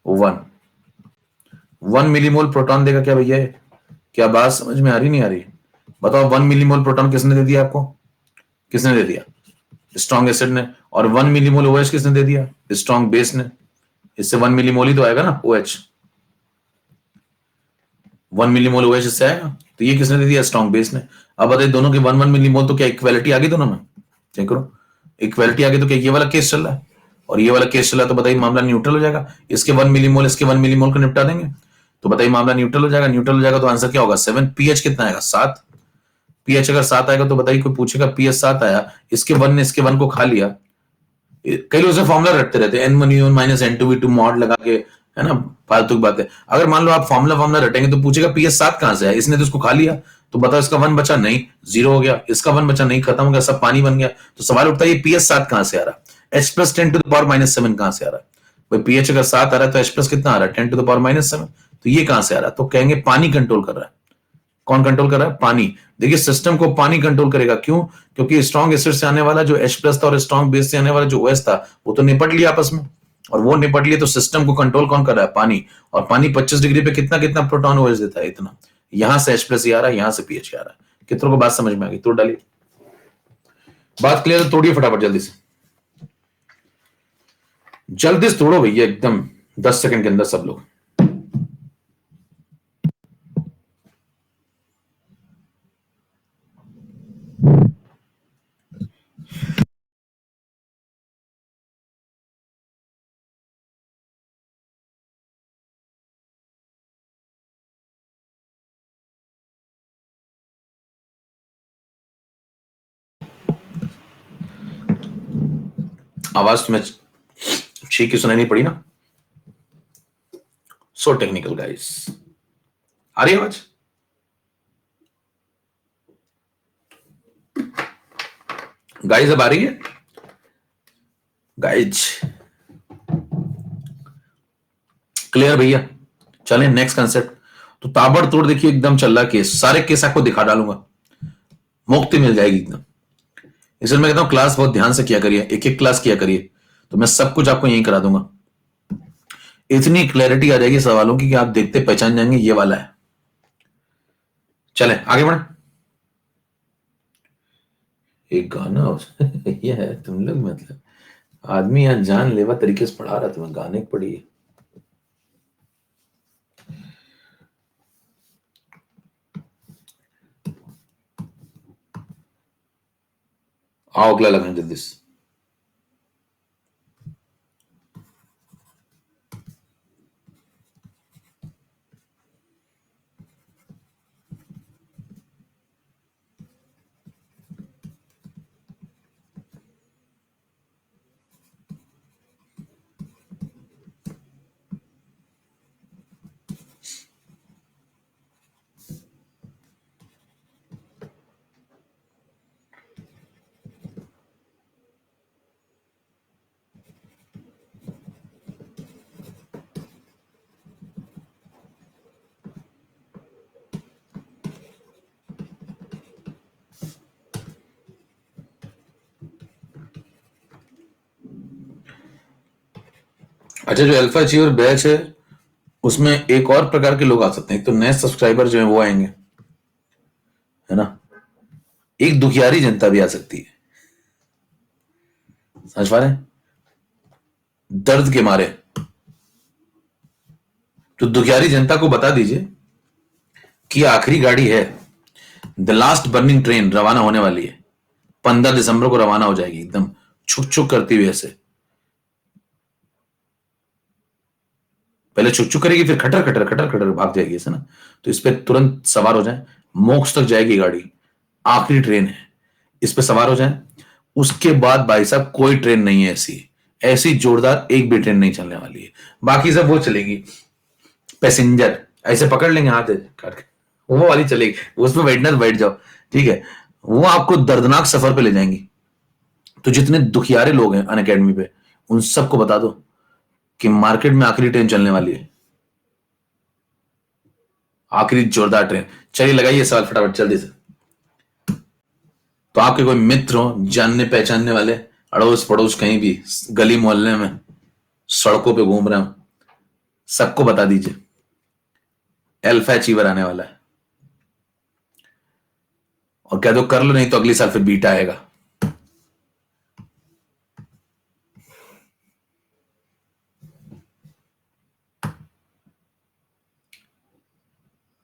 1 मिलीमोल प्रोटॉन देगा क्या भैया, क्या बात समझ में आ रही नहीं आ रही, बताओ 1 मिलीमोल प्रोटॉन किसने दे दिया आपको, किसने दे दिया, स्ट्रॉन्ग एसिड ने। और 1 मिलीमोल OH किसने दे दिया, स्ट्रॉन्ग बेस ने। इससे 1 मिलीमोल ही तो आएगा ना OH, 1 मिलीमोल OH इससे आएगा, तो ये किसने दे दिया, स्ट्रॉन्ग बेस ने। अब बताइए दोनों के 1 मिलीमोल, तो क्या इक्वालिटी आ गई दोनों में, चेक करो, इक्वालिटी आ गई, तो क्या ये वाला केस चल रहा है और ये वाला केस चल रहा है, तो बताइए मामला न्यूट्रल हो जाएगा। इसके 1 मिलीमोल इसके 1 मिलीमोल को निपटा देंगे, तो बताइए मामला न्यूट्रल हो जाएगा। न्यूट्रल हो जाएगा तो आंसर क्या होगा, 7। पीएच कितना आएगा, 7। पीएच अगर 7 आएगा तो बताइए, कोई पूछेगा पीएच 7 आया, इसके 1 ने इसके 1 को खा लिया। कई लोग फॉर्मुला रखते रहते हैं, N1 माइनस N2V2 मॉड लगा के, है ना, फालतू की बात है। अगर मान लो आप फॉर्मुला रटेंगे तो पूछेगा पीएच 7 कहां से है, इसने तो इसको खा लिया, तो बताओ इसका 1 बचा नहीं, 0 हो गया, इसका 1 बचा नहीं, खत्म हो गया, सब पानी बन गया। तो सवाल उठता है ये पीएच 7 कहां से आ रहा है, H प्लस 10⁻⁻7 कहां से आ रहा है। भाई पीएच अगर 7 आ रहा है तो H प्लस कितना आ रहा है, 10⁻⁻7, तो ये कहां से आ रहा है, तो कहेंगे पानी कंट्रोल कर रहा है। कौन कंट्रोल कर रहा है, पानी। देखिए सिस्टम को पानी कंट्रोल करेगा, क्यों, क्योंकि स्ट्रॉन्ग एसिड से आने वाला जो H प्लस था और स्ट्रॉन्ग बेस से आने वाला जो OH था वो तो निपट लिया आपस में, और वो निपट लिया तो सिस्टम को कंट्रोल कौन कर रहा है, पानी। और पानी 25 डिग्री पे कितना कितना प्रोटॉन OH देता है, इतना। यहां से H प्लस आ रहा है, यहां से पीएच आ रहा है। कितनों को बात समझ में आ गई, तोड़ डालिए। बात क्लियर है, तोड़िए फटाफट जल्दी से, जल्दी से तोड़ो भैया, एकदम 10 सेकंड के अंदर सब लोग। आवाज तुम्हें ठीक ही सुनाई नहीं पड़ी ना? सो टेक्निकल गाइस, आ रही है आवाज? गाइस अब आ रही है गाइज? क्लियर भैया? चलें नेक्स्ट कंसेप्ट। तो ताबड़तोड़ देखिए एकदम चल रहा केस, सारे केस आपको दिखा डालूंगा, मुक्ति मिल जाएगी एकदम। इसलिए मैं कहता हूं क्लास बहुत ध्यान से किया करिए, एक एक क्लास किया करिए, तो मैं सब कुछ आपको यहीं करा दूंगा। इतनी क्लैरिटी आ जाएगी सवालों की कि आप देखते पहचान जाएंगे ये वाला है। चले आगे बढ़े। एक गाना ये है तुम लोग, मतलब आदमी यहां जान लेवा तरीके से पढ़ा रहा, तुम्हें गाने पढ़ी है। आओ अगला लगाएं जल्दी से। अच्छा, जो अल्फा अचीवर बैच है उसमें एक और प्रकार के लोग आ सकते हैं। एक तो नए सब्सक्राइबर जो है वो आएंगे, है ना। एक दुखियारी जनता भी आ सकती है, समझ पा रहे हैं? दर्द के मारे तो दुखियारी जनता को बता दीजिए कि आखिरी गाड़ी है, द लास्ट बर्निंग ट्रेन रवाना होने वाली है, 15 दिसंबर को रवाना हो जाएगी, एकदम छुक छुक करती हुई ऐसे। पहले छुक छुक करेगी, फिर खटर खटर खटर खटर भाग जाएगी ऐसे ना। तो इस पे तुरंत सवार हो जाए, मोक्ष तक जाएगी गाड़ी, आखिरी ट्रेन है, इस पे सवार हो जाए। उसके बाद भाई साहब कोई ट्रेन नहीं है ऐसी, ऐसी जोरदार एक भी ट्रेन नहीं चलने वाली है। बाकी सब वो चलेगी पैसेंजर, ऐसे पकड़ लेंगे हाथ काट के, वो वाली चलेगी, उसमें बैठना तो बैठ जाओ, ठीक है। वो आपको दर्दनाक सफर पे ले जाएंगी। तो जितने दुखियारे लोग हैं अन अकेडमी पे, उन सबको बता दो कि मार्केट में आखिरी ट्रेन चलने वाली है, आखिरी जोरदार ट्रेन। चलिए लगाइए सवाल फटाफट जल्दी से। तो आपके कोई मित्र हो, जानने पहचानने वाले, अड़ोस पड़ोस कहीं भी, गली मोहल्ले में, सड़कों पे घूम रहे हो, सबको बता दीजिए अल्फा अचीवर आने वाला है। और कह दो कर लो, नहीं तो अगले साल फिर बीटा आएगा।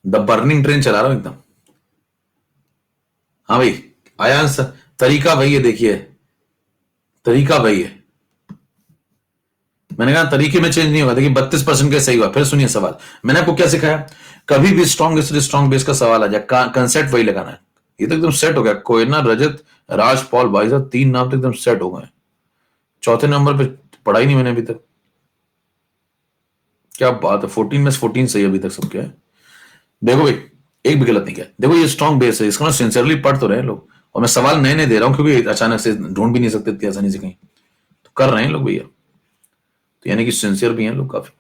द बर्निंग ट्रेन चला रहा हूं एकदम। हाँ भाई, आया आंसर। तरीका वही है, देखिए तरीका वही है। मैंने कहा तरीके में चेंज नहीं होगा। देखिए 32% का सही हुआ। फिर सुनिए सवाल, मैंने आपको क्या सिखाया, कभी भी स्ट्रॉन्ग बेस का सवाल आ जाए, कंसेप्ट वही लगाना है। ये तो एकदम सेट हो गया। कोयना, रजत, राज, पॉल, भाई साहब 3 नाम तो एकदम सेट हो गए। चौथे नंबर पे पढ़ा ही नहीं मैंने अभी तक। क्या बात है, 14 में 14 सही अभी तक सबके है। देखो भाई, एक भी गलत नहीं किया। देखो ये स्ट्रॉन्ग बेस है, इसको ना सिंसियरली पढ़ तो रहे हैं लोग। और मैं सवाल नए नए दे रहा हूँ क्योंकि अचानक से ढूंढ भी नहीं सकते इतनी आसानी से कहीं, तो कर रहे हैं लोग भैया। तो यानी कि सिंसियर भी हैं लोग काफी।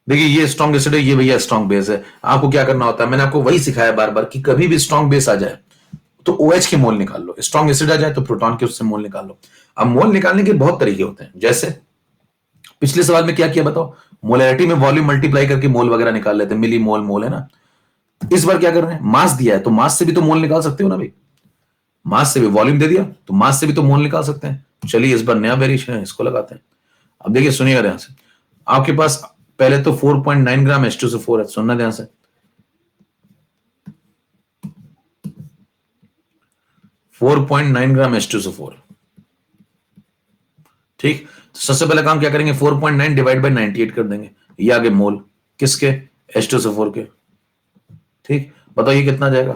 देखिए ये स्ट्रॉन्ग एसिड है, ये भैया स्ट्रॉन्ग बेस है। आपको क्या करना होता है, मैंने आपको वही सिखाया बार बार कि कभी भी स्ट्रॉन्ग बेस आ जाए तो OH के मोल निकाल लो, स्ट्रॉन्ग एसिड आ जाए तो प्रोटॉन के उससे मोल निकाल लो। अब मोल निकालने के बहुत तरीके होते हैं, जैसे पिछले सवाल में क्या किया बताओ, मोलैरिटी में वॉल्यूम मल्टीप्लाई करके मोल वगैरह निकाल लेते हैं, मिली मोल मोल है ना। इस बार क्या कर रहे हैं, मास दिया है तो मास से भी तो मोल निकाल सकते हो ना भाई। मास से भी, वॉल्यूम दे दिया तो मास से भी तो मोल निकाल सकते हैं। चलिए इस बार नया वेरिएशन है, इसको लगाते हैं। अब देखिए सुनिएगा ध्यान से, आपके पास पहले तो 4.9 ग्राम H2SO4 है, सुनना ध्यान से। 4.9 ग्राम H2SO4, ठीक। तो सबसे पहले काम क्या करेंगे, 4.9 डिवाइड बाई 98 कर देंगे, ये आगे मोल किसके, H2SO4 के। ठीक, बताओ ये कितना जाएगा,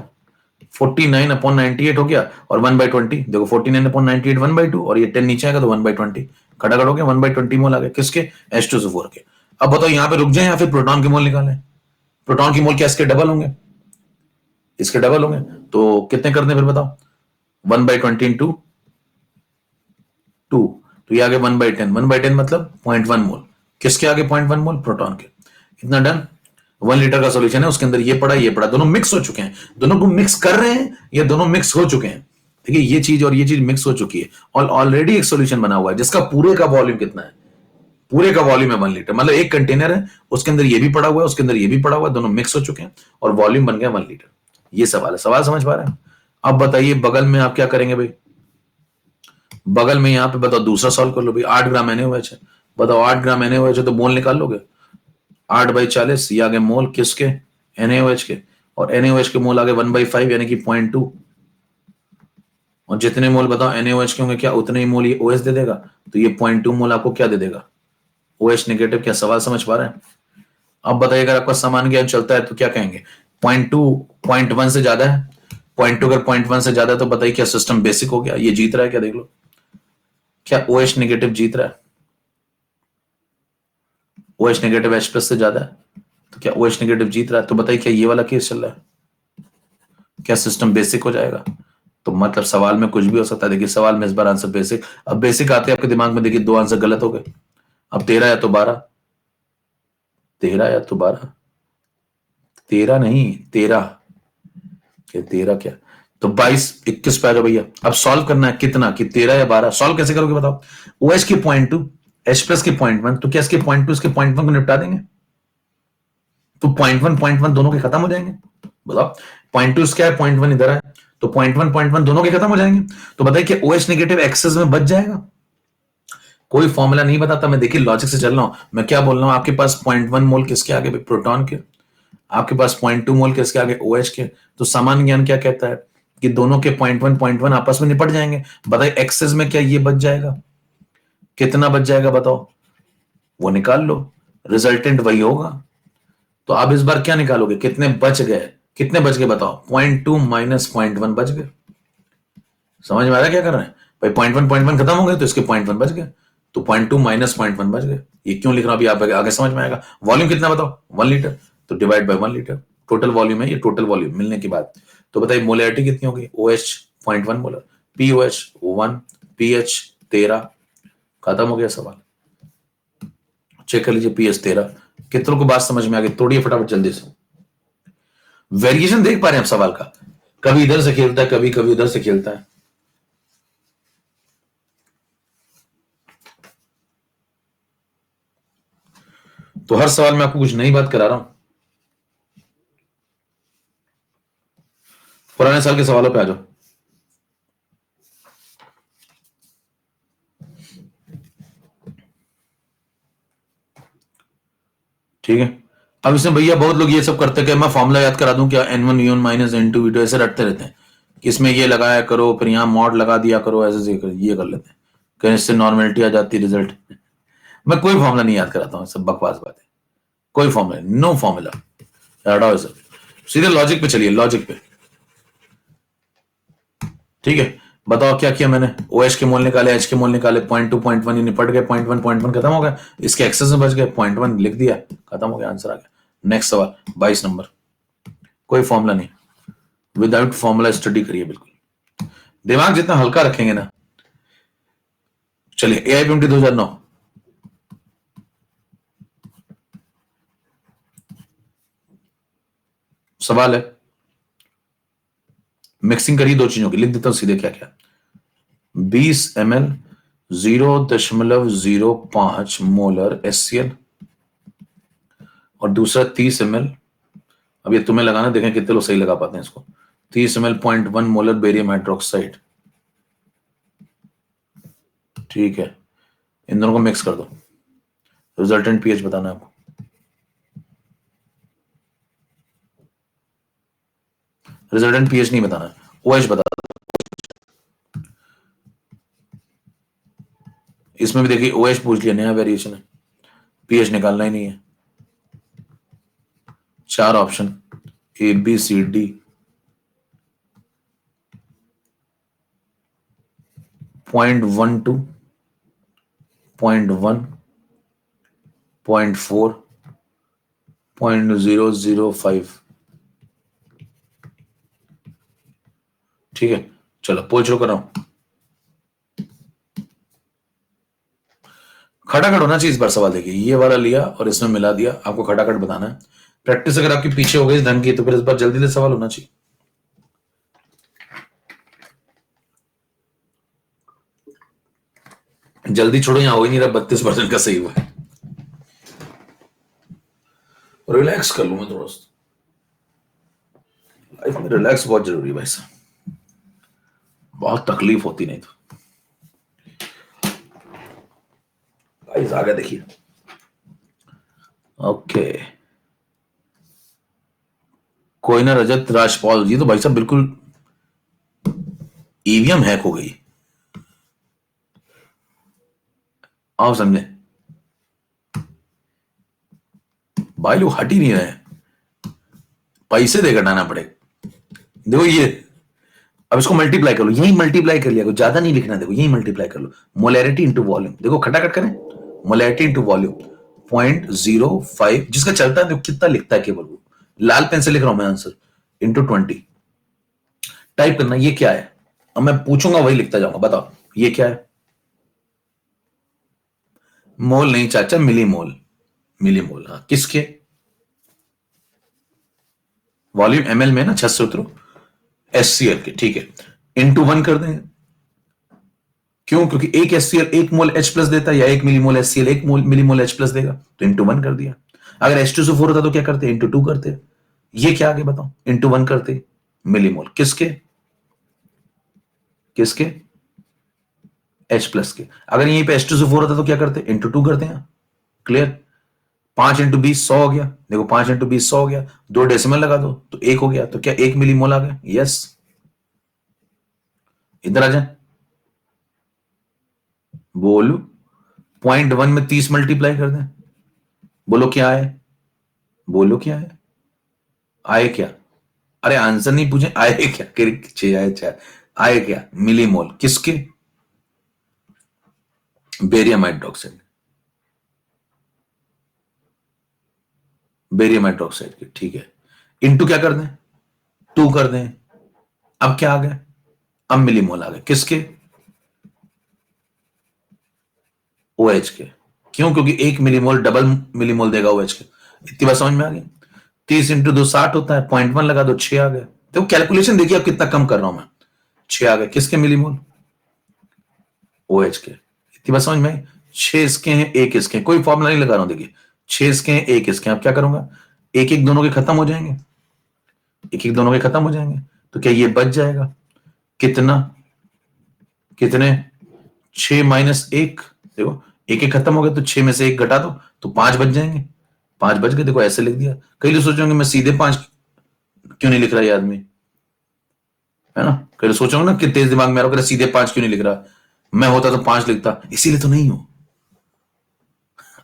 49/98 हो गया और 1/20, देखो 49/98 1/2 और ये 10 नीचे आएगा तो 1/20 खटाखट हो गया, 1/20 मोल आ गया किसके, H2SO4 के। अब बताओ यहाँ पे रुक जाए या फिर प्रोटॉन के मोल निकालें? प्रोटॉन की मोल क्या इसके डबल होंगे? इसके डबल होंगे, तो कितने करने फिर बताओ, 1/20 इंटू 2, तो ये आगे 1/10, 1/10 मतलब 0.1 मोल, किसके आगे 0.1 मोल, प्रोटॉन के। इतना डन। 1 लीटर का सोल्यूशन है, उसके अंदर ये पड़ा, दोनों मिक्स हो चुके हैं, दोनों को मिक्स कर रहे हैं, ये दोनों मिक्स हो चुके हैं। देखिए ये चीज और ये चीज मिक्स हो चुकी है और ऑलरेडी एक सोल्यूशन बना हुआ है जिसका पूरे का वॉल्यूम कितना है, पूरे का वॉल्यूम है 1 लीटर, मतलब एक कंटेनर है, उसके अंदर ये भी पड़ा हुआ है, उसके अंदर ये भी पड़ा हुआ है, दोनों मिक्स हो चुके हैं और वॉल्यूम बन गया 1 लीटर। ये सवाल है, सवाल समझ पा रहे हैं? अब बताइए बगल में आप क्या करेंगे भाई, बगल में यहाँ पे बताओ दूसरा सॉल्व कर लो भाई, 8 ग्राम NaOH है, बताओ 8 ग्राम NaOH है तो मोल निकाल लोगे, 8/40, ये आगे मोल किसके, NaOH के, और NaOH के मोल आगे 1/5 यानी कि 0.2, और जितने मोल बताओ NaOH के होंगे क्या उतने ही मोल ये OH दे देगा, तो ये 0.2 मोल आपको क्या दे देगा, OH नेगेटिव। क्या सवाल समझ पा रहे हैं? अब बताइए अगर आपका सामान्य ज्ञान चलता है तो क्या कहेंगे, 0.2 0.1 से ज्यादा है, 0.2 अगर 0.1 से ज्यादा है तो बताइए क्या सिस्टम बेसिक हो गया, ये जीत रहा है क्या, देख लो क्या OH नेगेटिव जीत रहा है, OH नेगेटिव H+ से ज्यादा है तो क्या OH नेगेटिव जीत रहा है, तो बताइए क्या ये वाला केस चल रहा है, क्या सिस्टम बेसिक हो जाएगा। तो मतलब सवाल में कुछ भी हो सकता है, देखिए सवाल में इस बार आंसर बेसिक, अब बेसिक आते आपके दिमाग में देखिए 2 आंसर गलत हो गए, अब 13 या तो 12, 13 या तो 12, 13 नहीं 13, क्या 13 क्या, तो 22 21 पे आ जाओ भैया। अब सॉल्व करना है कितना, कि 13 या 12, सॉल्व कैसे करोगे बताओ, OH की 0.2, H+ की 0.1, तो क्या इसके 0.2 इसके 0.1 को निपटा देंगे, तो 0.1 दोनों के खत्म हो जाएंगे, बताओ 0.2 इसका है 0.1 इधर है, तो 0.1 दोनों के खत्म हो जाएंगे, तो बताइए कि OH नेगेटिव एक्सेस में बच जाएगा। कोई फॉर्मूला नहीं बताता, मैं देखिए लॉजिक से चल रहा हूं, मैं क्या बोल रहा हूं, आपके पास 0.1 मोल किसके आगे, प्रोटॉन के, आपके पास 0.2 मोल किसके आगे, OH के, तो सामान्य ज्ञान क्या कहता है कि दोनों के 0.1 आपस में निपट जाएंगे। बताइए एक्सेस में क्या ये बच जाएगा, कितना बच जाएगा बताओ, वो निकाल लो, रिजल्टेंट वही होगा। तो आप इस बार क्या निकालोगे, कितने बच गए, कितने बच गए बताओ, 0.2 माइनस 0.1 बच गए। समझ में आ रहा है क्या कर रहे हैं भाई, 0.1 खत्म हो गए तो इसके 0.1 बच गए, तो 0.2 माइनस 0.1 बच गए। ये क्यों लिख रहा हूं अभी आप आगे समझ में आएगा। वॉल्यूम कितना बताओ, 1 लीटर, तो divide by 1 litre, total volume है ये, टोटल वॉल्यूम मिलने के बाद। तो बताइए मोलैरिटी कितनी होगी, OH 0.1 मोलर, POH 1, PH 13, खत्म हो गया सवाल। चेक कर लीजिए PH 13, कितनों को बात समझ में आ गई, तोड़िए फटाफट जल्दी से। वेरिएशन देख पा रहे हैं आप सवाल का, कभी इधर से खेलता है कभी कभी उधर से खेलता है। तो हर सवाल में आपको कुछ नई बात करा रहा हूं, पुराने साल के सवालों पे आ जाओ। ठीक है, अब इसमें भैया बहुत लोग ये सब करते हैं, मैं फॉर्मूला याद करा दूं क्या, N1V1 माइनस N2V2, ऐसे रटते रहते हैं कि इसमें ये लगाया करो फिर यहाँ मॉड लगा दिया करो, ऐसे ये कर लेते हैं, कहीं इससे नॉर्मेलिटी आ जाती है रिजल्ट। मैं कोई फॉर्मूला नहीं याद कराता हूँ, सब बकवास बात है, कोई फॉर्मूला, नो फॉर्मूला, हटाओ सब, सीधे लॉजिक पे चलिए, लॉजिक पे। ठीक है, बताओ क्या किया मैंने, OH के मोल निकाले, H के मोल निकाले, 0.2 0.1 ये निपट गए, 0.1 खत्म हो गया, इसके एक्सेस में बच गए, 0.1 लिख दिया, खत्म हो गया, आंसर आ गया। नेक्स्ट सवाल 22 नंबर, कोई फॉर्मूला नहीं, विदाउट फॉर्मूला स्टडी करिए, बिल्कुल दिमाग जितना हल्का रखेंगे ना। चलिए AIPMT 2009, सवाल है, मिक्सिंग करिए दो चीजों की, लिख देता हूं सीधे क्या क्या, 20 ml 0.05 मोलर HCl और दूसरा 30 ml, अब ये तुम्हें लगाना, देखें कितने लोग सही लगा पाते हैं इसको, 30 ml 0.1 मोलर बेरियम हाइड्रोक्साइड। ठीक है, इन दोनों को मिक्स कर दो, रिजल्टेंट पीएच बताना है आपको, रिजल्टेंट पीएच नहीं बताना है, OH बता दो। इसमें भी देखिए OH पूछ लिया, नया वेरिएशन है, पीएच निकालना ही नहीं है, 4 option A B C D, 0.12, 0.1, 0.4, 0.005। ठीक है, चलो पोल शुरू कराओ। खटाखट होना चाहिए इस बार सवाल। देखिए ये वाला लिया और इसमें मिला दिया, आपको खटाखट बताना है। प्रैक्टिस अगर आपकी पीछे हो गई इस ढंग की तो फिर इस बार जल्दी से सवाल होना चाहिए। जल्दी छोड़ो, यहां हो ही नहीं रहा, 32% का सही हुआ है। रिलैक्स कर लूं मैं थोड़ा सा। लाइफ में रिलैक्स बहुत जरूरी है भाई साहब, बहुत तकलीफ होती नहीं तो। गाइस आगे देखिए। ओके, कोई ना रजत राजपाल जी, तो भाई साहब बिल्कुल ईवीएम हैक हो गई, आप समझे भाई, लोग हट ही नहीं रहे, पैसे देकर हटाना पड़ेगा। देखो ये, अब इसको मल्टीप्लाई कर लो, यही मल्टीप्लाई कर लिया, ज्यादा नहीं लिखना, देखो यही मल्टीप्लाई कर लो। मोलैरिटी इंटू वॉल्यूम, देखो खटाखट करें, मोलैरिटी इंटू वॉल्यूम 0.05, जिसका चलता है देखो कितना लिखता है, केवल वो लाल पेन से लिख रहा हूं मैं आंसर, इंटू 20 टाइप करना। ये क्या है, अब मैं पूछूंगा वही लिखता जाऊंगा, बताओ ये क्या है। मोल नहीं चाचा, मिली मोल, मिली मोल। हाँ किसके, वॉल्यूम एमएल में ना, 600 उतरो, एससीएल के, ठीक है। इंटू 1 कर दें, क्यों, क्योंकि एक एससीएल 1 मोल एच प्लस देता है, या 1 millimole SCL 1 millimole H plus देगा, तो इंटू 1 कर दिया। अगर H2SO4 होता तो क्या करते, इंटू 2 करते। ये क्या आगे बताओ, इंटू 1 करते, मिलीमोल किसके, किसके, एच प्लस के। अगर यहीं पे H2SO4 होता तो क्या करते, इंटू 2 करते हैं। क्लियर, 5 × 20 100 हो गया, देखो 5 × 20 100 हो गया, 2 डेसिमल लगा दो तो 1 हो गया, तो क्या 1 मिलीमोल आ गया, यस। इधर आ जाए, बोलो 0.1 में 30 मल्टीप्लाई कर दें, बोलो क्या है, बोलो क्या है, आए क्या, अरे आंसर नहीं पूछे, आए क्या, 6 आए, 6 आए क्या, मिलीमोल किसके, बेरियम हाइड्रोक्साइड, बेरियम हाइड्रोक्साइड के, ठीक है। इंटू क्या कर दें, 2 कर दें, अब क्या आ गया, अब मिलीमोल आ गए किसके, ओ एच के। क्यों, क्योंकि 1 मिलीमोल डबल मिलीमोल देगा ओ एच के। इतनी बात समझ में आ गई। 30 × 2 60 होता है, 0.1 लगा दो, 6 आ गए। देखो कैलकुलेशन देखिए अब कितना कम कर रहा हूं मैं, 6 आ गए किसके, मिलीमोल, ओ एच के। इतनी बात समझ में आई। 6 इसके हैं, 1 इसके हैं, कोई फॉर्मुला नहीं लगा रहा हूं, देखिए 6 इसके हैं, 1 इसके हैं। अब क्या करूंगा, एक एक दोनों के खत्म हो जाएंगे, एक एक दोनों के खत्म हो जाएंगे, तो क्या ये बच जाएगा, कितना, कितने, 6 - 1, देखो एक एक खत्म हो गया, तो 6 में से 1 घटा दो तो 5 बच जाएंगे, 5 बच गए। देखो ऐसे लिख दिया। कई लोग सोचेंगे मैं सीधे 5 क्यों नहीं लिख रहा ये आदमी, है ना, कई लोग सोचोगे ना कि तेज दिमाग में आ रहा, सीधे 5 क्यों नहीं लिख रहा, मैं होता तो 5 लिखता, इसीलिए तो नहीं हूं।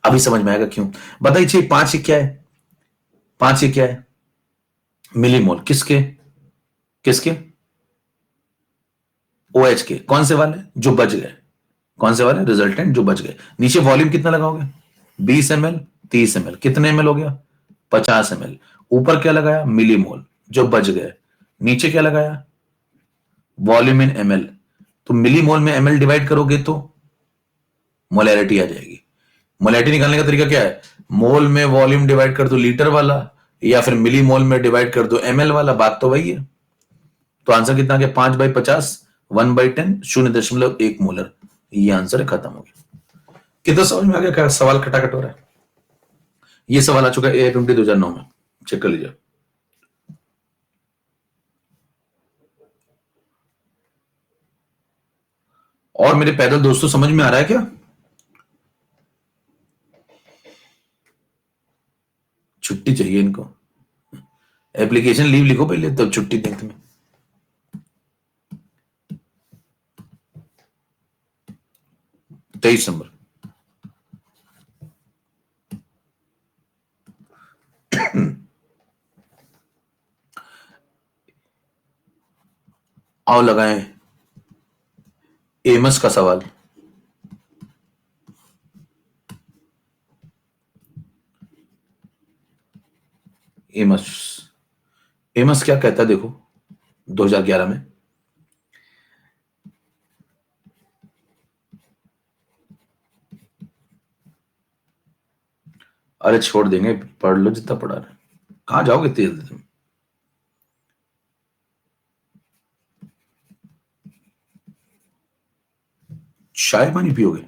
अभी समझ में आएगा क्यों, बताइए 5 ये क्या है, 5 ये क्या है, मिलीमोल किसके, किसके, ओ एच के, कौन से वाले जो बच गए, कौन से वाले रिजल्टेंट जो बच गए। नीचे वॉल्यूम कितना लगाओगे, 20 ml, 30 ml, कितने ml हो गया, 50 ml। ऊपर क्या लगाया, मिलीमोल जो बच गए, नीचे क्या लगाया, वॉल्यूम इन ml। तो मिलीमोल में ml डिवाइड करोगे तो मोलैरिटी आ जाएगी। मोलैरिटी निकालने का तरीका क्या है, मोल में वॉल्यूम डिवाइड कर दो लीटर वाला, या फिर मिलीमोल में डिवाइड कर दो ml वाला, बात तो वही है। तो आंसर कितना आ गया, 5/50, 1/10, 0.1 मोलर। ये आंसर है, खत्म हो गया। कितना समझ में आ गया, क्या सवाल खटाखट हो रहा है। ये सवाल आ चुका है AIMD 2009 में, चेक कर लीजिए। और मेरे पैदल दोस्तों समझ में आ रहा है क्या, छुट्टी चाहिए इनको, एप्लीकेशन लीव लिखो पहले तब छुट्टी दें तुम्हें। 23 नंबर। आओ लगाएं एमस का सवाल। एमस, एमस क्या कहता है देखो 2011 में। अरे छोड़ देंगे, पढ़ लो जितना पढ़ा रहे। कहां जाओगे तेज तुम? चाय पानी पियोगे?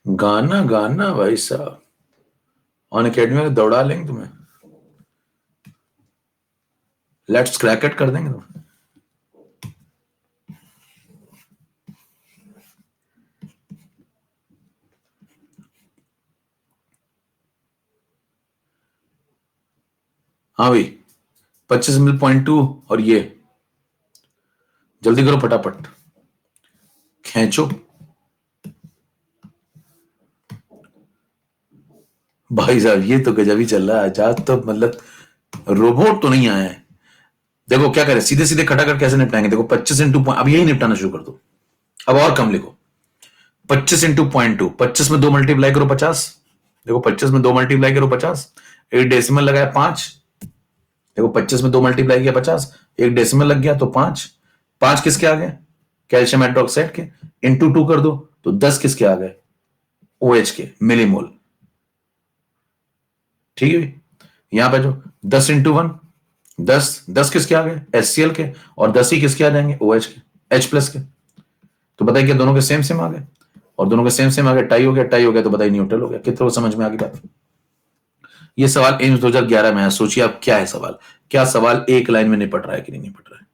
गाना गाना भाई साहब, ऑन अकेडमी में दौड़ा लेंगे तुम्हें, लेट्स क्रैक इट कर देंगे तुम्हें। हाँ भाई, 25 mil.2 और ये जल्दी करो फटाफट, खींचो भाई साहब। ये तो गजब ही चल रहा है आज तो, मतलब रोबोट तो नहीं आया है। देखो क्या करें, सीधे सीधे खटाखट कैसे निपटाएंगे। देखो 25 अब यही निपटाना शुरू कर दो। अब और कम लिखो, 25 × 0.2, 25 में 2 मल्टीप्लाई करो 50। देखो 25 में 2 मल्टीप्लाई करो 50, एक डेसिमल लगाया 5। देखो 25 में 2 मल्टीप्लाई किया 50, एक डेसिमल लग गया तो 5। 5 किसके आ गए? कैल्शियम हाइड्रोक्साइड के। इंटू 2 कर दो तो 10 किसके आ गए? OH के, मिलीमोल। ठीक है, यहां पे जो 10 × 1 10, 10 किसके आ गए? HCl के, और 10 ही किसके आ जाएंगे? OH के, H+ के। तो बताइए क्या दोनों के सेम सेम आ गए? और दोनों के सेम सेम आ गए, टाई हो गया, टाई हो गया तो बताइए न्यूट्रल हो गया। कितना समझ में आ गई बात? ये सवाल एम्स 2011 में है। सोचिए आप क्या है सवाल, क्या सवाल एक लाइन में निपट रहा है कि नहीं निपट रहा है।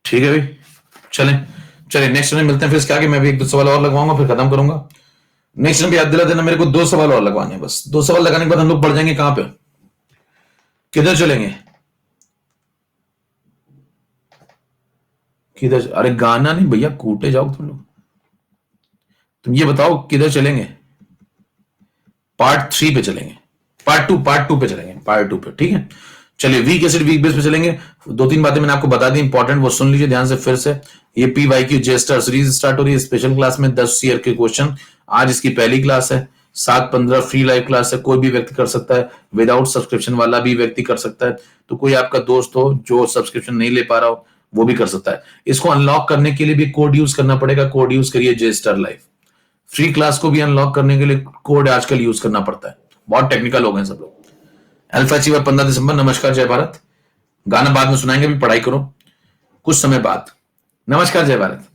ठीक है भाई, चलें चलें नेक्स्ट में मिलते हैं फिर इसके आगे। मैं भी 1-2 सवाल और लगवाऊंगा फिर खत्म करूंगा। नेक्स्ट में याद दिला देना मेरे को, 2 सवाल और लगवाने हैं बस। 2 सवाल लगाने के बाद हम लोग बढ़ जाएंगे कहां पे, किधर चलेंगे? किधर? अरे गाना नहीं भैया, कूटे जाओ तुम लोग। तुम ये बताओ किधर चलेंगे? पार्ट 3 पे चलेंगे, पार्ट 2 पे चलेंगे, पार्ट 2 पे। ठीक है, चलिए वीक एसिड वीक बेस पे चलेंगे। 2-3 बातें मैंने आपको बता दी इंपॉर्टेंट, वो सुन लीजिए ध्यान से फिर से। ये PYQ जेस्टर सीरीज स्टार्ट हो रही है स्पेशल क्लास में, 10 ईयर के क्वेश्चन। आज इसकी पहली क्लास है। 7-15 फ्री लाइव क्लास है, कोई भी व्यक्ति कर सकता है, विदाउट सब्सक्रिप्शन वाला भी व्यक्ति कर सकता है। तो कोई आपका दोस्त हो जो सब्सक्रिप्शन नहीं ले पा रहा हो वो भी कर सकता है। इसको अनलॉक करने के लिए भी कोड यूज करना पड़ेगा, कोड यूज करिए जेस्टर लाइव। फ्री क्लास को भी अनलॉक करने के लिए कोड आजकल यूज करना पड़ता है, बहुत टेक्निकल हो गए सब लोग। अल्फा अचीवर 15 दिसंबर। नमस्कार जय भारत। गाना बाद में सुनाएंगे, भी पढ़ाई करो कुछ समय बाद। नमस्कार जय भारत।